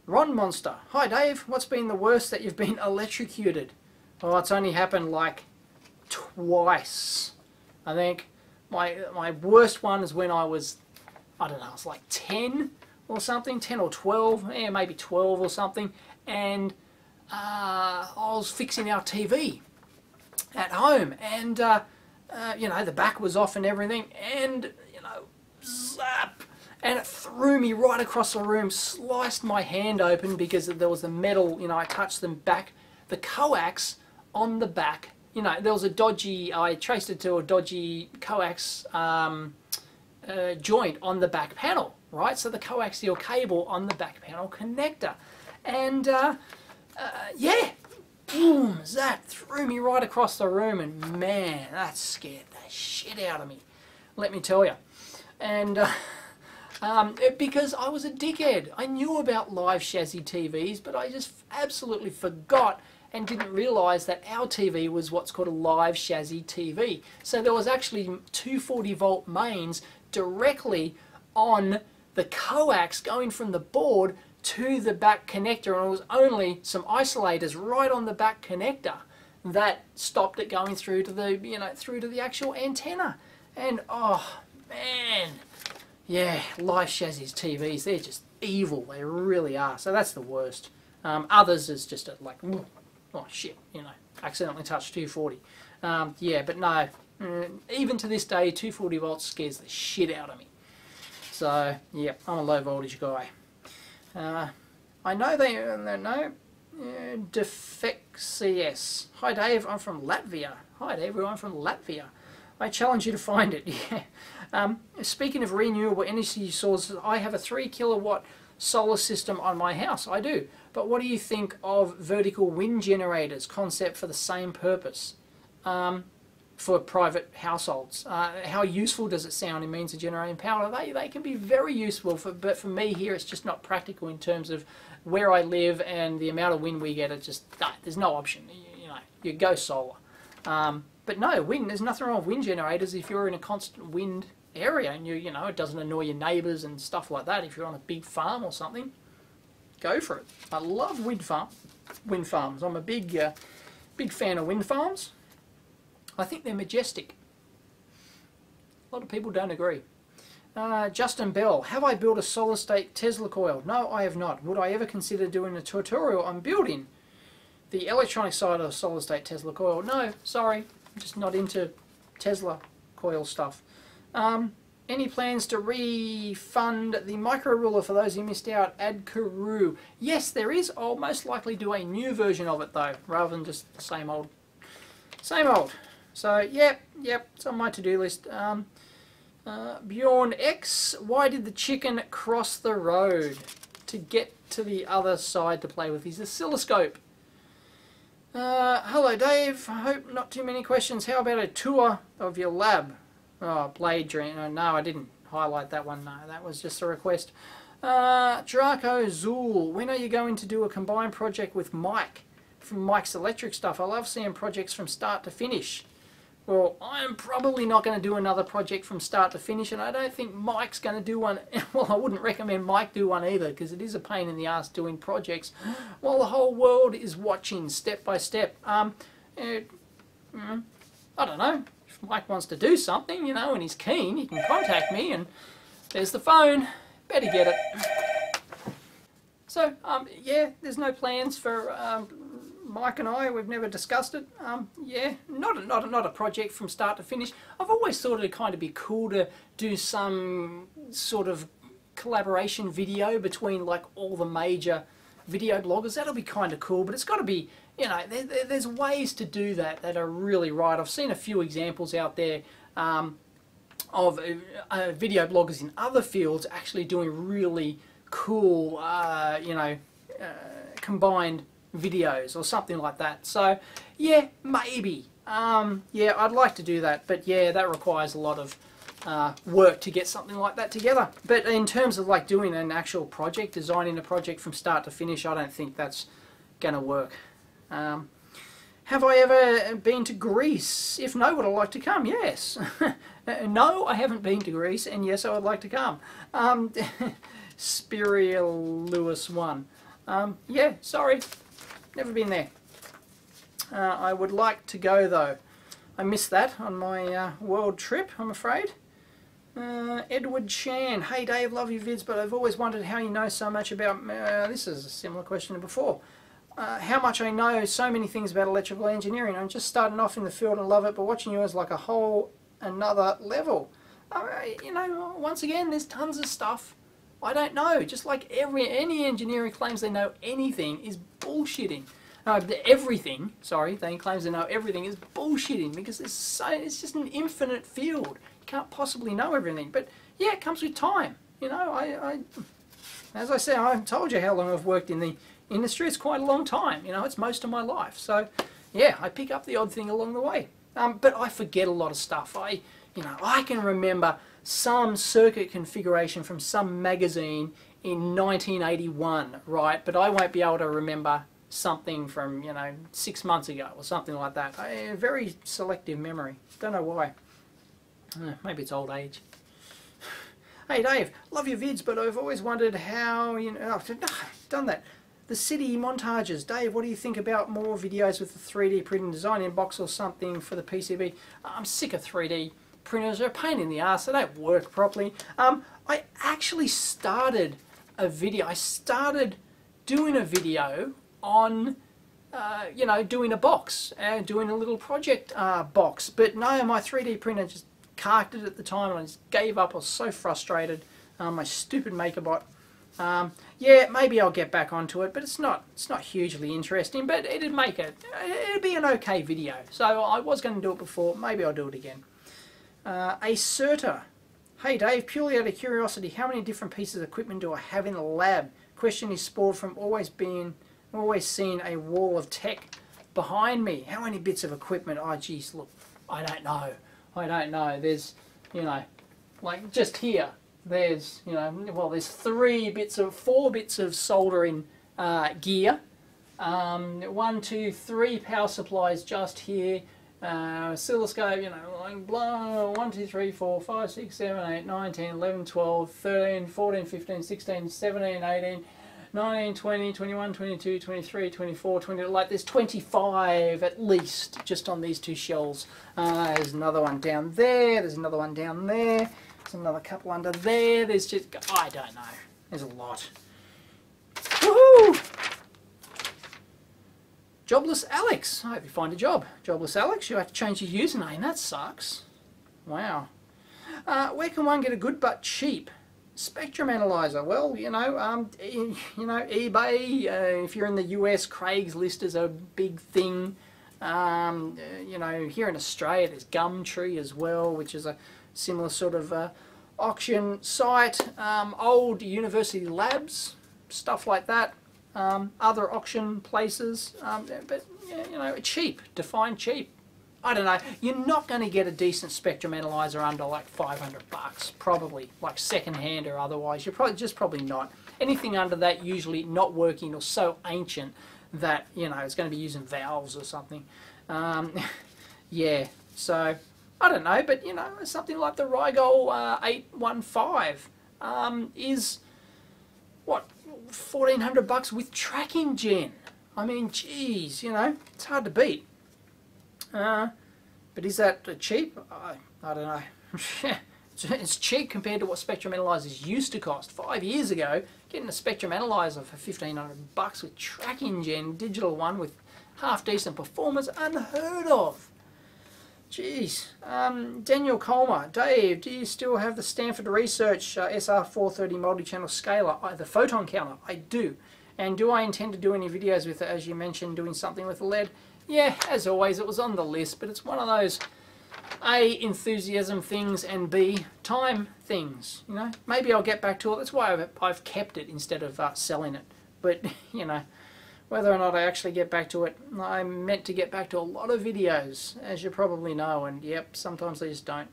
Ron Monster. Hi Dave. What's been the worst that you've been electrocuted? Oh, it's only happened like twice. I think my worst one is when I was, I don't know, I was like 10 or something, 10 or 12, yeah, maybe 12 or something, and I was fixing our TV at home, and you know, the back was off and everything, and, you know, zap, and it threw me right across the room, sliced my hand open because there was the metal, you know, I touched them back, the coax on the back, you know, there was a dodgy, I traced it to a dodgy coax joint on the back panel, right, so the coaxial cable on the back panel connector, and yeah, boom, that? Threw me right across the room, and man, that scared the shit out of me, let me tell you. And because I was a dickhead. I knew about live chassis TVs, but I just absolutely forgot and didn't realise that our TV was what's called a live chassis TV. So there was actually 240 volt mains directly on the coax going from the board to the back connector, and it was only some isolators right on the back connector that stopped it going through to the, you know, through to the actual antenna. And oh man, yeah, live chassis TVs, they're just evil, they really are. So that's the worst. Others is just like, oh shit, you know, accidentally touched 240. Yeah, but no, even to this day, 240 volts scares the shit out of me. So yeah, I'm a low voltage guy. I know they know Defexius. Hi Dave, I'm from Latvia. Hi Dave, I'm from Latvia. I challenge you to find it. Yeah. Speaking of renewable energy sources, I have a 3 kilowatt solar system on my house. I do. But what do you think of vertical wind generators concept for the same purpose for private households? How useful does it sound in means of generating power? They can be very useful, but for me here it's just not practical in terms of where I live and the amount of wind we get. It's just, there's no option. You know, you go solar. But no, wind, there's nothing wrong with wind generators if you're in a constant wind area and you know, it doesn't annoy your neighbours and stuff like that. If you're on a big farm or something, go for it. I love wind farms. I'm a big fan of wind farms. I think they're majestic. A lot of people don't agree. Justin Bell, have I built a solid state Tesla coil? No, I have not. Would I ever consider doing a tutorial on building the electronic side of a solid state Tesla coil? No, sorry. I'm just not into Tesla coil stuff. Any plans to refund the micro ruler for those who missed out? Ad Kuru. Yes, there is. I'll most likely do a new version of it though, rather than just the same old. Same old. So, yep, it's on my to-do list. Bjorn X, why did the chicken cross the road to get to the other side to play with his oscilloscope? Hello Dave, I hope not too many questions. How about a tour of your lab? Oh, Blade Dream. No, I didn't highlight that one. No, that was just a request. Draco Zool, when are you going to do a combined project with Mike from Mike's Electric Stuff? I love seeing projects from start to finish. Well, I'm probably not going to do another project from start to finish, and I don't think Mike's going to do one. Well, I wouldn't recommend Mike do one either, because it is a pain in the ass doing projects while the whole world is watching step by step. I don't know. If Mike wants to do something, you know, and he's keen, he can contact me, and there's the phone. Better get it. So, yeah, there's no plans for Mike and I. We've never discussed it. Yeah, not a project from start to finish. I've always thought it'd kind of be cool to do some sort of collaboration video between like all the major video bloggers. That'll be kind of cool, but it's got to be, you know, there's ways to do that that are really right. I've seen a few examples out there of video bloggers in other fields actually doing really cool, you know, combined videos or something like that. So yeah, maybe. Yeah, I'd like to do that, but yeah, that requires a lot of work to get something like that together. But in terms of like doing an actual project, designing a project from start to finish, I don't think that's gonna work. Have I ever been to Greece? If no, would I like to come? Yes. No, I haven't been to Greece, and yes, I would like to come. Spirial Lewis 1. Yeah, sorry, never been there. I would like to go though. I missed that on my world trip, I'm afraid. Edward Chan. Hey Dave, love your vids, but I've always wondered how you know so much about... this is a similar question to before. How much I know so many things about electrical engineering. I'm just starting off in the field and love it, but watching you is like a whole another level. You know, once again, there's tons of stuff I don't know. Just like any engineer who claims they know anything is bullshitting. Everything, sorry, they claims they know everything is bullshitting, because it's just an infinite field. You can't possibly know everything. But yeah, it comes with time. You know, as I said, I haven't told you how long I've worked in the industry. It's quite a long time. You know, it's most of my life. So yeah, I pick up the odd thing along the way. But I forget a lot of stuff. I can remember some circuit configuration from some magazine in 1981, right? But I won't be able to remember something from 6 months ago or something like that. Very selective memory. Don't know why. Maybe it's old age. Hey Dave, love your vids, but I've always wondered how I've done that. The city montages. Dave, what do you think about more videos with the 3D printing design inbox or something for the PCB? I'm sick of 3D printers. They're a pain in the ass. They don't work properly. I actually started a video. I started doing a video on, doing a box, doing a little project box. But no, my 3D printer just carked it at the time and I just gave up. I was so frustrated. My stupid MakerBot. Yeah, maybe I'll get back onto it, but it's not hugely interesting, but it'd be an okay video. So I was going to do it before, maybe I'll do it again. Acerta. Hey Dave, purely out of curiosity, how many different pieces of equipment do I have in the lab? Question is spawned from always seeing a wall of tech behind me. How many bits of equipment? Oh geez, look, I don't know. There's, like just here. There's, there's 4 bits of soldering gear. 1, 2, 3 power supplies just here. Oscilloscope, like blah, 1, 2, 3, 4, 5, 6, 7, 8, 9, 10, 11, 12, 13, 14, 15, 16, 17, 18, 19, 20, 21, 22, 23, 24, 20, like there's 25 at least just on these 2 shells. There's another one down there, there's another one down there. There's another couple under there. There's just, I don't know. There's a lot. Woohoo! Jobless Alex. I hope you find a job. Jobless Alex, you have to change your username. That sucks. Wow. Where can one get a good but cheap spectrum analyzer? Well, eBay. If you're in the US, Craigslist is a big thing. Here in Australia, there's Gumtree as well, which is a similar sort of auction site. Old university labs, stuff like that. Other auction places, but cheap. Define cheap. I don't know. You're not going to get a decent spectrum analyzer under like $500, probably, like second-hand or otherwise. You're probably not. Anything under that usually not working or so ancient that it's going to be using valves or something. Yeah. So. I don't know, but something like the Rigol 815 is what, $1,400 with tracking gen. I mean, geez, it's hard to beat. But is that cheap? I don't know. It's cheap compared to what spectrum analyzers used to cost. 5 years ago, getting a spectrum analyzer for $1,500 with tracking gen, digital one with half decent performance, unheard of. Jeez. Daniel Colmer. Dave, do you still have the Stanford Research SR430 multi-channel scaler, the photon counter? I do. And do I intend to do any videos with it, as you mentioned, doing something with the lead? Yeah, as always, it was on the list, but it's one of those A, enthusiasm things, and B, time things. Maybe I'll get back to it. That's why I've kept it instead of selling it. But, whether or not I actually get back to it, I'm meant to get back to a lot of videos, as you probably know, and yep, sometimes they just don't.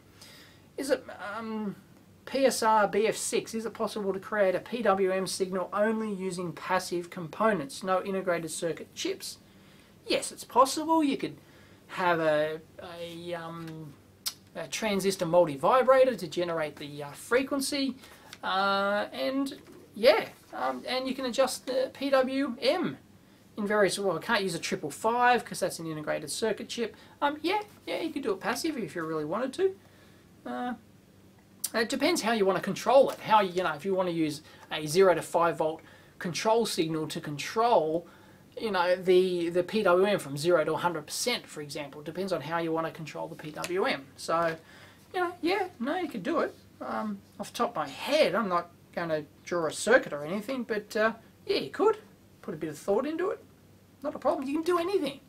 Is it PSR BF6, is it possible to create a PWM signal only using passive components, no integrated circuit chips? Yes, it's possible. You could have a transistor multivibrator to generate the frequency, and yeah, and you can adjust the PWM in various, well, I can't use a 555 because that's an integrated circuit chip. Yeah, you could do it passive if you really wanted to. It depends how you want to control it. How if you want to use a 0 to 5 volt control signal to control, the PWM from 0 to 100%, for example. It depends on how you want to control the PWM. So, yeah, no, you could do it. Off the top of my head, I'm not going to draw a circuit or anything, but yeah, you could. Put a bit of thought into it. Not a problem. You can do anything.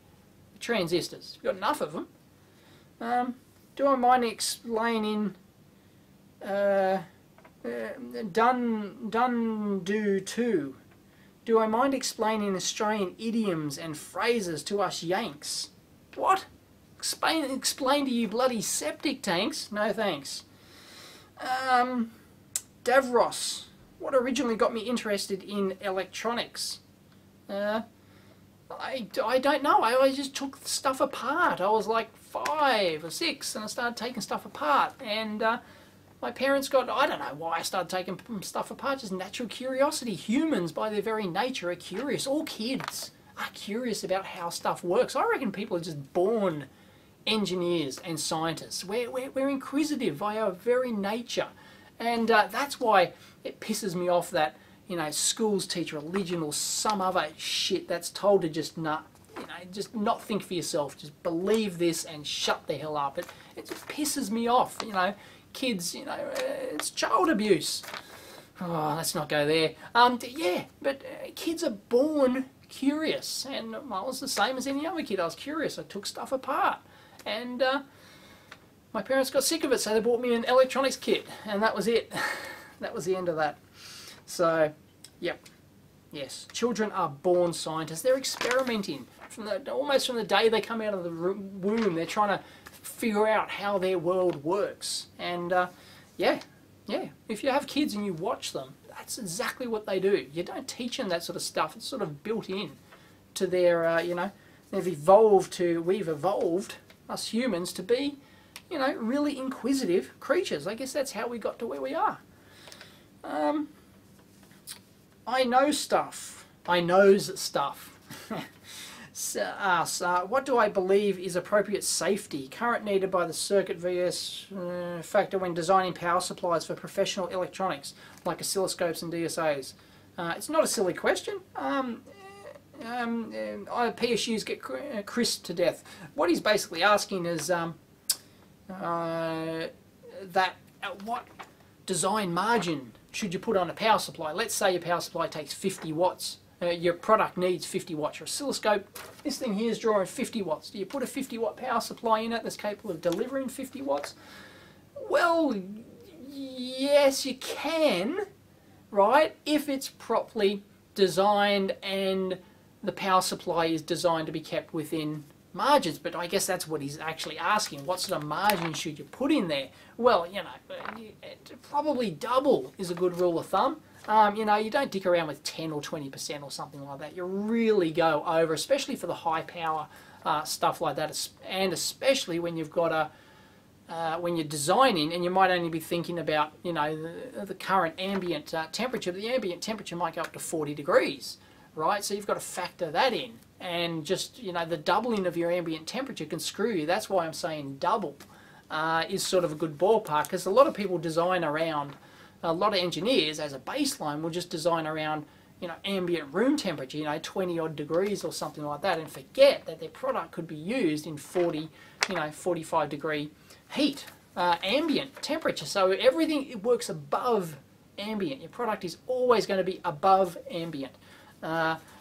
Transistors. You've got enough of them. Do I mind explaining do too? Do I mind explaining Australian idioms and phrases to us Yanks? What? Explain to you bloody septic tanks? No thanks. Davros. What originally got me interested in electronics? I don't know. I just took stuff apart. I was like 5 or 6 and I started taking stuff apart. And my parents got, I don't know why I started taking stuff apart, just natural curiosity. Humans, by their very nature, are curious. All kids are curious about how stuff works. I reckon people are just born engineers and scientists. We're inquisitive by our very nature. And that's why it pisses me off that, you know, schools teach religion or some other shit that's told to just just not think for yourself. Just believe this and shut the hell up. It just pisses me off, you know. Kids, you know, it's child abuse. Oh, let's not go there. Yeah, but kids are born curious, and I was the same as any other kid. I was curious. I took stuff apart, and my parents got sick of it, so they bought me an electronics kit, and that was it. That was the end of that. So, yep, yes, children are born scientists. They're experimenting almost from the day they come out of the womb. They're trying to figure out how their world works. And yeah, if you have kids and you watch them, that's exactly what they do. You don't teach them that sort of stuff. It's sort of built in to their, you know, we've evolved, us humans, to be, you know, really inquisitive creatures. I guess that's how we got to where we are. I know stuff. I knows stuff. What do I believe is appropriate safety? Current needed by the circuit vs factor when designing power supplies for professional electronics, like oscilloscopes and DSAs. It's not a silly question. PSUs get crisped to death. What he's basically asking is what design margin should you put on a power supply? Let's say your power supply takes 50 watts. Your product needs 50 watts. Your oscilloscope, this thing here is drawing 50 watts. Do you put a 50 watt power supply in it that's capable of delivering 50 watts? Well, yes, you can, right? If it's properly designed and the power supply is designed to be kept within margins. But I guess that's what he's actually asking. What sort of margin should you put in there? Well, you know, probably double is a good rule of thumb. You know, you don't dick around with 10 or 20% or something like that. You really go over, especially for the high power stuff like that, and especially when you've got a when you're designing and you might only be thinking about, you know, the current ambient temperature. The ambient temperature might go up to 40 degrees, right? So you've got to factor that in, and just, you know, the doubling of your ambient temperature can screw you. That's why I'm saying double is sort of a good ballpark, because a lot of people design around. A lot of engineers, as a baseline, will just design around, you know, ambient room temperature, you know, 20 odd degrees or something like that, and forget that their product could be used in 40, you know, 45 degree heat, ambient temperature. So everything, it works above ambient. Your product is always going to be above ambient.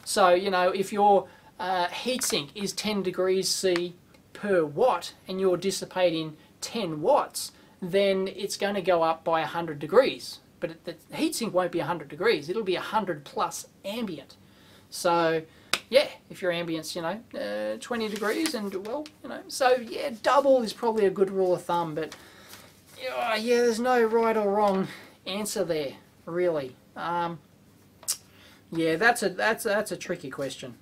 So, you know, if your heatsink is 10 degrees C per watt and you're dissipating 10 watts, then it's going to go up by 100 degrees. But the heatsink won't be 100 degrees. It'll be 100 plus ambient. So, yeah, if your ambient's, you know, 20 degrees, and, well, you know, so, yeah, double is probably a good rule of thumb. But, yeah, there's no right or wrong answer there, really. Yeah, that's a tricky question.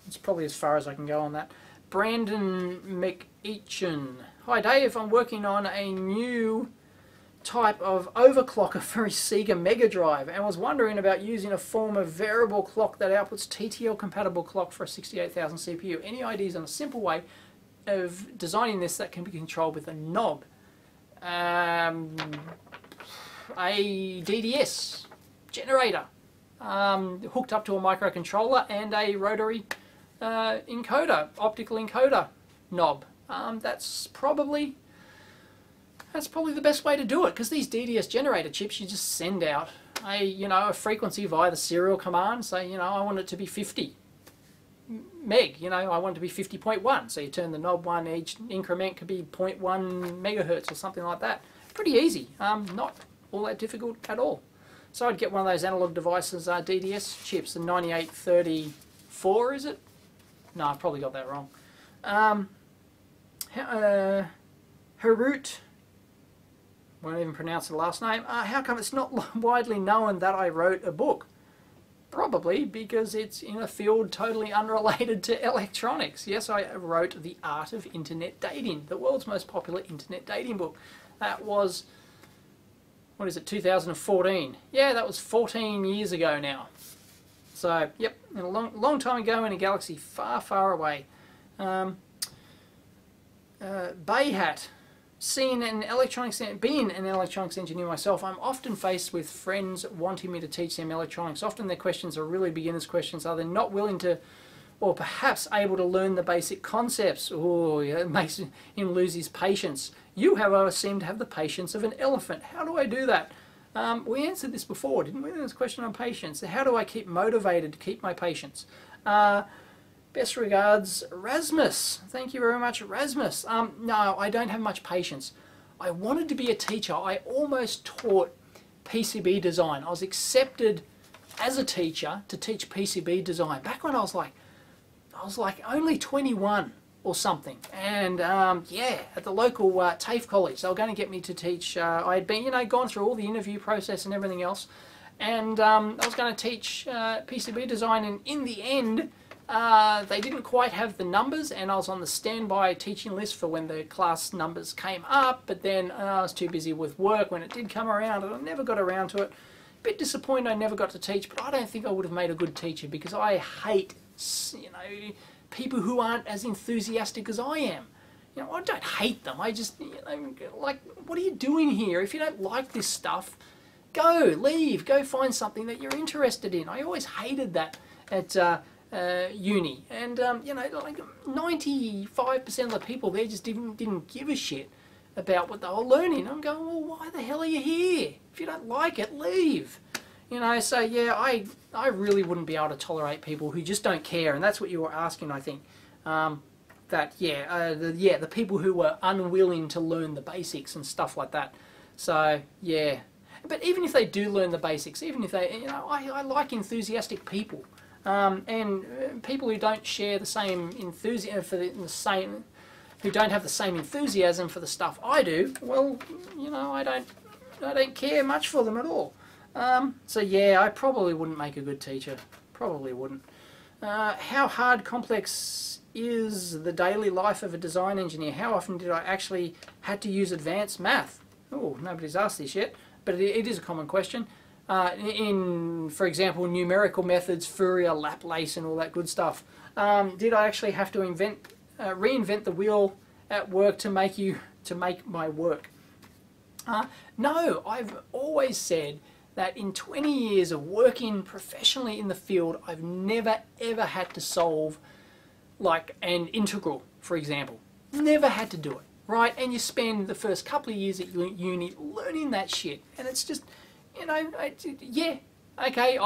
It's probably as far as I can go on that. Brandon McEachin. Hi Dave, I'm working on a new type of overclocker for a Sega Mega Drive and was wondering about using a form of variable clock that outputs TTL compatible clock for a 68,000 CPU. Any ideas on a simple way of designing this that can be controlled with a knob? A DDS generator hooked up to a microcontroller and a rotary encoder, optical encoder knob. That's probably the best way to do it, because these DDS generator chips, you just send out a frequency via the serial command. Say, you know, I want it to be 50 meg, you know, I want it to be 50.1. So you turn the knob one, each increment could be 0.1 megahertz or something like that. Pretty easy, not all that difficult at all. So I'd get one of those analog devices, DDS chips, the 9834, is it? No, I've probably got that wrong. Harut, won't even pronounce the last name. How come it's not widely known that I wrote a book? Probably because it's in a field totally unrelated to electronics. Yes, I wrote The Art of Internet Dating, the world's most popular internet dating book. That was, what is it, 2014? Yeah, that was 14 years ago now. So, yep, a long time ago in a galaxy far, far away. Bayhat. Being an electronics engineer myself, I'm often faced with friends wanting me to teach them electronics. Often their questions are really beginner's questions. Are they not willing to, or perhaps able to learn the basic concepts? Oh, yeah, it makes him lose his patience. You, however, seem to have the patience of an elephant. How do I do that? We answered this before, didn't we? This question on patience. How do I keep motivated to keep my patience? Best regards, Rasmus. Thank you very much, Rasmus. No, I don't have much patience. I wanted to be a teacher. I almost taught PCB design. I was accepted as a teacher to teach PCB design back when I was like only 21 or something. And yeah, at the local TAFE college, they were going to get me to teach. I had been, gone through all the interview process and everything else, and I was going to teach PCB design. And in the end, they didn't quite have the numbers, and I was on the standby teaching list for when the class numbers came up, but then I was too busy with work when it did come around, and I never got around to it. A bit disappointed I never got to teach, but I don't think I would have made a good teacher, because I hate, people who aren't as enthusiastic as I am. I don't hate them. I just, like, what are you doing here? If you don't like this stuff, go, leave, go find something that you're interested in. I always hated that at uni, and like 95% of the people there just didn't give a shit about what they were learning. I'm going, well, why the hell are you here? If you don't like it, leave. So yeah, I really wouldn't be able to tolerate people who just don't care, and that's what you were asking, I think. The people who were unwilling to learn the basics and stuff like that. So yeah, but even if they do learn the basics, even if they, I like enthusiastic people. And people who don't share the same enthusiasm who don't have the same enthusiasm for the stuff I do, well, I don't care much for them at all. So yeah, I probably wouldn't make a good teacher. Probably wouldn't. How hard complex is the daily life of a design engineer? How often did I actually had to use advanced math? Oh, nobody's asked this yet, but it is a common question. For example, numerical methods, Fourier, Laplace, and all that good stuff. Did I actually have to reinvent the wheel at work to make my work? No, I've always said that in 20 years of working professionally in the field, I've never ever had to solve like an integral, for example. Never had to do it, right? And you spend the first couple of years at uni learning that shit, and it's just, yeah, okay,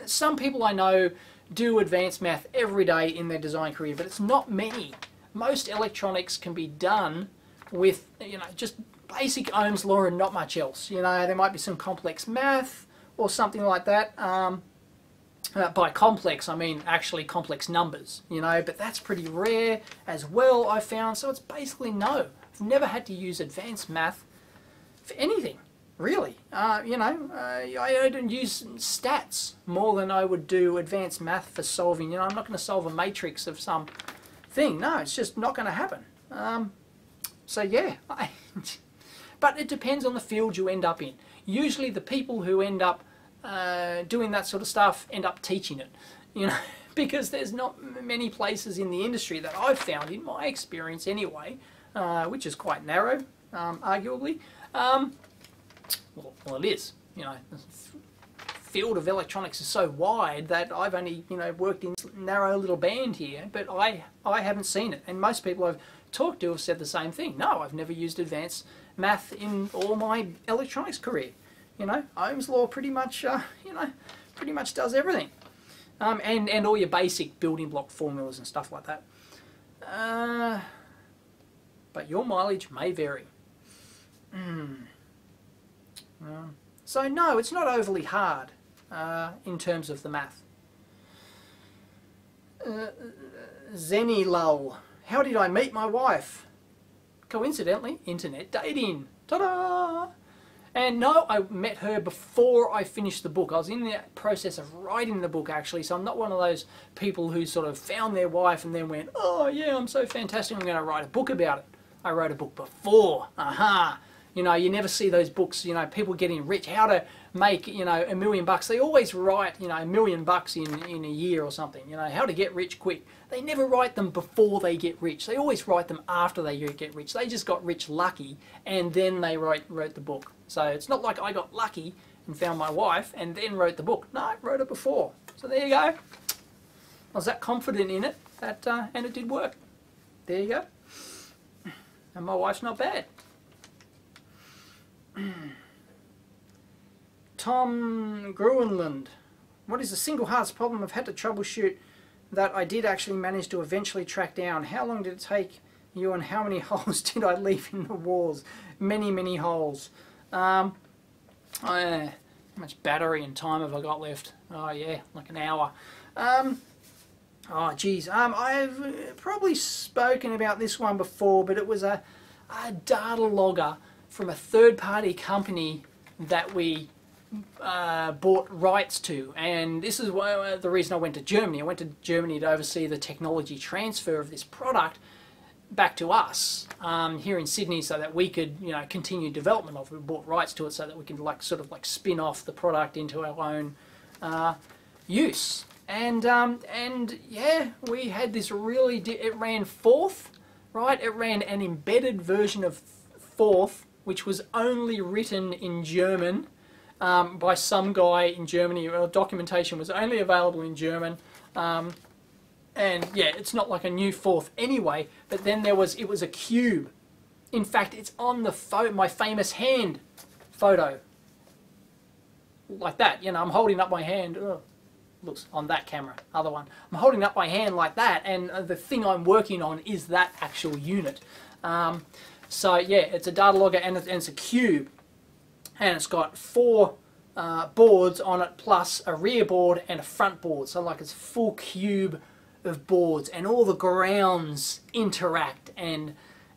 some people I know do advanced math every day in their design career, but it's not many. Most electronics can be done with, just basic Ohm's law and not much else. There might be some complex math or something like that. By complex, I mean actually complex numbers, but that's pretty rare as well, I've found. So it's basically no. I've never had to use advanced math for anything. Really, I don't use stats more than I would do advanced math for solving. I'm not going to solve a matrix of some thing. No, it's just not going to happen. So yeah, but it depends on the field you end up in. Usually, the people who end up doing that sort of stuff end up teaching it. Because there's not many places in the industry that I've found, in my experience anyway, which is quite narrow, arguably. Well, it is. The field of electronics is so wide that I've only, worked in this narrow little band here, but I haven't seen it. And most people I've talked to have said the same thing. No, I've never used advanced math in all my electronics career. Ohm's law pretty much, pretty much does everything. And all your basic building block formulas and stuff like that. But your mileage may vary. So no, it's not overly hard in terms of the math. Zenilul. How did I meet my wife? Coincidentally, internet dating. Ta-da! And no, I met her before I finished the book. I was in the process of writing the book, actually, so I'm not one of those people who sort of found their wife and then went, oh yeah, I'm so fantastic, I'm going to write a book about it. I wrote a book before. Aha! You know, you never see those books, you know, people getting rich, how to make, you know, $1 million. They always write, you know, $1 million in a year or something, you know, how to get rich quick. They never write them before they get rich. They always write them after they get rich. They just got rich lucky and then they wrote the book. So it's not like I got lucky and found my wife and then wrote the book. No, I wrote it before. So there you go. I was that confident in it that, and it did work. There you go. And my wife's not bad. Tom Gruenland. What is the single hardest problem I've had to troubleshoot that I did actually manage to eventually track down? How long did it take you and how many holes did I leave in the walls? Many, many holes. How much battery and time have I got left? Oh yeah, like an hour. Oh geez, I've probably spoken about this one before, but it was a data logger from a third-party company that we bought rights to, and this is the reason I went to Germany. I went to Germany to oversee the technology transfer of this product back to us here in Sydney, so that we could, you know, continue development of it. We bought rights to it so that we could sort of spin off the product into our own use. And yeah, we had this really. It ran Forth, right? It ran an embedded version of Forth, which was only written in German by some guy in Germany. Well, documentation was only available in German. And yeah, it's not like a new Forth anyway, but then it was a cube. In fact, it's on the my famous hand photo. Like that, you know, I'm holding up my hand. Oh, looks on that camera, other one. I'm holding up my hand like that, and the thing I'm working on is that actual unit. So yeah, it's a data logger and it's a cube. And it's got 4 boards on it, plus a rear board and a front board. So like it's a full cube of boards, and all the grounds interact, and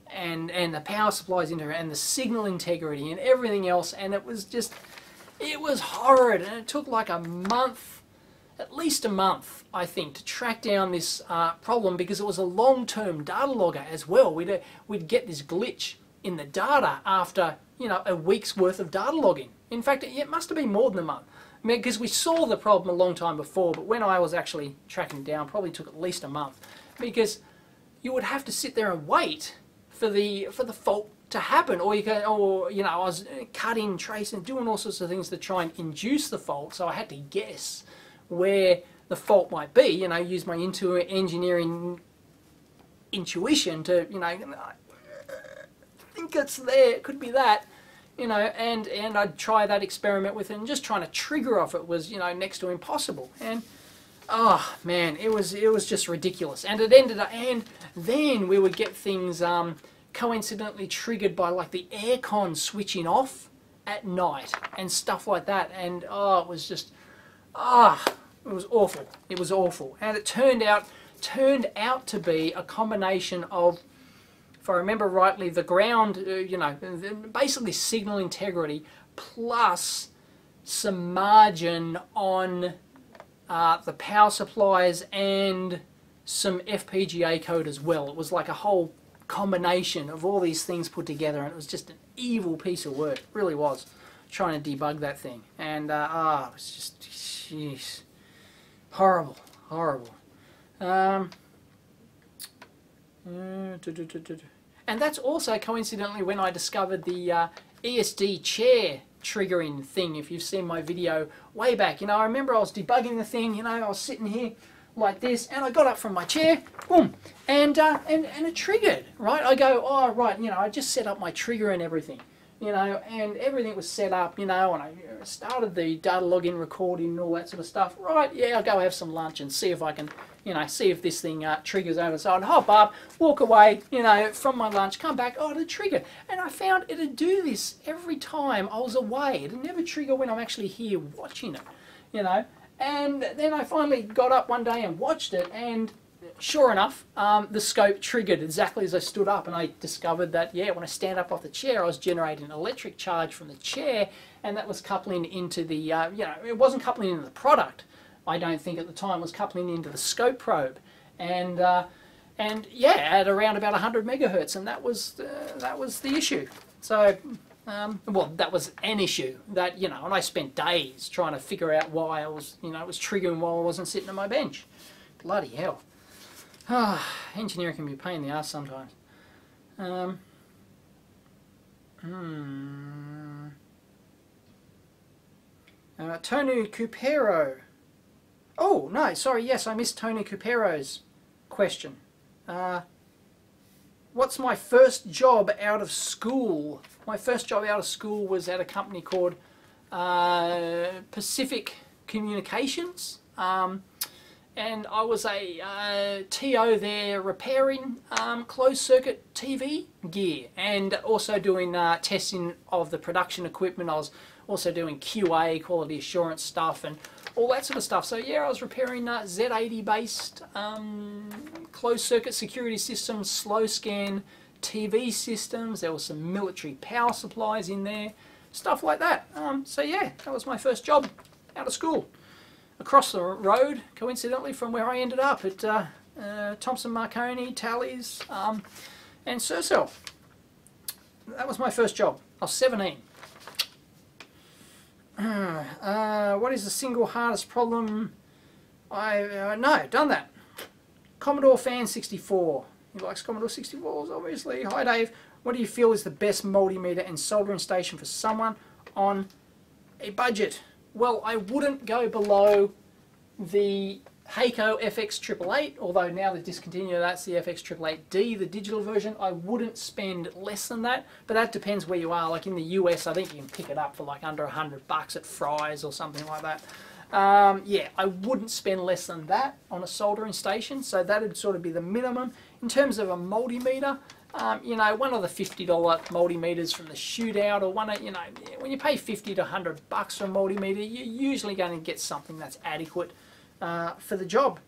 the power supplies interact, and the signal integrity and everything else. And it was horrid, and it took like a month, at least a month, I think, to track down this problem, because it was a long-term data logger as well. We'd get this glitch in the data after, you know, a week's worth of data logging. In fact, it must have been more than a month. I mean, because we saw the problem a long time before, but when I was actually tracking it down, probably took at least a month, because you would have to sit there and wait for the fault to happen, or you know, I was cutting, tracing, doing all sorts of things to try and induce the fault. So I had to guess where the fault might be. You know, use my engineering intuition to, you know, I think it's there. It could be that. You know, and I'd try that experiment with it, and just trying to trigger off it was, you know, next to impossible. And oh man, it was just ridiculous. And it ended up, and then we would get things coincidentally triggered by like the aircon switching off at night and stuff like that. And oh, it was just it was awful. It was awful. And it turned out to be a combination of, if I remember rightly, the ground, you know, basically signal integrity, plus some margin on the power supplies and some FPGA code as well. It was like a whole combination of all these things put together, and it was just an evil piece of work. It really was, trying to debug that thing. And it was just, jeez, horrible, horrible. And that's also coincidentally when I discovered the ESD chair triggering thing. If you've seen my video way back, you know, I remember I was debugging the thing, you know, I was sitting here like this, and I got up from my chair, boom, and it triggered, right? I go, oh right, you know, I just set up my trigger and everything, you know, and everything was set up, you know, and I started the data login recording and all that sort of stuff. Right, yeah, I'll go have some lunch and see if I can, you know, see if this thing triggers over. So I'd hop up, walk away, you know, from my lunch, come back, oh, it'd trigger. And I found it'd do this every time I was away. It'd never trigger when I'm actually here watching it, you know. And then I finally got up one day and watched it, and sure enough, the scope triggered exactly as I stood up, and I discovered that, yeah, when I stand up off the chair, I was generating an electric charge from the chair, and that was coupling into the, you know, it wasn't coupling into the product, I don't think at the time, it was coupling into the scope probe, and yeah, at around about 100 megahertz, and that was the issue. So, well, that was an issue that, you know, and I spent days trying to figure out why I was, you know, it was triggering while I wasn't sitting at my bench. Bloody hell. Engineering can be a pain in the ass sometimes. Tony Cupero. Oh, no, sorry, yes, I missed Tony Cupero's question. What's my first job out of school? My first job out of school was at a company called Pacific Communications. And I was a TO there repairing closed circuit TV gear, and also doing testing of the production equipment. I was also doing QA, quality assurance stuff, and all that sort of stuff. So yeah, I was repairing Z80 based closed circuit security systems, slow scan TV systems. There was some military power supplies in there, stuff like that. So yeah, that was my first job out of school. Across the road, coincidentally, from where I ended up at Thompson Marconi, Tallies, and Sercel. That was my first job. I was 17. What is the single hardest problem? No, done that. Commodore Fan 64. He likes Commodore 64s, obviously. Hi, Dave. What do you feel is the best multimeter and soldering station for someone on a budget? Well, I wouldn't go below the Heiko FX888, although now they've discontinued, that's the FX888D, the digital version. I wouldn't spend less than that, but that depends where you are. Like in the US, I think you can pick it up for like under $100 at Fry's or something like that. Yeah, I wouldn't spend less than that on a soldering station, so that would sort of be the minimum. In terms of a multimeter, you know, one of the $50 multimeters from the shootout, or one of, you know, when you pay $50 to $100 for a multimeter, you're usually going to get something that's adequate for the job.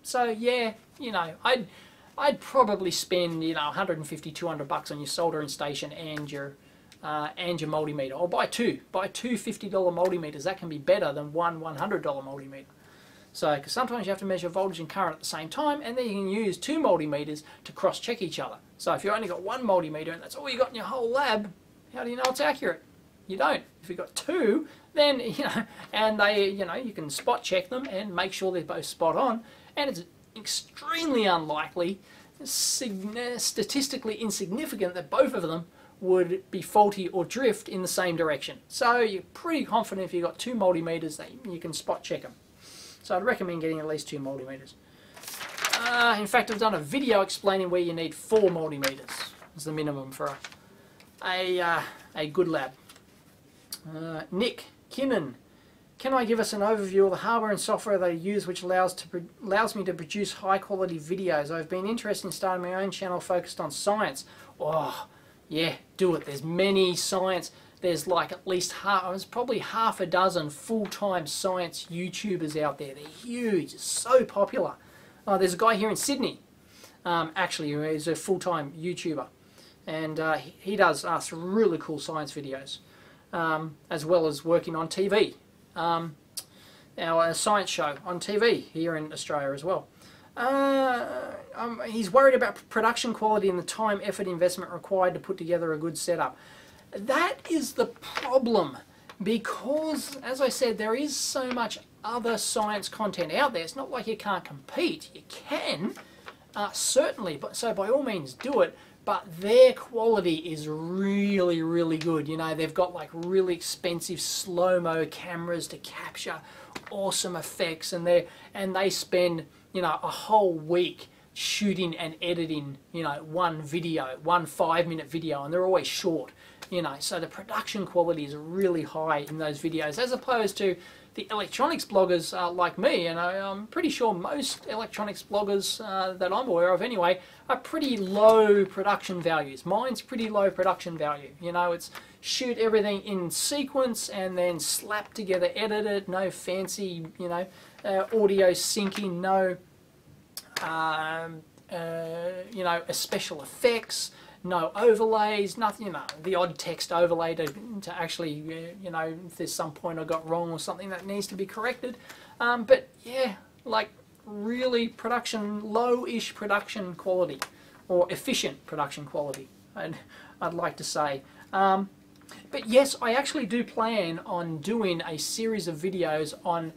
So yeah, you know, I'd probably spend, you know, $150, $200 on your soldering station and your multimeter, or buy two $50 multimeters. That can be better than one $100 multimeter. So, because sometimes you have to measure voltage and current at the same time, and then you can use two multimeters to cross-check each other. So if you've only got one multimeter and that's all you got in your whole lab, how do you know it's accurate? You don't. If you've got two, then, you know, and they, you know, you can spot check them and make sure they're both spot on, and it's extremely unlikely, statistically insignificant, that both of them would be faulty or drift in the same direction. So you're pretty confident if you've got two multimeters that you can spot check them. So I'd recommend getting at least two multimeters. In fact, I've done a video explaining where you need 4 multimeters as the minimum for a good lab. Nick Kinnan, can I give us an overview of the hardware and software that I use which allows me to produce high quality videos? I've been interested in starting my own channel focused on science. Oh, yeah, do it. There's many science. There's like at least probably half a dozen full-time science YouTubers out there. They're huge, so popular. There's a guy here in Sydney, actually, who is a full-time YouTuber, and he does some really cool science videos, as well as working on TV. Our science show on TV here in Australia as well. He's worried about production quality and the time, effort, investment required to put together a good setup. That is the problem, because, as I said, there is so much other science content out there. It's not like you can't compete. You can, certainly, but so by all means do it, but their quality is really, really good. You know, they've got like really expensive slow-mo cameras to capture awesome effects, and they spend, you know, a whole week shooting and editing, you know, one 5-minute video, and they're always short. You know, so the production quality is really high in those videos, as opposed to the electronics bloggers like me. And I'm pretty sure most electronics bloggers that I'm aware of anyway are pretty low production values. Mine's pretty low production value. You know, it's shoot everything in sequence and then slap together, edit it, no fancy, you know, audio syncing, no you know, special effects, no overlays, nothing, you know, the odd text overlay to actually, you know, if there's some point I got wrong or something that needs to be corrected. But yeah, like really low-ish production quality, or efficient production quality, I'd like to say. But yes, I actually do plan on doing a series of videos on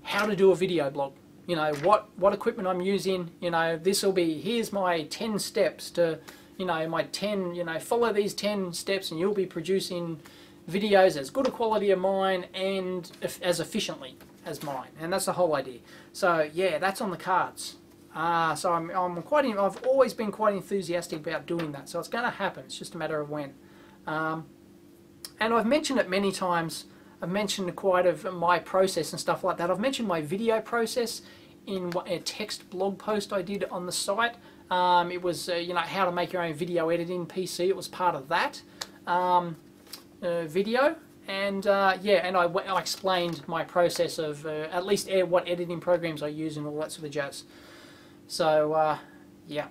how to do a video blog. You know, what equipment I'm using, you know, this will be, here's my 10 steps to, you know, my 10, you know, follow these 10 steps and you'll be producing videos as good a quality of mine and as efficiently as mine. And that's the whole idea. So yeah, that's on the cards. So I've always been quite enthusiastic about doing that. So it's going to happen. It's just a matter of when. And I've mentioned it many times. I've mentioned quite of my process and stuff like that. I've mentioned my video process in a text blog post I did on the site. It was, you know, how to make your own video editing PC. It was part of that video. And yeah, and I explained my process of at least what editing programs I use and all that sort of jazz. So yeah.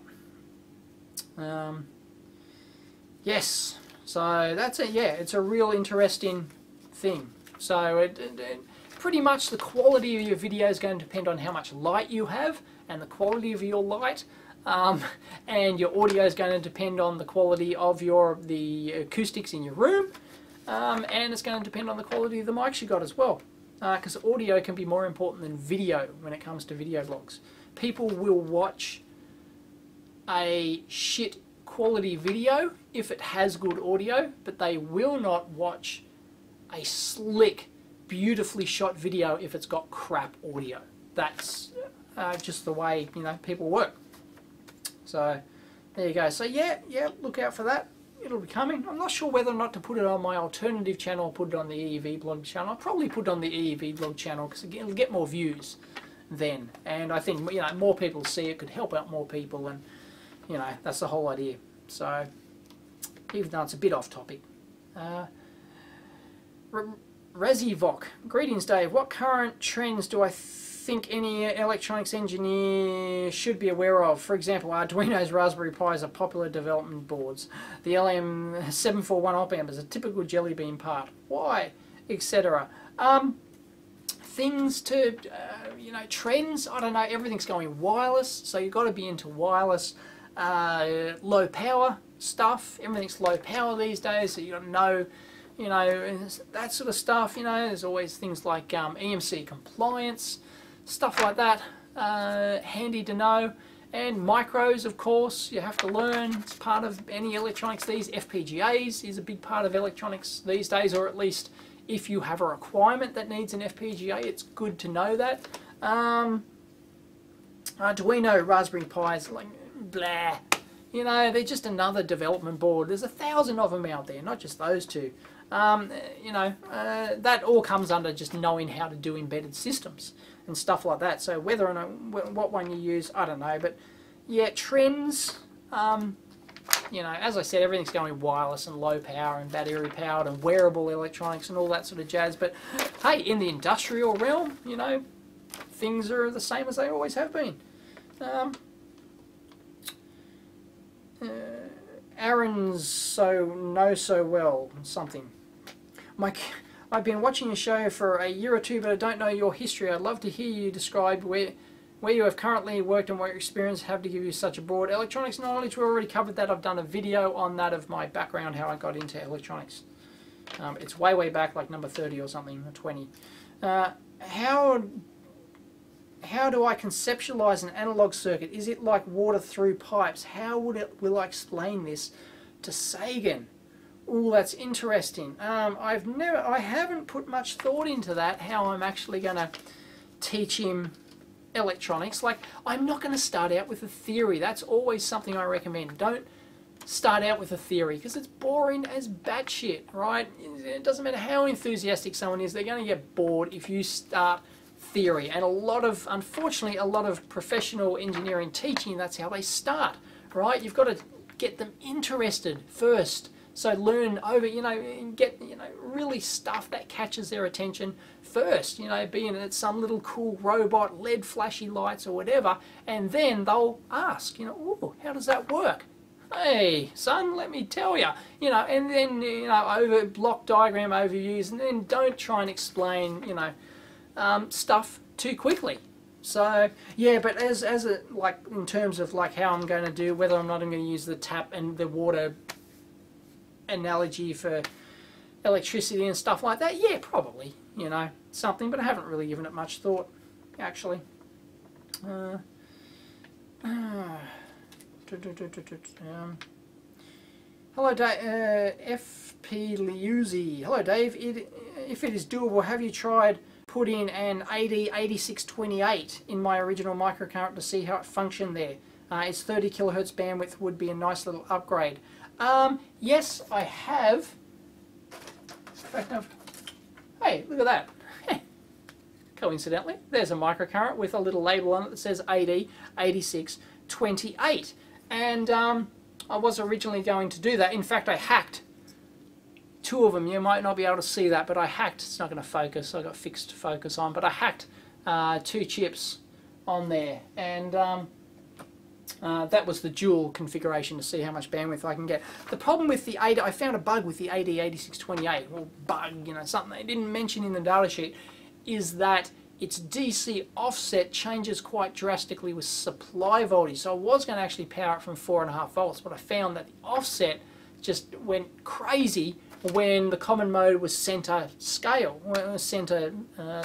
Yes. So that's it. Yeah, it's a real interesting thing. So pretty much the quality of your video is going to depend on how much light you have and the quality of your light, and your audio is going to depend on the quality of the acoustics in your room, and it's going to depend on the quality of the mics you got as well, because audio can be more important than video when it comes to video blogs. People will watch a shit quality video if it has good audio, but they will not watch a slick, beautifully shot video if it's got crap audio. That's just the way, you know, people work. So there you go. So yeah, look out for that. It'll be coming. I'm not sure whether or not to put it on my alternative channel or put it on the EEVblog channel. I'll probably put it on the EEVblog channel because it'll get more views then. And I think, you know, more people see it, could help out more people, and you know, that's the whole idea. So even though it's a bit off topic. Razivok, greetings Dave. What current trends do I think any electronics engineer should be aware of? For example, Arduino's Raspberry Pis are popular development boards. The LM741 op amp is a typical jelly bean part. Why? Etc. Things to, you know, trends, I don't know, everything's going wireless, so you've got to be into wireless. Low power stuff, everything's low power these days, so you got to know, you know, that sort of stuff. You know, there's always things like EMC compliance, stuff like that, handy to know. And micros, of course, you have to learn. It's part of any electronics. These FPGAs is a big part of electronics these days, or at least if you have a requirement that needs an FPGA, it's good to know that. Arduino Raspberry Pis, like, blah. You know, they're just another development board. There's 1,000 of them out there, not just those two. You know, that all comes under just knowing how to do embedded systems and stuff like that. So whether or not, what one you use, I don't know. But yeah, trends, you know, as I said, everything's going wireless and low power and battery powered and wearable electronics and all that sort of jazz. But hey, in the industrial realm, you know, things are the same as they always have been. Aaron's so well something. I've been watching your show for a year or two, but I don't know your history. I'd love to hear you describe where you have currently worked and what your experience have to give you such a broad electronics knowledge. We already covered that. I've done a video on that of my background, how I got into electronics. It's way back, like number 30 or something, or 20. How do I conceptualize an analog circuit? Is it like water through pipes? How will I explain this to Sagan? Oh, that's interesting. I haven't put much thought into that, how I'm actually going to teach him electronics. Like, I'm not going to start out with a theory. That's always something I recommend. Don't start out with a theory, because it's boring as batshit, right? It doesn't matter how enthusiastic someone is, they're going to get bored if you start theory. And unfortunately, a lot of professional engineering teaching, that's how they start, right? You've got to get them interested first So learn over, and get, really stuff that catches their attention first, being it's some little cool robot, LED flashy lights or whatever, and then they'll ask, oh, how does that work? Hey, son, let me tell you, and then, over block diagram overviews, and then don't try and explain, stuff too quickly. So yeah, but as a, like, in terms of like how I'm going to do, whether I'm not going to use the tap and the water analogy for electricity and stuff like that, yeah, probably, something, but I haven't really given it much thought, actually. Hello, Dave, FP Liuzzi. Hello, Dave. If it is doable, have you tried put in an AD8628 in my original microcurrent to see how it functioned there? Its 30 kilohertz bandwidth would be a nice little upgrade. Yes, I have. In fact, hey, look at that. Coincidentally, there's a microcurrent with a little label on it that says AD8628. And I was originally going to do that. In fact, I hacked two of them. You might not be able to see that, but I hacked. It's not going to focus. I got fixed focus on, but I hacked 2 chips on there, and that was the dual configuration to see how much bandwidth I can get. The problem with the AD, I found a bug with the AD8628, or bug, something they didn't mention in the datasheet, is that its DC offset changes quite drastically with supply voltage. So I was going to actually power it from 4.5 volts, but I found that the offset just went crazy when the common mode was center scale, center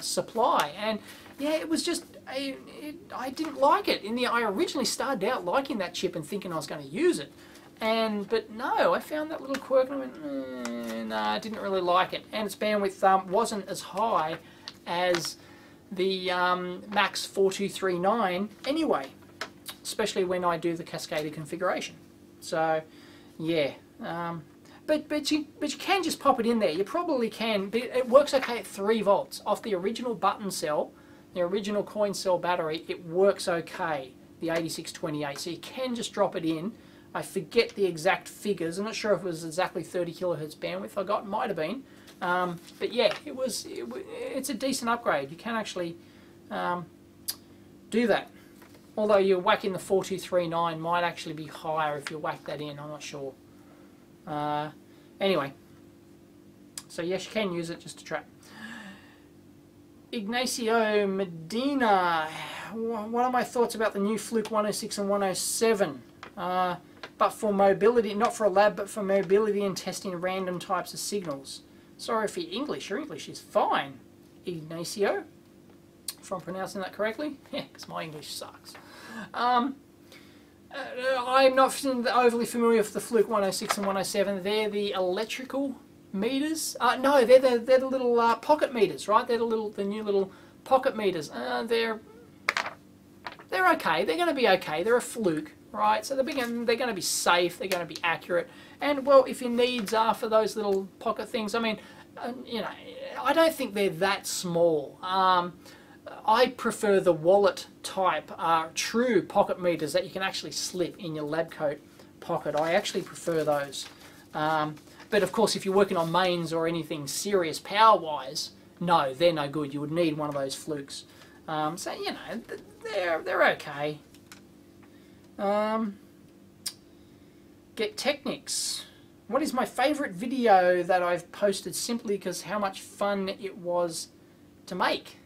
supply, and yeah, it was just, I didn't like it. I originally started out liking that chip and thinking I was going to use it, but no, I found that little quirk and I went, no, I didn't really like it, and its bandwidth wasn't as high as the Max 4239 anyway, especially when I do the cascaded configuration. So yeah, but you can just pop it in there. You probably can, but it works okay at 3 volts off the original button cell, the original coin cell battery. It works okay, the 8628, so you can just drop it in. I forget the exact figures. I'm not sure if it was exactly 30 kilohertz bandwidth I got. It might have been. But yeah, it's a decent upgrade. You can actually do that. Although your whack in the 4239 might actually be higher if you whack that in. I'm not sure. Anyway, so yes, you can use it just to track. Ignacio Medina, what are my thoughts about the new Fluke 106 and 107? But for mobility, not for a lab, but for mobility and testing random types of signals. Sorry for your English. Your English is fine, Ignacio, if I'm pronouncing that correctly. Yeah, because my English sucks. I'm not overly familiar with the Fluke 106 and 107. They're the electrical meters. No, they're the little pocket meters, right? They're the new little pocket meters. They're okay. They're going to be okay. They're a Fluke, right? So they're going to be safe. They're going to be accurate. And well, if your needs are for those little pocket things, I mean, I don't think they're that small. I prefer the wallet type, true pocket meters that you can actually slip in your lab coat pocket. I actually prefer those. But of course, if you're working on mains or anything serious power-wise, no, they're no good. You would need one of those Flukes. So they're okay. Get Technics. What is my favourite video that I've posted simply because how much fun it was to make?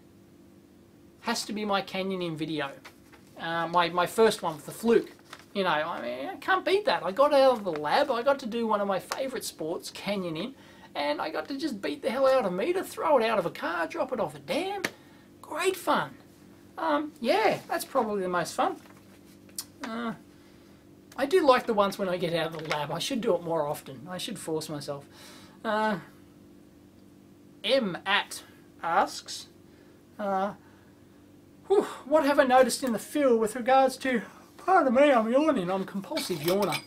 Has to be my canyoning video. My first one with the Fluke. I mean, I can't beat that. I got out of the lab, I got to do one of my favourite sports, canyoning, and I got to just beat the hell out of a meter, throw it out of a car, drop it off a dam. Great fun. Yeah, that's probably the most fun. I do like the ones when I get out of the lab. I should do it more often. I should force myself. M.at asks, what have I noticed in the field with regards to, pardon me, I'm yawning, I'm a compulsive yawner.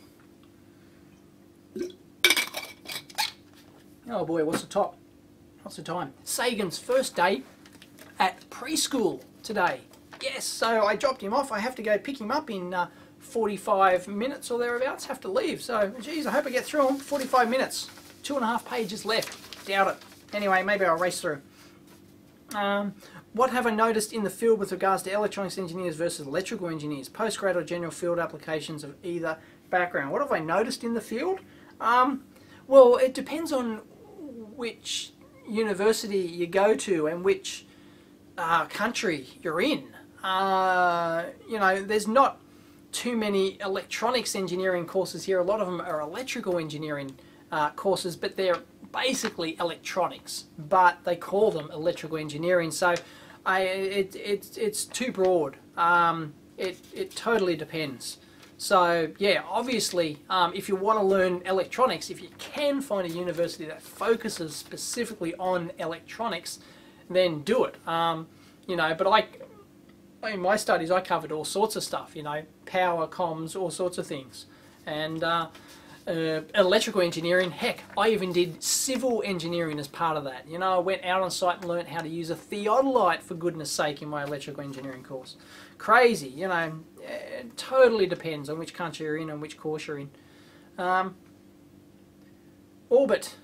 Oh boy, what's the time? Sagan's first day at preschool today. Yes, so I dropped him off. I have to go pick him up in 45 minutes or thereabouts, have to leave. So, geez, I hope I get through them. 45 minutes, 2.5 pages left. Doubt it. Anyway, maybe I'll race through. What have I noticed in the field with regards to electronics engineers versus electrical engineers? Postgrad or general field applications of either background. What have I noticed in the field? Well, it depends on which university you go to and which country you're in. You know, there's not too many electronics engineering courses here. A lot of them are electrical engineering courses, but they're basically electronics, but they call them electrical engineering. So it's too broad. It totally depends. So yeah, obviously, if you want to learn electronics, if you can find a university that focuses specifically on electronics, then do it. You know, but in my studies, I covered all sorts of stuff. You know, power, comms, all sorts of things, and electrical engineering. Heck, I even did civil engineering as part of that. You know, I went out on site and learnt how to use a theodolite, for goodness sake, in my electrical engineering course. Crazy, you know. It totally depends on which country you're in and which course you're in. Orbit.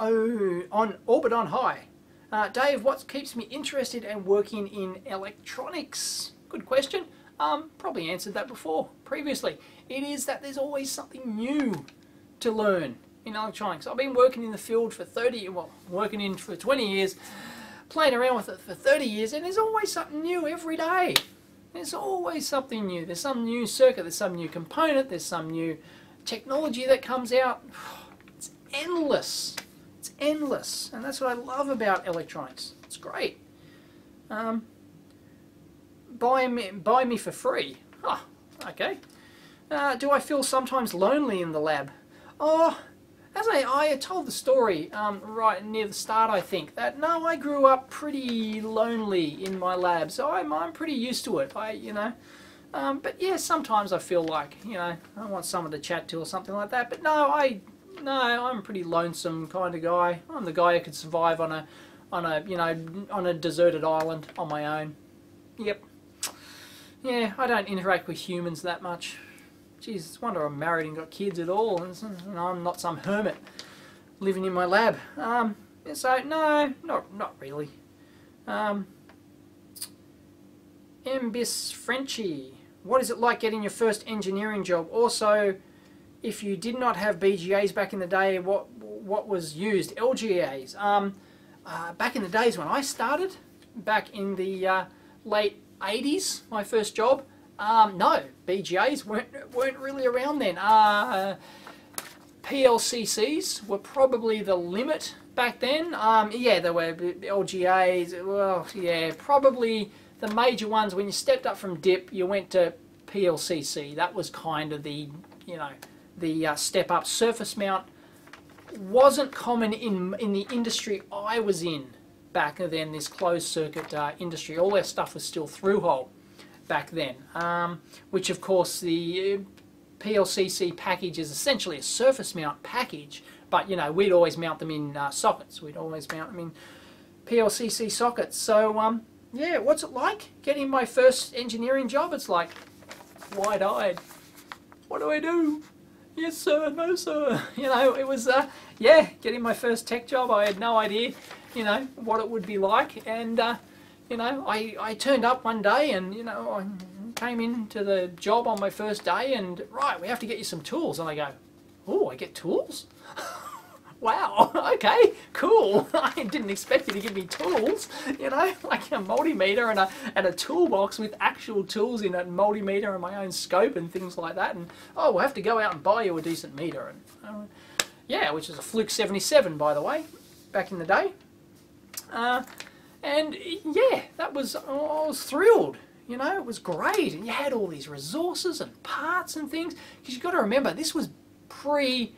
Orbit on high. Dave, what keeps me interested and working in electronics? Good question. Probably answered that previously. It is that there's always something new to learn in electronics. I've been working in the field for 20 years, playing around with it for 30 years, and there's always something new every day. There's always something new. There's some new circuit, there's some new component, there's some new technology that comes out. It's endless. It's endless, and that's what I love about electronics. It's great. Buy me for free. Oh, okay. Do I feel sometimes lonely in the lab? Oh, as I told the story right near the start, I think, that no, I grew up pretty lonely in my lab, so I'm pretty used to it. You know, but yeah, sometimes I feel like, you know, I want someone to chat to or something like that. But no, I'm a pretty lonesome kind of guy. I'm the guy who could survive on a deserted island on my own. Yep. Yeah, I don't interact with humans that much. Jeez, it's a wonder I'm married and got kids at all, and I'm not some hermit living in my lab. So no, not really. Mbis Frenchie, what is it like getting your first engineering job? Also, if you did not have BGAs back in the day, what was used? LGAs. Back in the days when I started, back in the late 80s, my first job. No, BGAs weren't really around then. PLCCs were probably the limit back then. Yeah, there were LGAs. Well, yeah, probably the major ones. When you stepped up from DIP, you went to PLCC. That was kind of the, you know, the step up. Surface mount wasn't common in the industry I was in back then. This closed circuit industry, all their stuff was still through hole back then, which of course the PLCC package is essentially a surface mount package, but you know, we'd always mount them in sockets. We'd always mount them in PLCC sockets. So yeah, what's it like getting my first engineering job? It's like wide-eyed. What do I do? Yes sir, no sir. You know, it was yeah, getting my first tech job. I had no idea, you know, what it would be like, and you know, I turned up one day and, you know, I came into the job on my first day and, right, we have to get you some tools. And I go, oh, I get tools? Wow, okay, cool. I didn't expect you to give me tools, you know, like a multimeter and a toolbox with actual tools in it, multimeter and my own scope and things like that. And, oh, we'll have to go out and buy you a decent meter. And yeah, which is a Fluke 77, by the way, back in the day. And yeah, that was, I was thrilled, you know, it was great. And you had all these resources and parts and things, because you've got to remember, this was pre,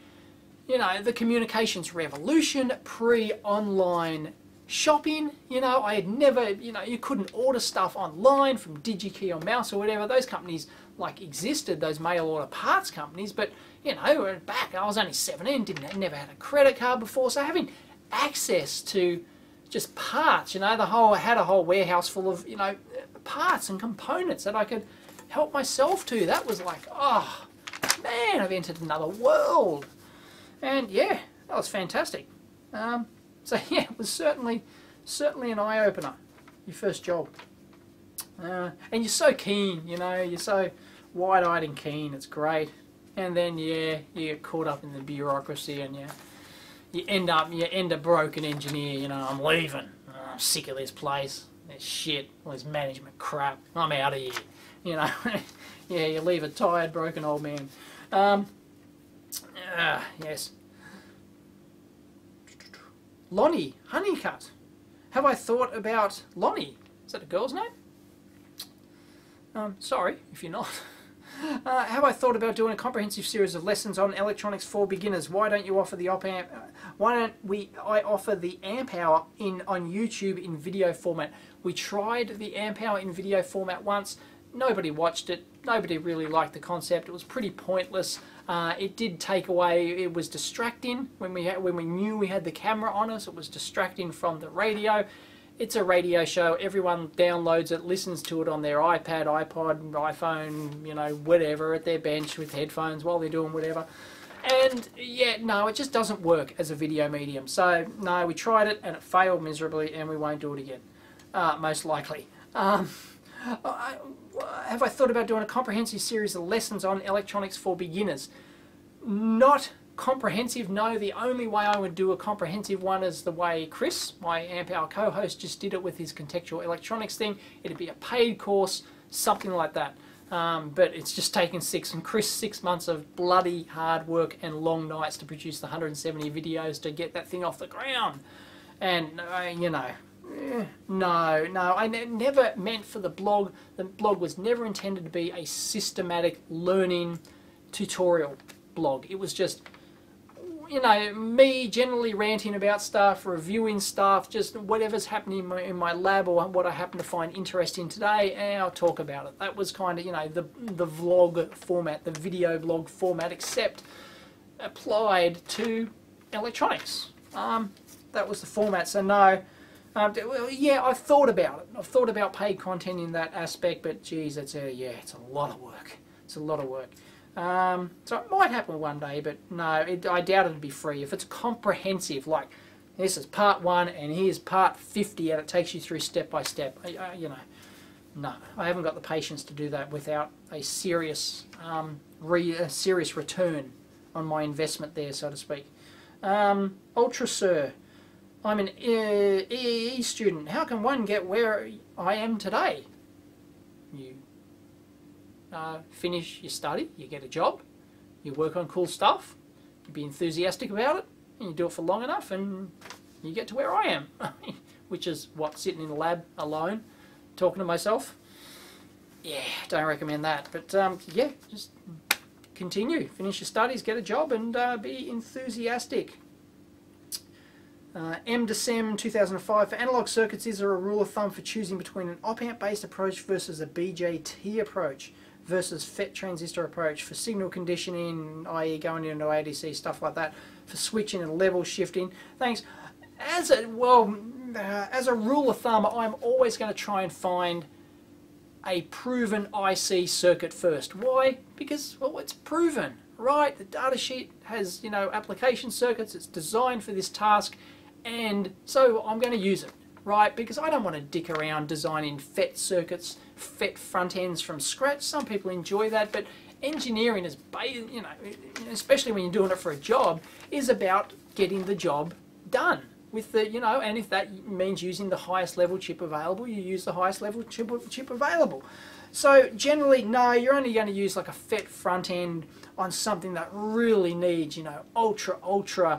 you know, the communications revolution, pre-online shopping. You know, I had never, you know, you couldn't order stuff online from DigiKey or Mouse or whatever. Those companies like existed, those mail order parts companies, but you know, back, I was only 17, never had a credit card before, so having access to just parts, you know, I had a whole warehouse full of, you know, parts and components that I could help myself to. That was like, oh, man, I've entered another world. And yeah, that was fantastic. So yeah, it was certainly an eye-opener, your first job. And you're so keen, you know, you're so wide-eyed and keen, it's great. And then, yeah, you get caught up in the bureaucracy and you end up a broken engineer, you know, I'm leaving. Oh, I'm sick of this place. This shit, all this management crap. I'm out of here, you know. Yeah, you leave a tired, broken old man. Yes. Lonnie, Honeycutt. Have I thought about Lonnie? Is that a girl's name? Sorry if you're not. Have I thought about doing a comprehensive series of lessons on electronics for beginners? Why don't you offer the op-amp? Why don't I offer the amp hour on YouTube in video format? We tried the amp hour in video format once. Nobody watched it. Nobody really liked the concept. It was pretty pointless. It did take away. It was distracting when we knew we had the camera on us. It was distracting from the radio. It's a radio show. Everyone downloads it, listens to it on their iPad, iPod, iPhone, you know, whatever, at their bench with headphones while they're doing whatever. And yeah, no, it just doesn't work as a video medium. So no, we tried it and it failed miserably, and we won't do it again, most likely. Have I thought about doing a comprehensive series of lessons on electronics for beginners? Not comprehensive, no. The only way I would do a comprehensive one is the way Chris, my Amp Hour co-host, just did it with his contextual electronics thing. It'd be a paid course, something like that. But it's just taken Chris 6 months of bloody hard work and long nights to produce the 170 videos to get that thing off the ground. And, you know, no, I never meant for the blog. The blog was never intended to be a systematic learning tutorial blog. It was just, you know, me generally ranting about stuff, reviewing stuff, just whatever's happening in my lab or what I happen to find interesting today, and I'll talk about it. That was kind of, you know, the vlog format, the video blog format, except applied to electronics. That was the format, so no. Well, yeah, I've thought about it. I've thought about paid content in that aspect, but geez, it's a lot of work. It's a lot of work. So it might happen one day, but no, I doubt it'd be free. If it's comprehensive, like this is part 1 and here's part 50 and it takes you through step by step, you know, no, I haven't got the patience to do that without a serious, serious return on my investment there, so to speak. Ultra Sir, I'm an EEE student. How can one get where I am today? You finish your study, you get a job, you work on cool stuff, you be enthusiastic about it, and you do it for long enough, and you get to where I am, which is what, sitting in the lab alone, talking to myself. Yeah, don't recommend that. But yeah, just continue, finish your studies, get a job, and be enthusiastic. M. 2005, for analog circuits, is there a rule of thumb for choosing between an op-amp based approach versus a BJT approach versus FET transistor approach for signal conditioning, i.e. going into ADC, stuff like that, for switching and level shifting? Thanks. As a rule of thumb, I'm always going to try and find a proven IC circuit first. Why? Because, well, it's proven, right? The datasheet has, you know, application circuits, it's designed for this task, and so I'm going to use it, right? Because I don't want to dick around designing FET circuits, FET front ends from scratch. Some people enjoy that, but engineering is, you know, especially when you're doing it for a job, is about getting the job done with the, you know, and if that means using the highest level chip available, you use the highest level chip available. So generally, no, you're only going to use like a FET front end on something that really needs, you know, ultra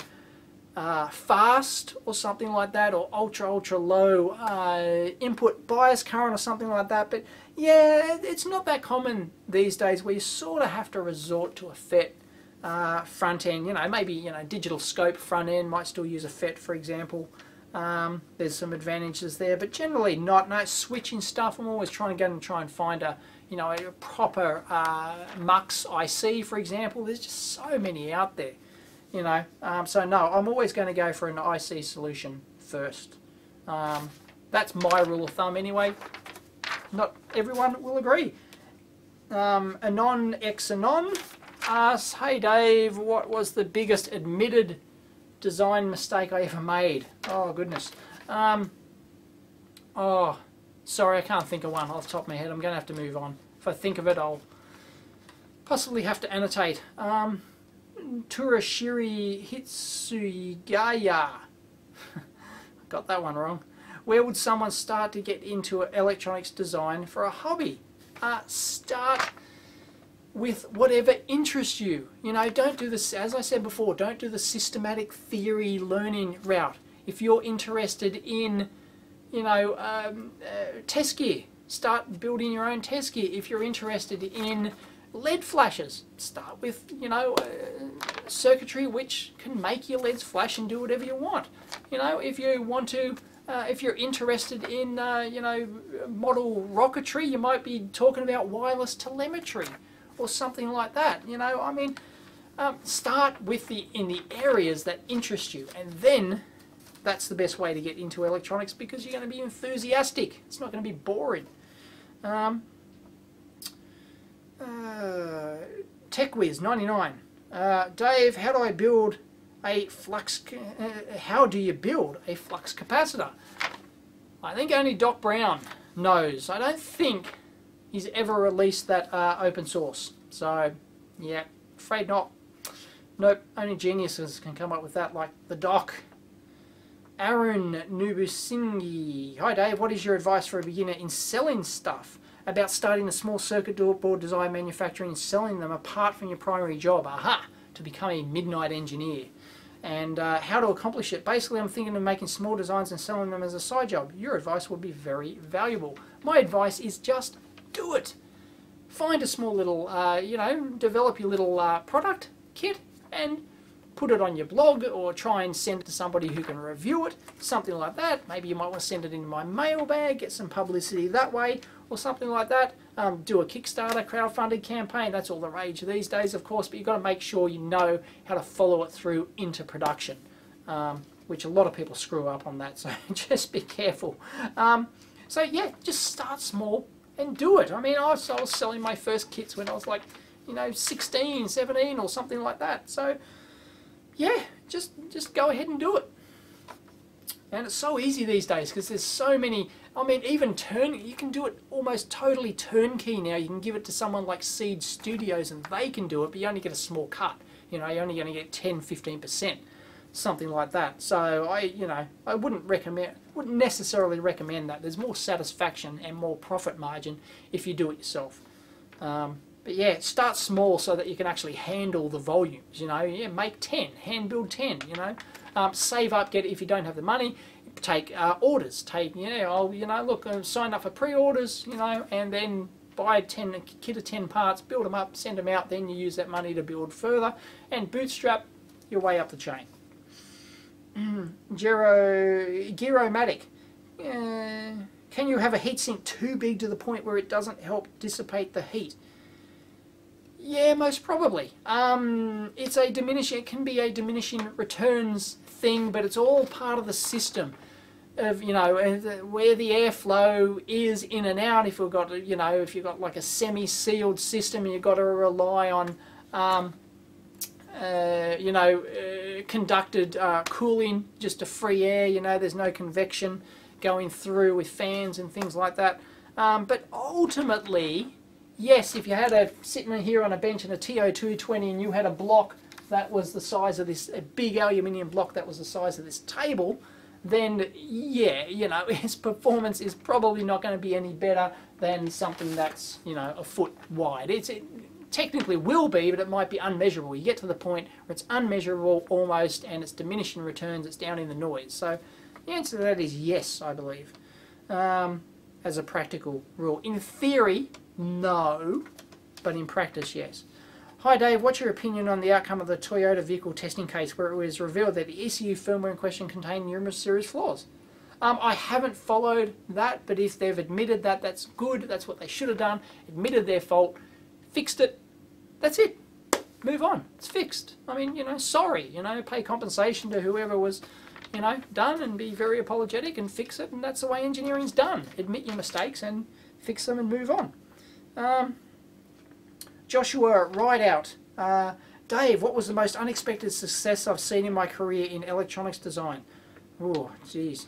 fast or something like that, or ultra low input bias current or something like that. But yeah, it's not that common these days where you sort of have to resort to a FET front end. You know, maybe, you know, digital scope front end might still use a FET, for example. There's some advantages there, but generally not. No, switching stuff, I'm always trying to go and try and find a, you know, a proper MUX IC, for example. There's just so many out there, you know. So no, I'm always going to go for an IC solution first. That's my rule of thumb anyway. Not everyone will agree. Anon X Anon asks, hey Dave, what was the biggest admitted design mistake I ever made? Oh goodness. Oh, sorry, I can't think of one off the top of my head. I'm going to have to move on. If I think of it, I'll possibly have to annotate. Turashiri Hitsugaya. Got that one wrong. Where would someone start to get into electronics design for a hobby? Start with whatever interests you. You know, don't do this, as I said before, don't do the systematic theory learning route. If you're interested in, you know, test gear, start building your own test gear. If you're interested in LED flashes, start with, you know, circuitry which can make your LEDs flash and do whatever you want. You know, if you want to, if you're interested in, you know, model rocketry, you might be talking about wireless telemetry or something like that. You know, I mean, start with in the areas that interest you, and then that's the best way to get into electronics, because you're going to be enthusiastic. It's not going to be boring. TechWiz99. Dave, how do I build a flux? How do you build a flux capacitor? I think only Doc Brown knows. I don't think he's ever released that open source. So, yeah, afraid not. Nope, only geniuses can come up with that, like the Doc. Aaron Nubusingi. Hi Dave, what is your advice for a beginner in selling stuff? About starting a small circuit board design, manufacturing and selling them apart from your primary job. Aha! To become a midnight engineer. And how to accomplish it. Basically, I'm thinking of making small designs and selling them as a side job. Your advice would be very valuable. My advice is just do it. Find a small little, you know, develop your little product kit and put it on your blog, or try and send it to somebody who can review it, something like that. Maybe you might want to send it in my mailbag, get some publicity that way, or something like that. Do a Kickstarter crowdfunded campaign. That's all the rage these days, of course, but you've got to make sure you know how to follow it through into production, which a lot of people screw up on that, so just be careful. So yeah, just start small and do it. I mean, I was selling my first kits when I was like, you know, 16, 17 or something like that. So yeah, just go ahead and do it. And it's so easy these days because there's so many. I mean, even you can do it almost totally turnkey now. You can give it to someone like Seed Studios and they can do it, but you only get a small cut. You know, you're only going to get 10-15%, something like that. So I wouldn't necessarily recommend that. There's more satisfaction and more profit margin if you do it yourself. But yeah, start small so that you can actually handle the volumes, you know. Yeah, make 10, hand build 10, you know. Save up, if you don't have the money, take orders. Take, look, sign up for pre-orders, you know, and then buy a kit of 10 parts, build them up, send them out, then you use that money to build further, and bootstrap your way up the chain. Gyromatic. Can you have a heatsink too big to the point where it doesn't help dissipate the heat? Yeah, most probably. It can be a diminishing returns thing, but it's all part of the system of, you know, where the airflow is in and out. If you've got, you know, if you've got like a semi-sealed system, you've got to rely on, conducted cooling, just a free air. You know, there's no convection going through with fans and things like that. But ultimately, yes, if you had sitting here on a bench in a TO220 and you had a block that was the size of this, a big aluminium block that was the size of this table, then yeah, you know, its performance is probably not going to be any better than something that's, you know, a foot wide. It technically will be, but it might be unmeasurable. You get to the point where it's unmeasurable almost, and it's diminishing returns, it's down in the noise. So the answer to that is yes, I believe, as a practical rule. In theory, no, but in practice, yes. Hi Dave, what's your opinion on the outcome of the Toyota vehicle testing case where it was revealed that the ECU firmware in question contained numerous serious flaws? I haven't followed that, but if they've admitted that, that's good. That's what they should have done. Admitted their fault, fixed it. That's it. Move on. It's fixed. I mean, you know, sorry. You know, pay compensation to whoever was, you know, done, and be very apologetic and fix it. And that's the way engineering's done. Admit your mistakes and fix them and move on. Joshua Rideout. Dave, what was the most unexpected success I've seen in my career in electronics design? Oh, geez.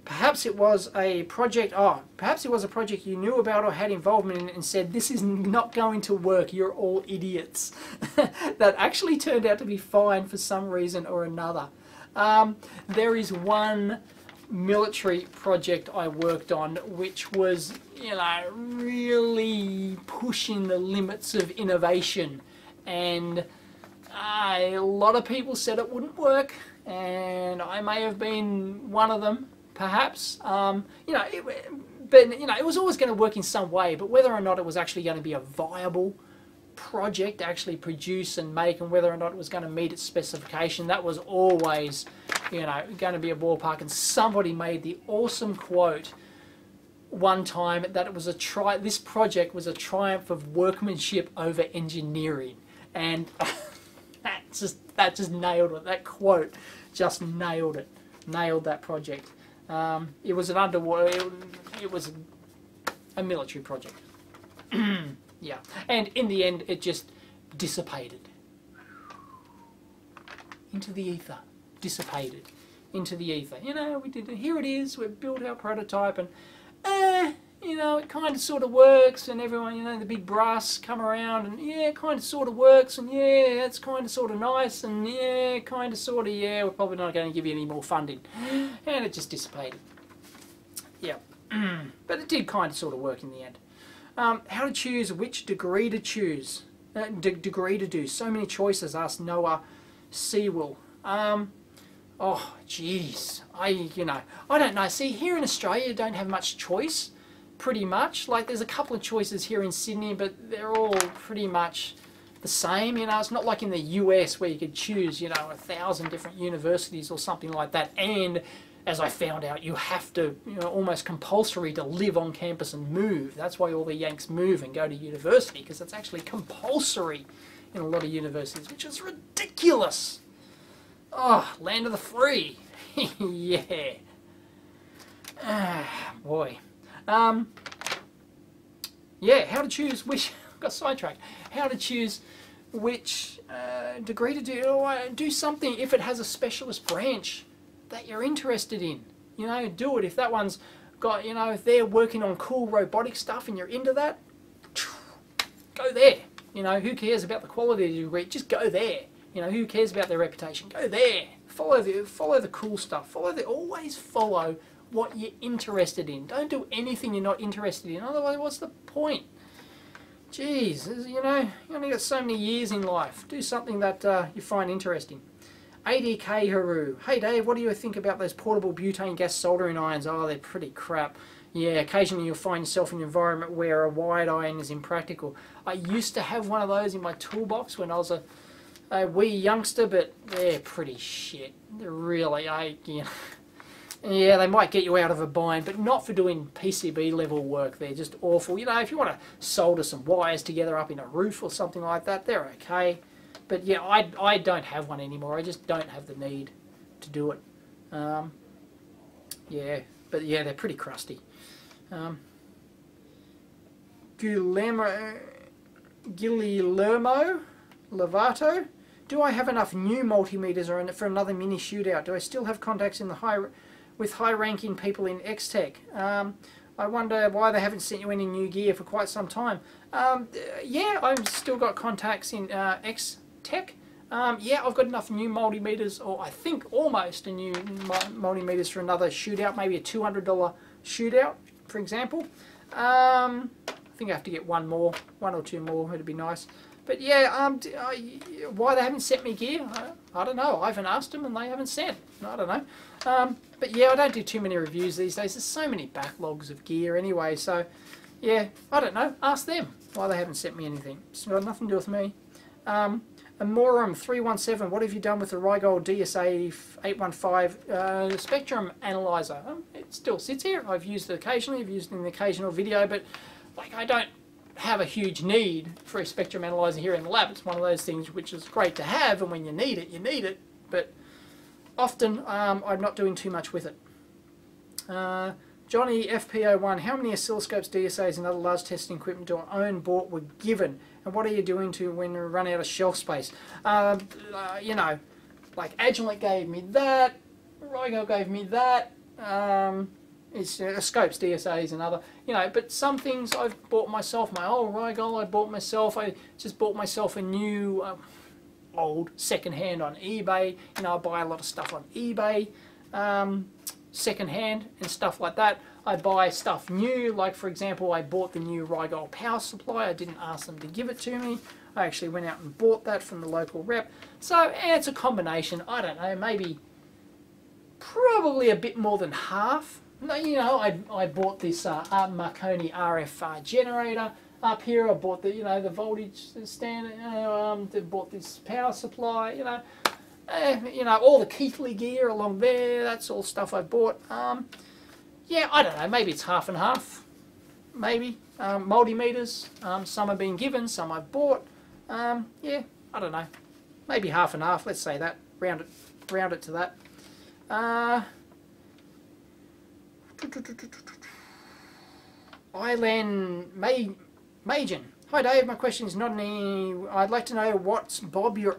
Perhaps it was a project. Oh, perhaps it was a project you knew about or had involvement in and said, "This is not going to work. You're all idiots." That actually turned out to be fine for some reason or another. There is one military project I worked on which was, you know, really pushing the limits of innovation, and a lot of people said it wouldn't work, and I may have been one of them, perhaps. You know, but you know, it was always going to work in some way. But whether or not it was actually going to be a viable project to actually produce and make, and whether or not it was going to meet its specification, that was always, you know, going to be a ballpark. And somebody made the awesome quote one time that it was this project was a triumph of workmanship over engineering, and that just nailed it. That quote just nailed it. Nailed that project. It was an underwater. It was a military project. Yeah, and in the end, it just dissipated into the ether. Dissipated into the ether. You know, we did it. Here it is. We've built our prototype, and you know, it kind of sort of works, and everyone, you know, the big brass come around, and yeah, it kind of sort of works, and yeah, it's kind of sort of nice, and yeah, kind of sort of, yeah, we're probably not going to give you any more funding, and it just dissipated. Yeah, but it did kind of sort of work in the end. How to choose which degree to choose, degree to do. So many choices, asked Noah Sewell. Oh, geez, you know, I don't know. See, here in Australia, you don't have much choice, pretty much. Like, there's a couple of choices here in Sydney, but they're all pretty much the same. You know, it's not like in the US where you could choose, you know, 1,000 different universities or something like that. And as I found out, you have to, you know, almost compulsory to live on campus and move. That's why all the Yanks move and go to university, because it's actually compulsory in a lot of universities, which is ridiculous. Oh, land of the free. Yeah. Boy. Yeah, how to choose which... got sidetracked. How to choose which degree to do. Do something if it has a specialist branch that you're interested in. You know, do it. If that one's got, you know, if they're working on cool robotic stuff and you're into that, go there. You know, who cares about the quality of the degree? Just go there. You know, who cares about their reputation? Go there. Follow the cool stuff. Always follow what you're interested in. Don't do anything you're not interested in. Otherwise, what's the point? Jeez, you know, you only got so many years in life. Do something that you find interesting. ADK Haru. Hey Dave, what do you think about those portable butane gas soldering irons? Oh, they're pretty crap. Yeah, occasionally you'll find yourself in an environment where a wide iron is impractical. I used to have one of those in my toolbox when I was a wee youngster, but they're pretty shit. They're really, you know, yeah, they might get you out of a bind, but not for doing PCB level work. They're just awful. You know, if you want to solder some wires together up in a roof or something like that, they're okay. But yeah, I don't have one anymore. I just don't have the need to do it. Yeah, but yeah, they're pretty crusty. Guillermo Lovato. Do I have enough new multimeters for another mini shootout? Do I still have contacts in with high-ranking people in X-Tech? I wonder why they haven't sent you any new gear for quite some time. Yeah, I've still got contacts in X-Tech. Yeah, I've got enough new multimeters, or I think almost a new multimeters for another shootout, maybe a $200 shootout, for example. I think I have to get one or two more. It'd be nice. But yeah, why they haven't sent me gear, I don't know. I haven't asked them and they haven't sent. I don't know. But yeah, I don't do too many reviews these days. There's so many backlogs of gear anyway. So yeah, I don't know. Ask them why they haven't sent me anything. It's got nothing to do with me. Amorum 317. What have you done with the Rygold DSA 815 spectrum analyzer? It still sits here. I've used it occasionally. I've used it in an occasional video, but like I don't have a huge need for a spectrum analyzer here in the lab. It's one of those things which is great to have, and when you need it, but often I'm not doing too much with it. Johnny FPO1, how many oscilloscopes, DSAs and other large testing equipment do I own, bought, were given? And what are you doing to when you run out of shelf space? You know, like Agilent gave me that, Rigel gave me that. It's scopes, DSAs, and other, you know. But some things I've bought myself. My old Rigel I bought myself. I just bought myself a new old second-hand on eBay. You know, I buy a lot of stuff on eBay, second-hand and stuff like that. I buy stuff new, like for example, I bought the new Rigel power supply. I didn't ask them to give it to me. I actually went out and bought that from the local rep. So it's a combination. I don't know, maybe, probably a bit more than half. No, you know, I bought this Marconi RF generator up here. I bought the, you know, the voltage standard. Bought this power supply. You know, all the Keithley gear along there. That's all stuff I bought. Yeah, I don't know. Maybe it's half and half. Maybe multimeters. Some have been given. Some I've bought. Yeah, I don't know. Maybe half and half. Let's say that. Round it to that. Ilan Majin. Hi Dave, my question is not any. I'd like to know what's Bob your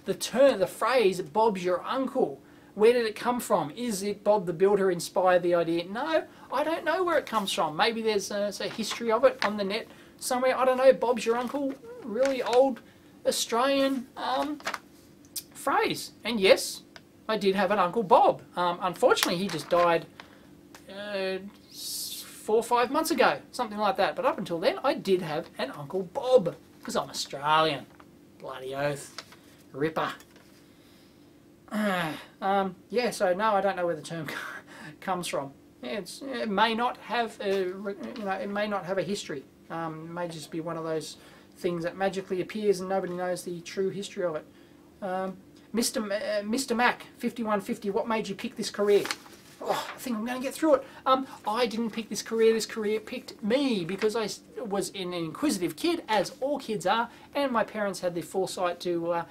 the phrase Bob's your uncle. Where did it come from? Is it Bob the Builder inspired the idea? No, I don't know where it comes from. Maybe there's a history of it on the net somewhere. I don't know. Bob's your uncle, really old Australian phrase. And yes, I did have an Uncle Bob. Unfortunately, he just died 4 or 5 months ago, something like that. But up until then, I did have an Uncle Bob, because I'm Australian. Bloody oath. Ripper. Yeah, so no, I don't know where the term comes from. Yeah, it may not have it may not have a history. It may just be one of those things that magically appears and nobody knows the true history of it. Mr. Mac 5150, what made you pick this career? Oh, I think I'm going to get through it. I didn't pick this career. This career picked me because I was an inquisitive kid, as all kids are, and my parents had the foresight to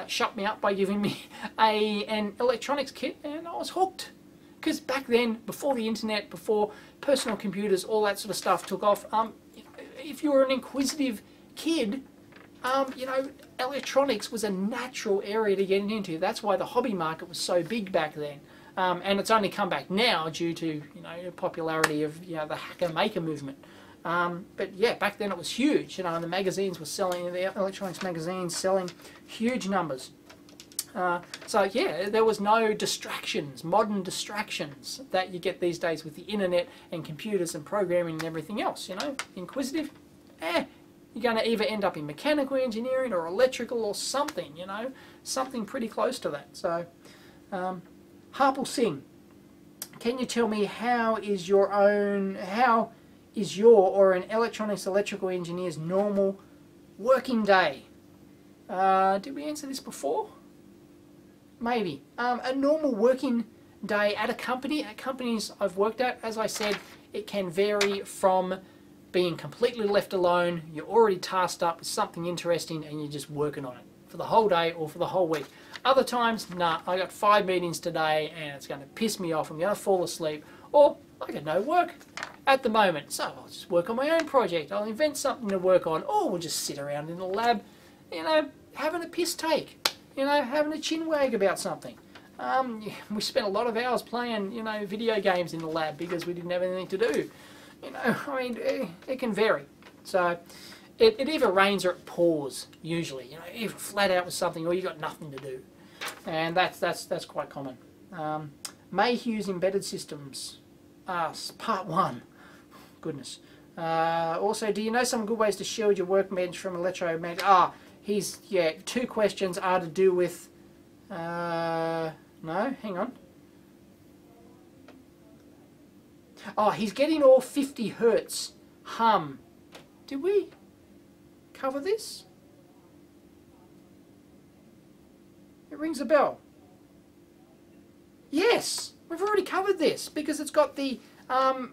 shut me up by giving me an electronics kit, and I was hooked. Because back then, before the internet, before personal computers, all that sort of stuff took off, if you were an inquisitive kid, you know, electronics was a natural area to get into. That's why the hobby market was so big back then. And it's only come back now due to, you know, popularity of, you know, the hacker-maker movement. But yeah, back then it was huge, you know, and the magazines were selling, the electronics magazines selling huge numbers. So yeah, there was no distractions, modern distractions that you get these days with the internet and computers and programming and everything else, you know. Inquisitive, you're going to either end up in mechanical engineering or electrical or something, you know, something pretty close to that. So, Harpal Singh, can you tell me how is your or an electronics electrical engineer's normal working day? Did we answer this before? Maybe. A normal working day at a company, at companies I've worked at, as I said, it can vary from being completely left alone, you're already tasked up with something interesting and you're just working on it for the whole day or for the whole week. Other times, nah, I got 5 meetings today and it's going to piss me off, I'm going to fall asleep, or I got no work at the moment, so I'll just work on my own project, I'll invent something to work on, or we'll just sit around in the lab, you know, having a piss take, you know, having a chin wag about something. We spent a lot of hours playing, you know, video games in the lab because we didn't have anything to do. You know, I mean, it can vary. So, it either rains or it pours, usually. You know, either flat out with something or you got nothing to do. And that's quite common. Mayhew's Embedded Systems, Part 1. Goodness. Also, do you know some good ways to shield your workbench from electromagnetic? Yeah, 2 questions are to do with... no, hang on. Oh, he's getting all 50 hertz hum. Did we cover this? It rings a bell. Yes, we've already covered this because it's got the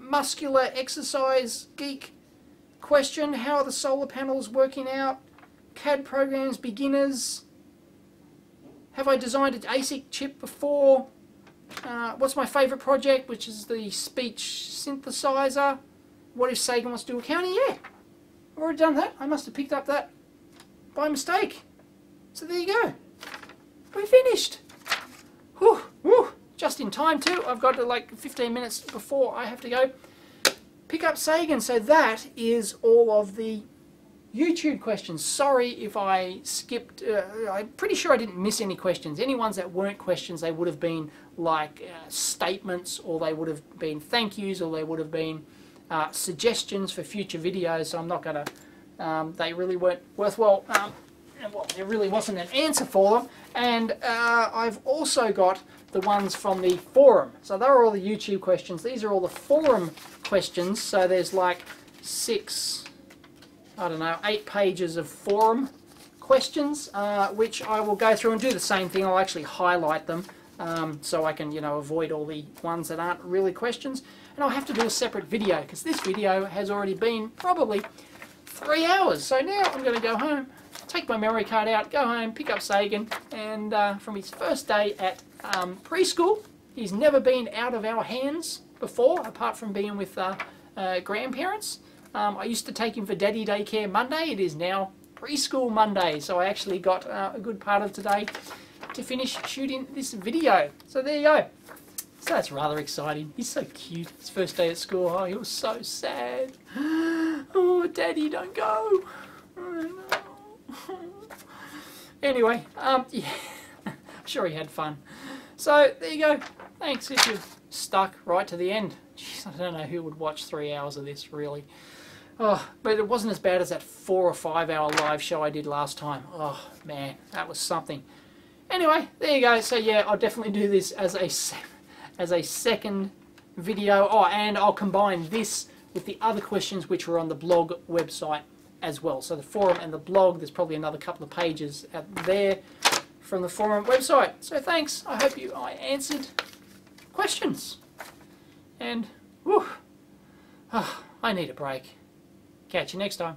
muscular exercise geek question. How are the solar panels working out? CAD programs, beginners. Have I designed an ASIC chip before? What's my favourite project, which is the speech synthesizer? What if Sagan wants to do accounting? Yeah. I've already done that. I must have picked up that by mistake. So there you go. We're finished. Whew, whew. Just in time too. I've got to like 15 minutes before I have to go pick up Sagan. So that is all of the YouTube questions. Sorry if I skipped, I'm pretty sure I didn't miss any questions. Any ones that weren't questions, they would have been like statements, or they would have been thank yous, or they would have been suggestions for future videos. So I'm not going to, they really weren't worthwhile, well, there really wasn't an answer for them. And I've also got the ones from the forum. So they're all the YouTube questions. These are all the forum questions. So there's like 8 pages of forum questions, which I will go through and do the same thing. I'll actually highlight them so I can, you know, avoid all the ones that aren't really questions. And I'll have to do a separate video because this video has already been probably 3 hours. So now I'm going to go home, take my memory card out, go home, pick up Sagan, and from his first day at preschool, he's never been out of our hands before, apart from being with grandparents. I used to take him for Daddy Daycare Monday. It is now preschool Monday, so I actually got a good part of today to finish shooting this video. So there you go. So that's rather exciting. He's so cute. His first day at school. Oh, he was so sad. Oh, Daddy, don't go. Oh, no. Anyway, yeah, I'm sure he had fun. So there you go. Thanks if you've stuck right to the end. Jeez, I don't know who would watch 3 hours of this, really. Oh, but it wasn't as bad as that 4 or 5 hour live show I did last time. Oh, man, that was something. Anyway, there you go. So yeah, I'll definitely do this as a second video. Oh, and I'll combine this with the other questions which were on the blog website as well. So the forum and the blog, there's probably another couple of pages out there from the forum website. So thanks. I hope I answered questions. And, whew, oh, I need a break. Catch you next time.